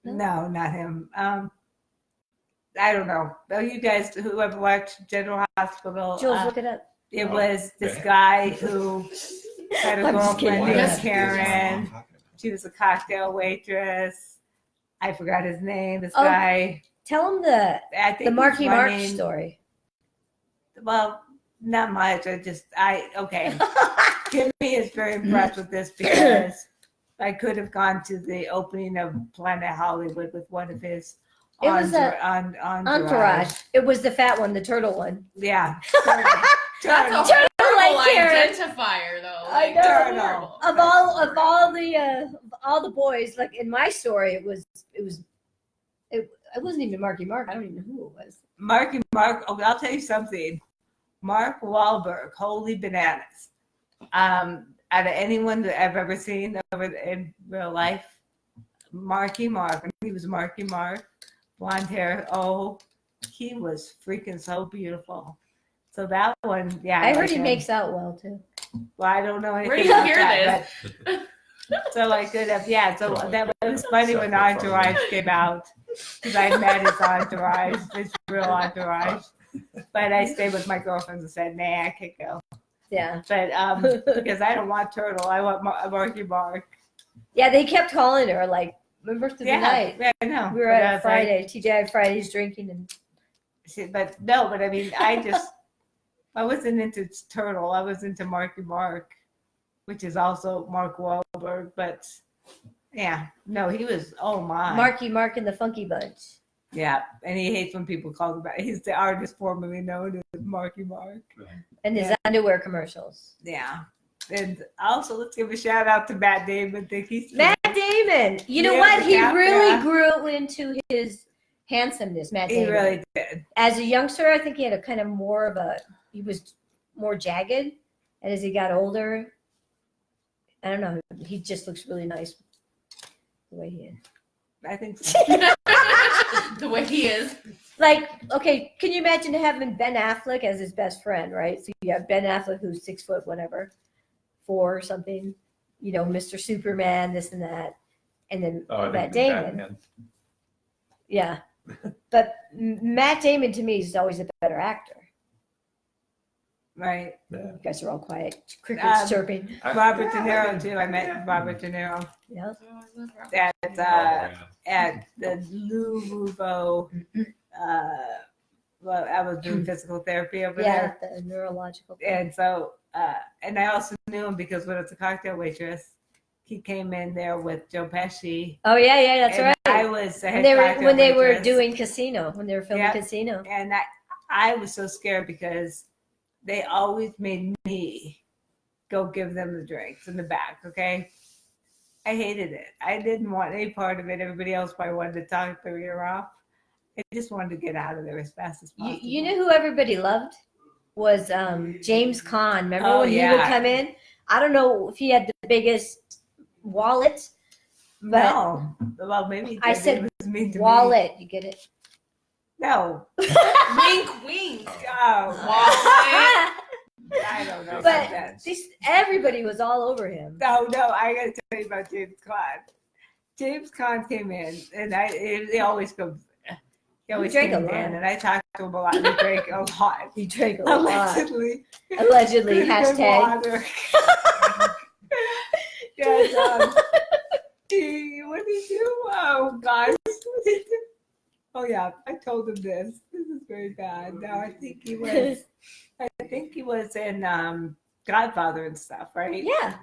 no, not him. I don't know. Oh, you guys, whoever watched General Hospital, Jules, look it up. it Oh, was this okay. guy who had a I'm just kidding. girlfriend named Yes. Karen. She was a cocktail waitress. I forgot his name. This Oh, guy. Tell him the I think Marky he's Mark running- story. Well, not much. Okay. Kimmie is very impressed with this because I could have gone to the opening of Planet Hollywood with one of his It was entourage. Entourage. It was the fat one, the turtle one. Yeah. That's a Turtle Karen. identifier though. I Like, know. it's Turtle. horrible. Of all the boys, like in my story, it wasn't even Marky Mark. I don't even know who it was. Mark, oh, I'll tell you something. Mark Wahlberg, holy bananas. Out of anyone that I've ever seen in real life, Marky Mark, and he was Marky Mark, blonde hair. Oh, he was freaking so beautiful. So that one, yeah. I heard like he him. makes out well too. Well, I don't know anything Where do you about hear that, but so I could have, yeah. So that was funny when Entourage came out because I met his entourage, his real entourage. But I stayed with my girlfriends and said, "Nah, I can't go." Yeah. But because I don't want Turtle, I want Marky Mark. Yeah, they kept calling her like, remember through the night. Yeah, I know. We were But I at was Friday. TJ had Fridays drinking and But I mean, I wasn't into Turtle. I was into Marky Mark, which is also Mark Wahlberg. But yeah, no, he was, oh my. Marky Mark and the Funky Bunch. Yeah, and he hates when people call him that. He's the artist formerly known as Marky Mark. And his underwear commercials. Yeah. And also, let's give a shout out to Matt Damon. Think he's Matt Damon. You know Yeah, what? He yeah, really yeah. grew into his handsomeness, Matt He Damon. really did. As a youngster, I think he had a kind of he was more jagged. And as he got older, I don't know, he just looks really nice the way he is. I think so. The way he is. Like, okay, can you imagine having Ben Affleck as his best friend, right? So you have Ben Affleck who's 6 foot, whatever, 4 or something, you know, Mr. Superman, this and that. And then Matt Damon. Yeah. But Matt Damon to me is always a better actor. Right. You guys are all quiet. Crickets chirping. Robert De Niro, too. I met Robert De Niro Yeah. at the Lou Rouveau. Well, I was doing physical therapy over Yeah, there. the neurological thing. And so, and I also knew him because when it's a cocktail waitress, he came in there with Joe Pesci. Oh yeah, that's and right. I was a When they were cocktail waitress. doing Casino, when they were filming Yeah. Casino. And I was so scared because they always made me go give them the drinks in the back, okay? I hated it. I didn't want any part of it. Everybody else probably wanted to talk their ear off. I just wanted to get out of there as fast as possible. You know who everybody loved? Was James Caan. Remember Oh, when he would yeah. come in? I don't know if he had the biggest wallet. No. Well, maybe I said it was mean to me. wallet. You get it? No. Wink, wink. Oh, Wallet. I don't know about But that. everybody was all over him. No, I got to tell you about James Caan. James Caan came in, and he always comes. He always drank a came lot. in, and I talked to him a lot. He drank a lot. He drank a lot. Allegedly. Allegedly. Good Hashtag. water. Yes, what did he do? Oh, God. What did he do? Oh, yeah, I told him this. This is very bad. No, I think he was in Godfather and stuff, right? Yeah.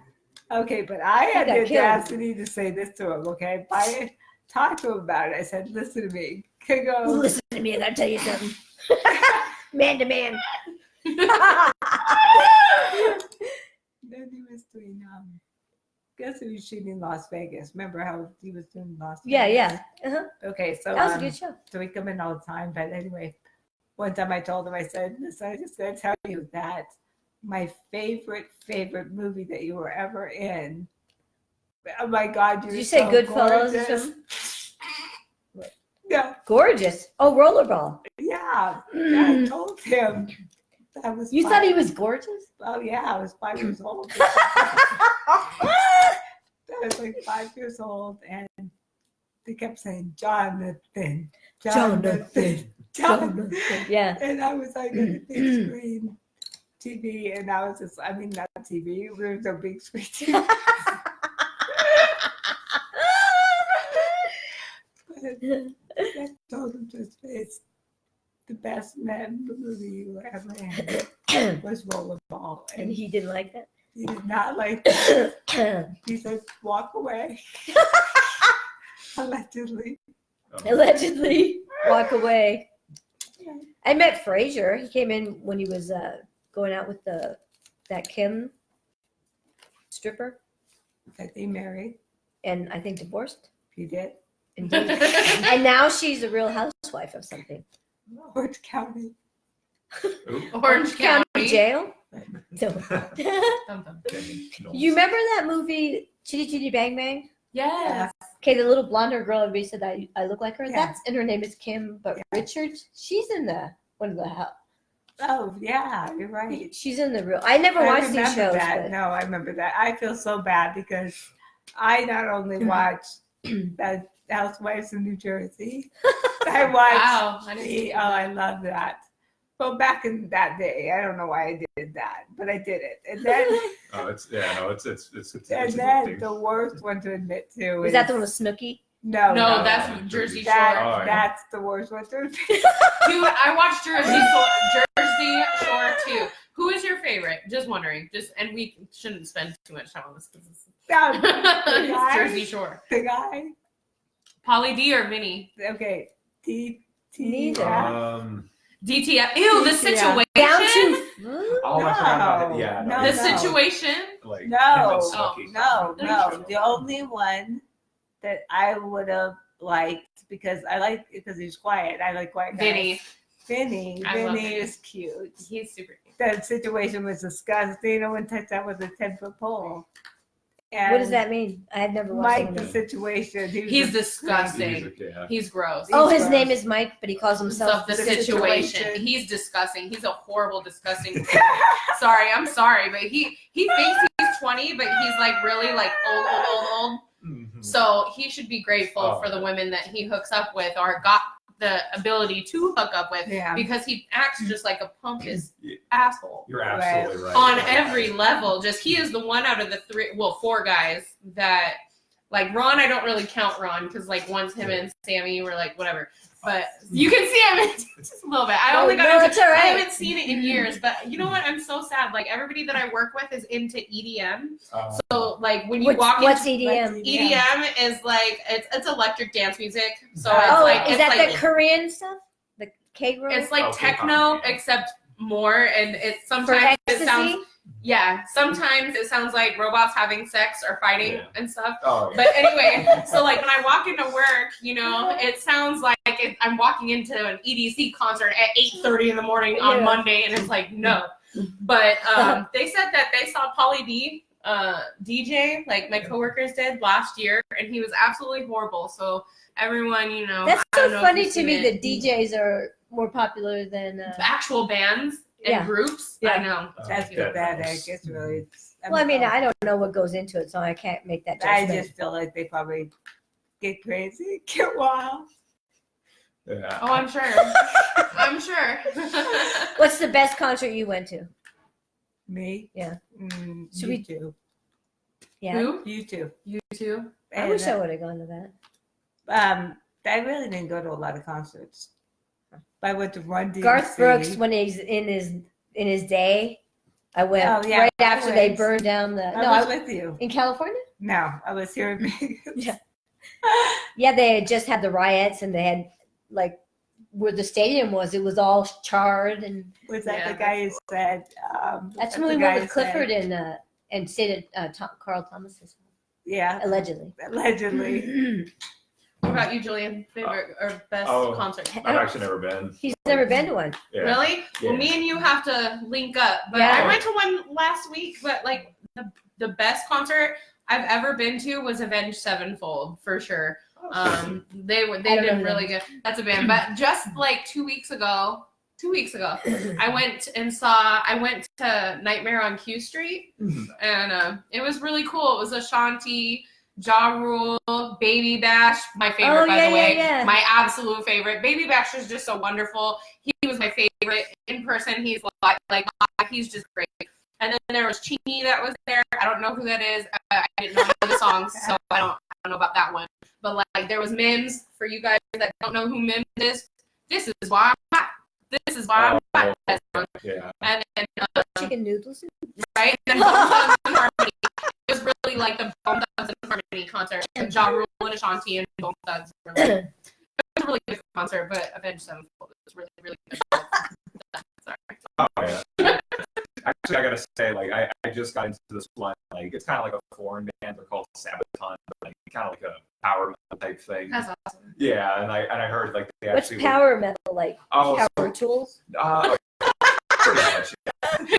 Okay, but I had got the killed. audacity to say this to him, okay? I talked to him about it. I said, listen to me. Can go. Listen to me, I gotta tell you something. Man to man. Then he was doing, guess he was shooting in Las Vegas. Remember how he was doing Las Yeah, Vegas? yeah. Uh-huh. Okay, so That was a good show. so we come in all the time. But anyway, one time I told him, I said, listen, I just got to tell you that my favorite movie that you were ever in. Oh my God, you're Did you say so Goodfellas or gorgeous. something? No, Gorgeous. Oh, rollerball. yeah, I told him. I was You five. thought he was gorgeous? Oh yeah, I was 5 years old. I was like 5 years old, and they kept saying Jonathan. Yeah. And I was like on the big screen TV, and I was just, I mean, not TV, there was a big screen TV. But I told him to his face, the best movie you ever had was Rollerball. And And he didn't like that? he did not like it. He said, walk away. Allegedly. Allegedly. Walk away. I met Frazier. He came in when he was going out with the that Kim stripper, That they married. and I think divorced. He did. And, and now she's a real housewife of something. Orange County. Ooh. Orange County. Jail. So, Dum, dum. you remember that movie Chitty Chitty Bang Bang? Yes. Okay, the little blonde haired girl, everybody said that I look like her. Yeah. That's and her name is Kim, but Richards, she's in the one of the Oh, yeah, you're right. she's in the real. I never watched these remember shows. that. But No, I remember that. I feel so bad because I not only watched the Housewives in New Jersey, I watched Wow. I didn't see I that. love that. Well, back in that day, I don't know why I did that, but I did it. And then, Oh, it's a and good then thing. the worst one to admit to is that the one with Snooki? No, No, No, that's Jersey Jersey Shore. Shore. Oh, yeah. that's the worst one to admit. Dude, I watched Jersey Shore too. Who is your favorite? Just wondering. And we shouldn't spend too much time on this because No, it's Jersey Shore. the guy. Polly D or Vinny? Okay, Neither. DTF. Ew, the DTF. situation. Down to Oh, I forgot about it. Yeah, No, The no. situation. Like No. him and Oh, Snooki. No. The only one that I would have liked because he's quiet. I like quiet guys. Vinny. I love Vinny Vinny. is cute. He's super cute. That situation was disgusting. No one touched that with a 10-foot pole. And what does that mean? I had never watched Mike, it. the situation. He was He's a- disgusting. Music, yeah. He's gross. Oh, his gross. name is Mike, but he calls himself The the situation. situation. He's disgusting. He's a horrible, disgusting. I'm sorry, but he thinks he's 20, but he's like really like old. Mhm. So he should be grateful Oh. for the women that he hooks up with or got the ability to hook up with Yeah. because he acts just like a pompous Yeah. asshole You're absolutely right. on Yeah. every level. Just he is the one out of the four guys that like Ron. I don't really count Ron because like once him and Sammy were like whatever. But you can see him just a little bit. I only got No, into, it's all I right. haven't seen it in years, but you know what? I'm so sad. Like everybody that I work with is into EDM. So like when you walk what's into EDM? EDM is like it's electric dance music. So Oh, it's Oh, like is it's that like the Korean stuff? The K-Roll? it's like Okay, techno fine. except more and it's For sometimes it ecstasy? sounds sometimes it sounds like robots having sex or fighting Yeah. and stuff. Oh, yeah. But anyway, so like when I walk into work, you know, it sounds like I'm walking into an EDC concert at 8:30 in the morning on Yeah. Monday, and it's like no. But they said that they saw Pauly D DJ, like my coworkers did last year, and he was absolutely horrible. So everyone, you know, That's I don't so know if funny you've to seen me it. that DJs are more popular than. Actual bands and Yeah. groups. Yeah. I know. That's Yeah, pathetic. It's really. Well, I mean, I don't know what goes into it, so I can't make that I judgment. just feel like they probably get crazy, get wild. Yeah. Oh, I'm sure. I'm sure. What's the best concert you went to? Me? Yeah. Should You we- too. Yeah, Who? You too. You too. I wish I would have gone to that. I really didn't go to a lot of concerts. I went to Run DMC. Garth Brooks, when he's in his day, I went Oh, yeah, right after they always. burned down the. I was with you. in California. No, I was here in Vegas. Yeah. Yeah, they had just had the riots, and they had like where the stadium was. It was all charred, and Was that Yeah, the guy who said? that's the when we guy went with who said- Clifford and stayed at Carl Thomas's Yeah, allegedly. allegedly. What about you, Julian? Favorite or best Oh. concert? I've actually never been. He's never been to one. Yeah. Really? Yeah. Well, me and you have to link up. But Yeah. I went to one last week, but like the best concert I've ever been to was Avenged Sevenfold for sure. They I don't did know really good. That's a band. But just like 2 weeks ago, I went to Nightmare on Q Street, and it was really cool. It was Ashanti, Ja Rule, Baby Bash, my favorite, Oh, by yeah, the way. yeah, yeah. My absolute favorite. Baby Bash is just so wonderful. He was my favorite in person. He's he's just great. And then there was Chini that was there. I don't know who that is. I didn't know any of the songs, so I don't know about that one. But like there was Mims. For you guys that don't know who Mims is, this is why I'm hot. This is why I'm hot. Yeah. And then Chicken noodles. right? And then Bone Thugs and Harmony. It was really like the Bone Thugs and Harmony concert. Ja Rule and Ashanti and Bone Thugs. Were like, it was a really good concert, but Avenged Sevenfold was really, really good. Sorry. Oh, yeah. Actually, actually, I gotta say, like, I just got into this one. Like, it's kind of like a foreign band. They're called Sabaton, like kind of like a power metal type thing. That's awesome. Yeah, and I heard like they What's actually power metal like? Oh, Power tools? pretty much.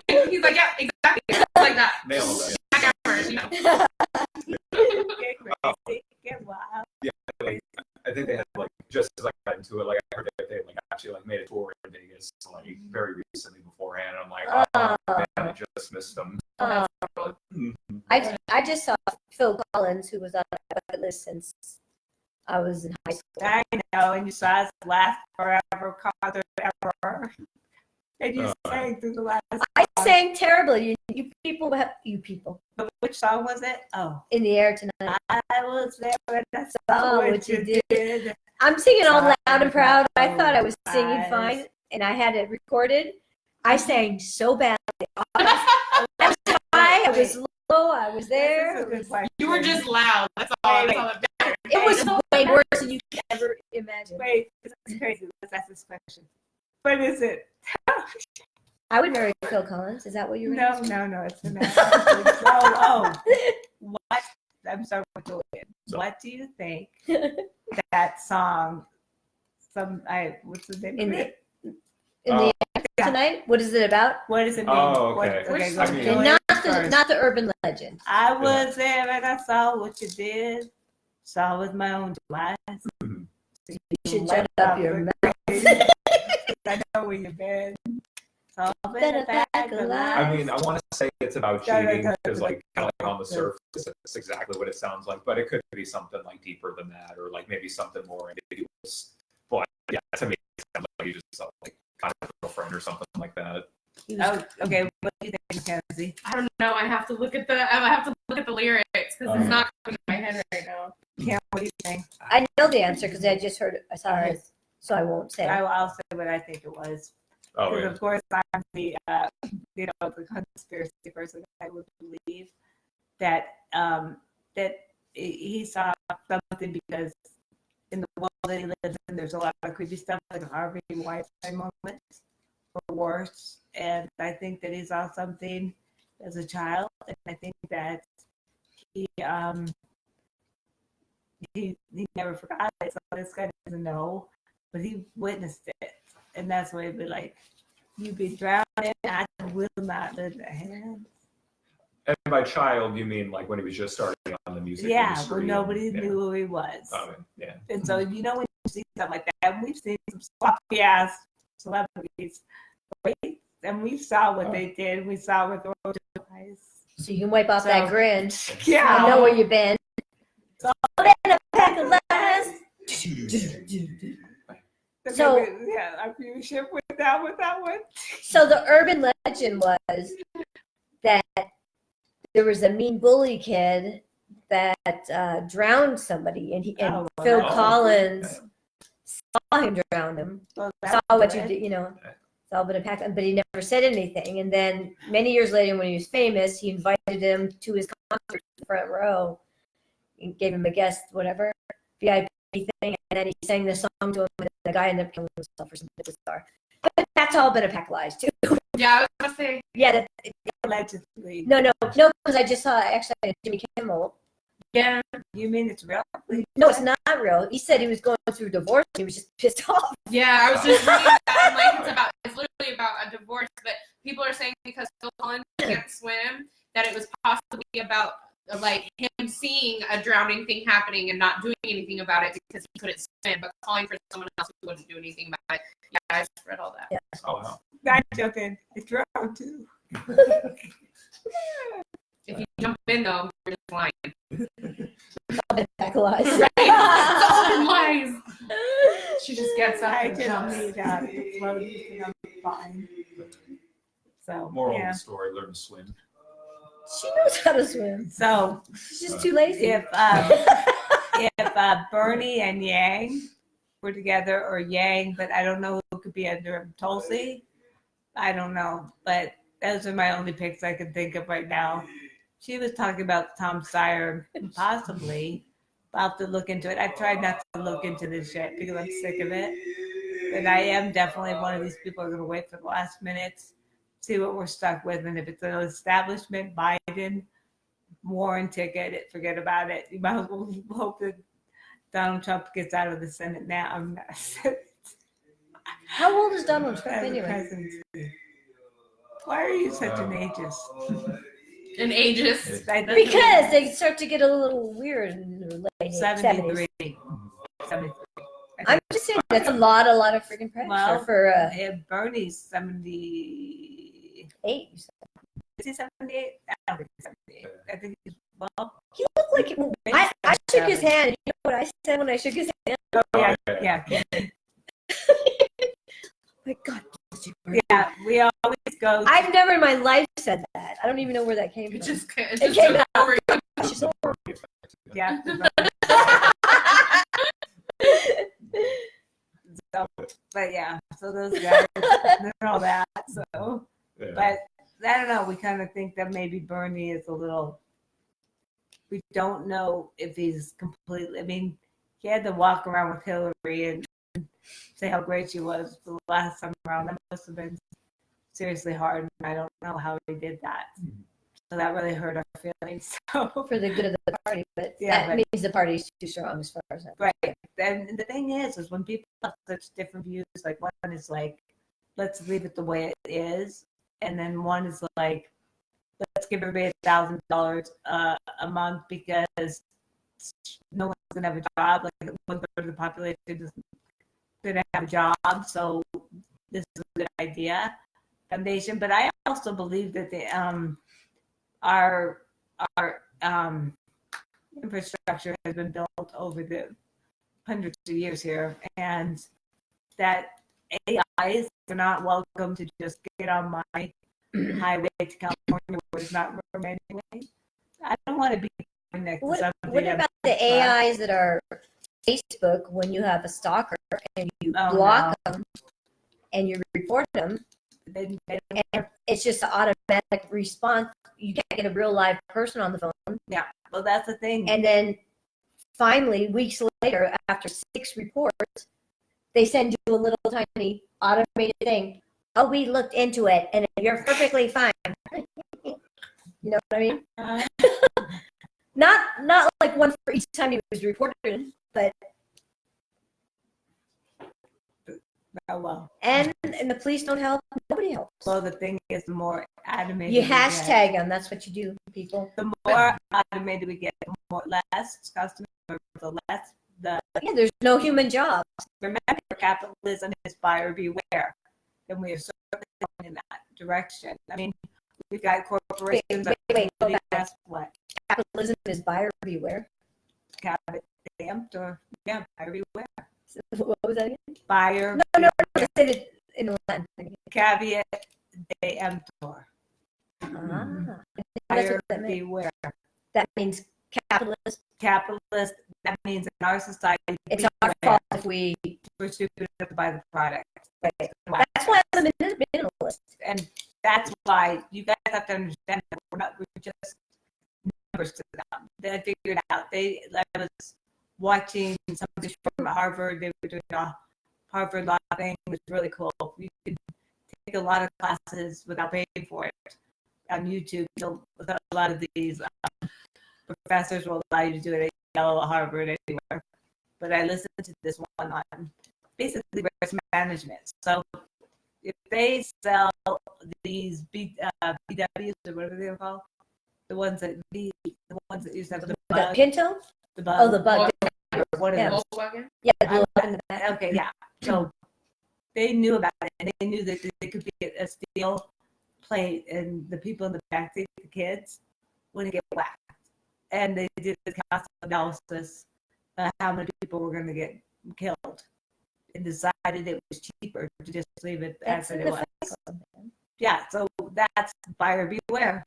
He's like, yeah, exactly. It's like that. Nailed it. Jackhammers, you know. Get crazy, get wild. Yeah, like, I think they had like just as I got into it, like I heard that they like actually like made a tour in Vegas like very recently beforehand. I'm like, oh man, I just missed them. I just saw Phil Collins, who was on my bucket list since I was in high school. I know, and you saw us last forever concert ever. And you sang through the last I sang terribly. You people. Which song was it? Oh. In the air tonight. I was there when I saw what you did. I'm singing all loud and proud. I thought I was singing fine, and I had it recorded. I sang so badly. I was high, I was low, I was there. You were just loud. That's all. That's all that matters. It was way worse than you could ever imagine. Wait, this is crazy. Let's ask this question. What is it? I would marry Phil Collins. Is that what you were No, it's the next question. What? I'm sorry, what do you think that song? What's the name of it? In the air tonight? What is it about? What does it mean? Oh, okay. Not the urban legend. I was there and I saw what you did. Saw with my own eyes. You should shut up your mouth. I know where you've been. I mean, I want to say it's about cheating because, like, kind of like on the surface, it's exactly what it sounds like. But it could be something like deeper than that, or like maybe something more ambiguous. But yeah, to me, it sounds like you just saw like kind of a girlfriend or something like that. Oh, okay. What do you think, Mackenzie? I don't know. I have to look at the lyrics because it's not coming to my head right now. Yeah, what do you think? I know the answer because I just heard it. I saw it, so I won't say. I'll say what I think it was. Oh, Because yeah. of course I'm the the conspiracy person. I would believe that that he saw something because in the world that he lives in, there's a lot of creepy stuff like Harvey Weinstein moments or worse. And I think that he saw something as a child, and I think that he never forgot it. So this guy doesn't know, but he witnessed it. And that's why it'd be like, you'd be drowning, I will not lend a hand. And by child, you mean like when he was just starting on the music Yeah, industry? when nobody and, knew who he was. Oh, yeah. And so, when you see something like that, and we've seen some sloppy ass celebrities, right? And we saw what they did. We saw what the eyes. So you can wipe off that grin. Yeah. I know where you've been. So- in a pack of lies. So- yeah, our viewership went down with that one. So the urban legend was that there was a mean bully kid that drowned somebody, and Phil Collins saw him drown him. So Saw what you did, saw what impacted him, but he never said anything. And then many years later, when he was famous, he invited him to his concert in the front row and gave him a guest, whatever, VIP thing, and then he sang the song to him, and the guy ended up killing himself or something bizarre. But that's all been a pack of lies too. Yeah, I was gonna say. Yeah, allegedly. no, because I just saw actually Jimmy Kimmel. Yeah. You mean it's real? No, it's not real. He said he was going through divorce. He was just pissed off. Yeah, I was just reading that. I'm like, it's literally about a divorce, but people are saying because Phil Collins can't swim, that it was possibly about like him seeing a drowning thing happening and not doing anything about it because he couldn't swim, but calling for someone else who wouldn't do anything about it. Yeah, I just read all that. Yeah. Oh, wow. Not joking. It's drowned too. If you jump in though, you're just lying. Pack of lies. Right? It's all lies. She just gets up I and just jumps. need to float and I'm fine. So Moral yeah. of the story: learn to swim. She knows how to swim. So She's just too lazy. if Bernie and Yang were together, or Yang, but I don't know who could be under Tulsi. I don't know, but those are my only picks I can think of right now. She was talking about Tom Steyer, possibly. I'll have to look into it. I tried not to look into this yet because I'm sick of it. But I am definitely one of these people who are going to wait for the last minute see what we're stuck with. And if it's an establishment Biden Warren ticket, forget about it. You might as well hope that Donald Trump gets out of the Senate now. How old is Donald Trump As a anyway? president. Why are you such an ageist? An ageist. Because they start to get a little weird in the late 73. 70s. 73. I'm just saying that's a lot of freaking pressure Well, for Bernie's 78. 8. Is he 78? I don't think he's 78. I think he's, well, He looked like I shook his hand. And you know what I said when I shook his hand? oh, yeah. My God. Yeah, we always go. I've never in my life said that. I don't even know where that came It from. just It came took out. over. Yeah. So, but yeah, so those guys and all that. So, Yeah. but I don't know. We kind of think that maybe Bernie is a little. We don't know if he's completely. I mean, he had to walk around with Hillary and say how great she was the last time around. That must have been seriously hard, and I don't know how he did that. So that really hurt our feelings. So, For the good of the party, but Yeah, that but- means the party's too strong as far as that. right. And the thing is when people have such different views, like one is like, let's leave it the way it is, and then one is like, let's give everybody $1,000 a month because no one's gonna have a job. Like 1/3 of the population doesn't gonna have a job, so this is a good idea. Foundation, but I also believe that the our infrastructure has been built over the hundreds of years here, and that AIs are not welcome to just get on my highway to California where it's not room anyway. I don't want to be next to What somebody. about the AIs that are Facebook when you have a stalker and you Oh, block them and you report them? They And it's just an automatic response. You can't get a real live person on the phone. yeah, well, that's the thing. And then finally, weeks later, after 6 reports, they send you a little tiny automated thing. Oh, we looked into it and you're perfectly fine. You know what I mean? Not like one for each time he was reported, but Oh, well. and the police don't help. Nobody helps. Well, the thing is, the more automated You we get, hashtag them. That's what you do, people. the more automated we get, the more less customer service, the less the Yeah, there's no human job. remember capitalism is buyer beware, and we are certainly going in that direction. I mean, we've got corporations Wait, go back. that's what Capitalism is buyer beware. stamped or yeah, buyer beware. What was that again? Buyer No, I said it in the Latin thing. caveat emptor. That's Buyer what that meant. beware. That means capitalist. Capitalist, that means in our society, It's our fault if we. we're stupid enough to buy the product. Right. That's why I'm a minimalist. And that's why you guys have to understand that we're just numbers to them. They figured out. I was watching somebody from Harvard. They were doing a Harvard law thing. It was really cool. You could take a lot of classes without paying for it on YouTube. So a lot of these professors will allow you to do it at Yale, Harvard, anywhere. But I listened to this one on basically risk management. So if they sell these BWs or whatever they're called, the ones that used to have the The bug, Pinto? the bug. Oh, the bug. What Yeah. is Volkswagen? Yeah, the blue in the back. Okay, yeah. So they knew about it, and they knew that they could be a steel plate, and the people in the back seat, the kids, wouldn't get whacked. And they did the cost analysis, how many people were going to get killed, and decided it was cheaper to just leave it That's as in it the was. Fight Club, man. Yeah, so that's buyer beware.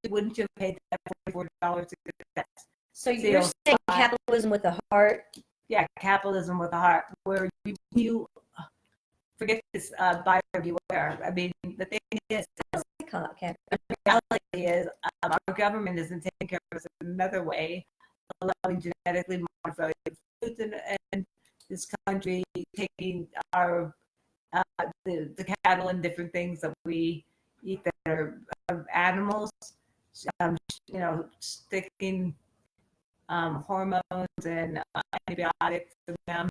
Wouldn't you have paid that $44 to get that? So you're Seal. saying capitalism with a heart? Yeah, capitalism with a heart, where you forget this buyer beware. I mean, the thing is, I call it cap- the reality is our government isn't taking care of us in another way, allowing genetically modified foods in this country, taking our the cattle and different things that we eat that are animals, sticking hormones and antibiotics in them,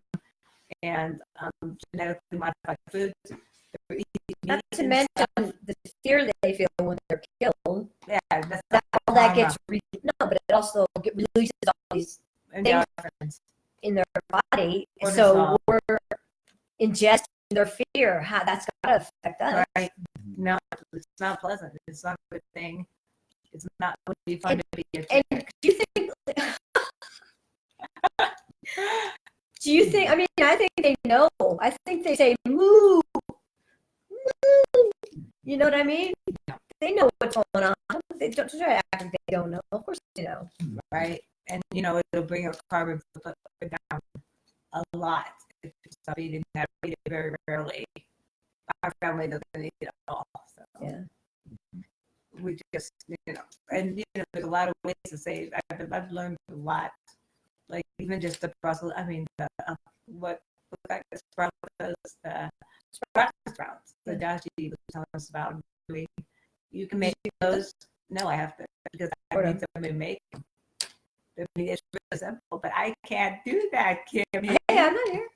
and genetically modified foods. Not to mention the fear they feel when they're killed. Yeah, that's All that gets but it also releases all these endorphins in their body. Cortisol. So we're ingesting their fear. How that's got to affect us. Right? No, it's not pleasant. It's not a good thing. It's not going to be fun to be a chick. And do you think? Do you think? I mean, I think they know. I think they say moo, moo. You know what I mean? They know what's going on. They don't try to act like they don't know. Of course they know. Right? And it'll bring your carbon footprint down a lot if you stop eating that. We eat it very rarely. Our family doesn't eat it at all. So Yeah. we just, and there's a lot of ways to save. I've learned a lot. Like even just the Brussels, what I sprouts, sprouts, the dashi was telling us about doing. You can make those. No, I have to, because I need somebody to make them. I mean, it's really simple, but I can't do that, Kim. Hey, I'm not here.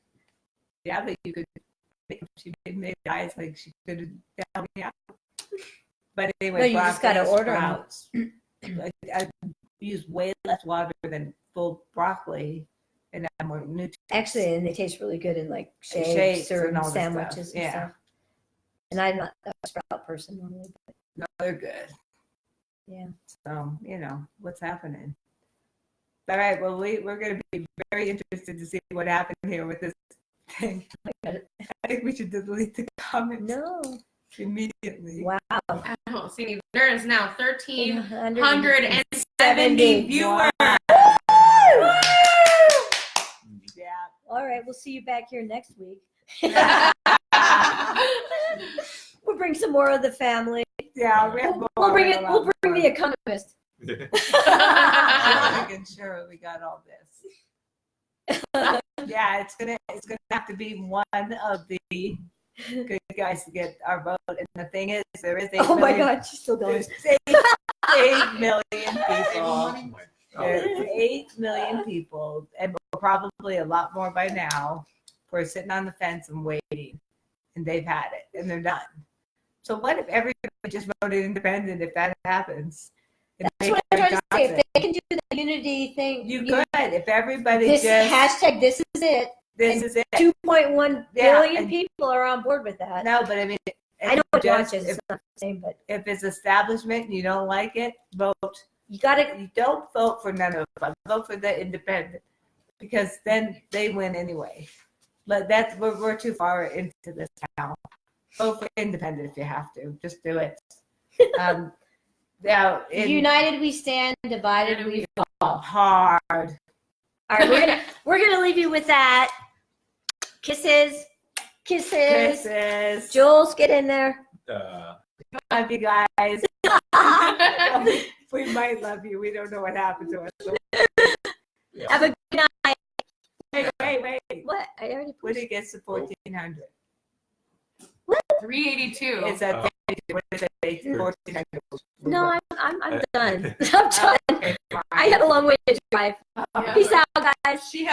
Yeah, but you could. She made eyes like she could help me out. But anyway, No, you just gotta order sprouts. I use way less water than full broccoli, and I'm more nutritious. Actually, and they taste really good in like Shakes shakes or and all this sandwiches stuff. and Yeah. stuff. And I'm not a sprout person normally. But No, they're good. yeah. So what's happening. All right. Well, we're going to be very interested to see what happened here with this thing. I think we should delete the comments No. immediately. Wow. I don't see any. There is now 1,370 170 viewers. Wow. Yeah. All right, we'll see you back here next week. We'll bring some more of the family. Yeah, we have more. We'll bring it. We'll bring the economist. Making sure we got all this. Yeah, it's gonna have to be one of the good guys to get our vote. And the thing is, there is 8 Oh my million, God, she's still going. there's 8 million people. There's 8 million people, and probably a lot more by now, who are sitting on the fence and waiting, and they've had it, and they're done. So what if everybody just voted independent? If that happens, That's what I'm trying to say. If they can do the unity thing, you could. If everybody this just hashtag. This is it. this is it. 2.1 Yeah, billion and- people are on board with that. No, but I mean, I know what just- watches. if, It's not the same, but if it's establishment and you don't like it, vote. you got to. You don't vote for none of us. Vote for the independent, because then they win anyway. But that's we're too far into this now. Vote for independent if you have to. Just do it. Now, United we stand, divided we fall. hard. All right, we're gonna leave you with that. Kisses. Kisses. Jules, get in there. Love you guys. We might love you. We don't know what happened to us. Have a good night. Wait. What? I already When pushed. it gets to 1400, 382. it's at what is it? 1400. No, I'm done. I'm done. Okay, fine. I had a long way to drive. Yeah. Peace out, guys. She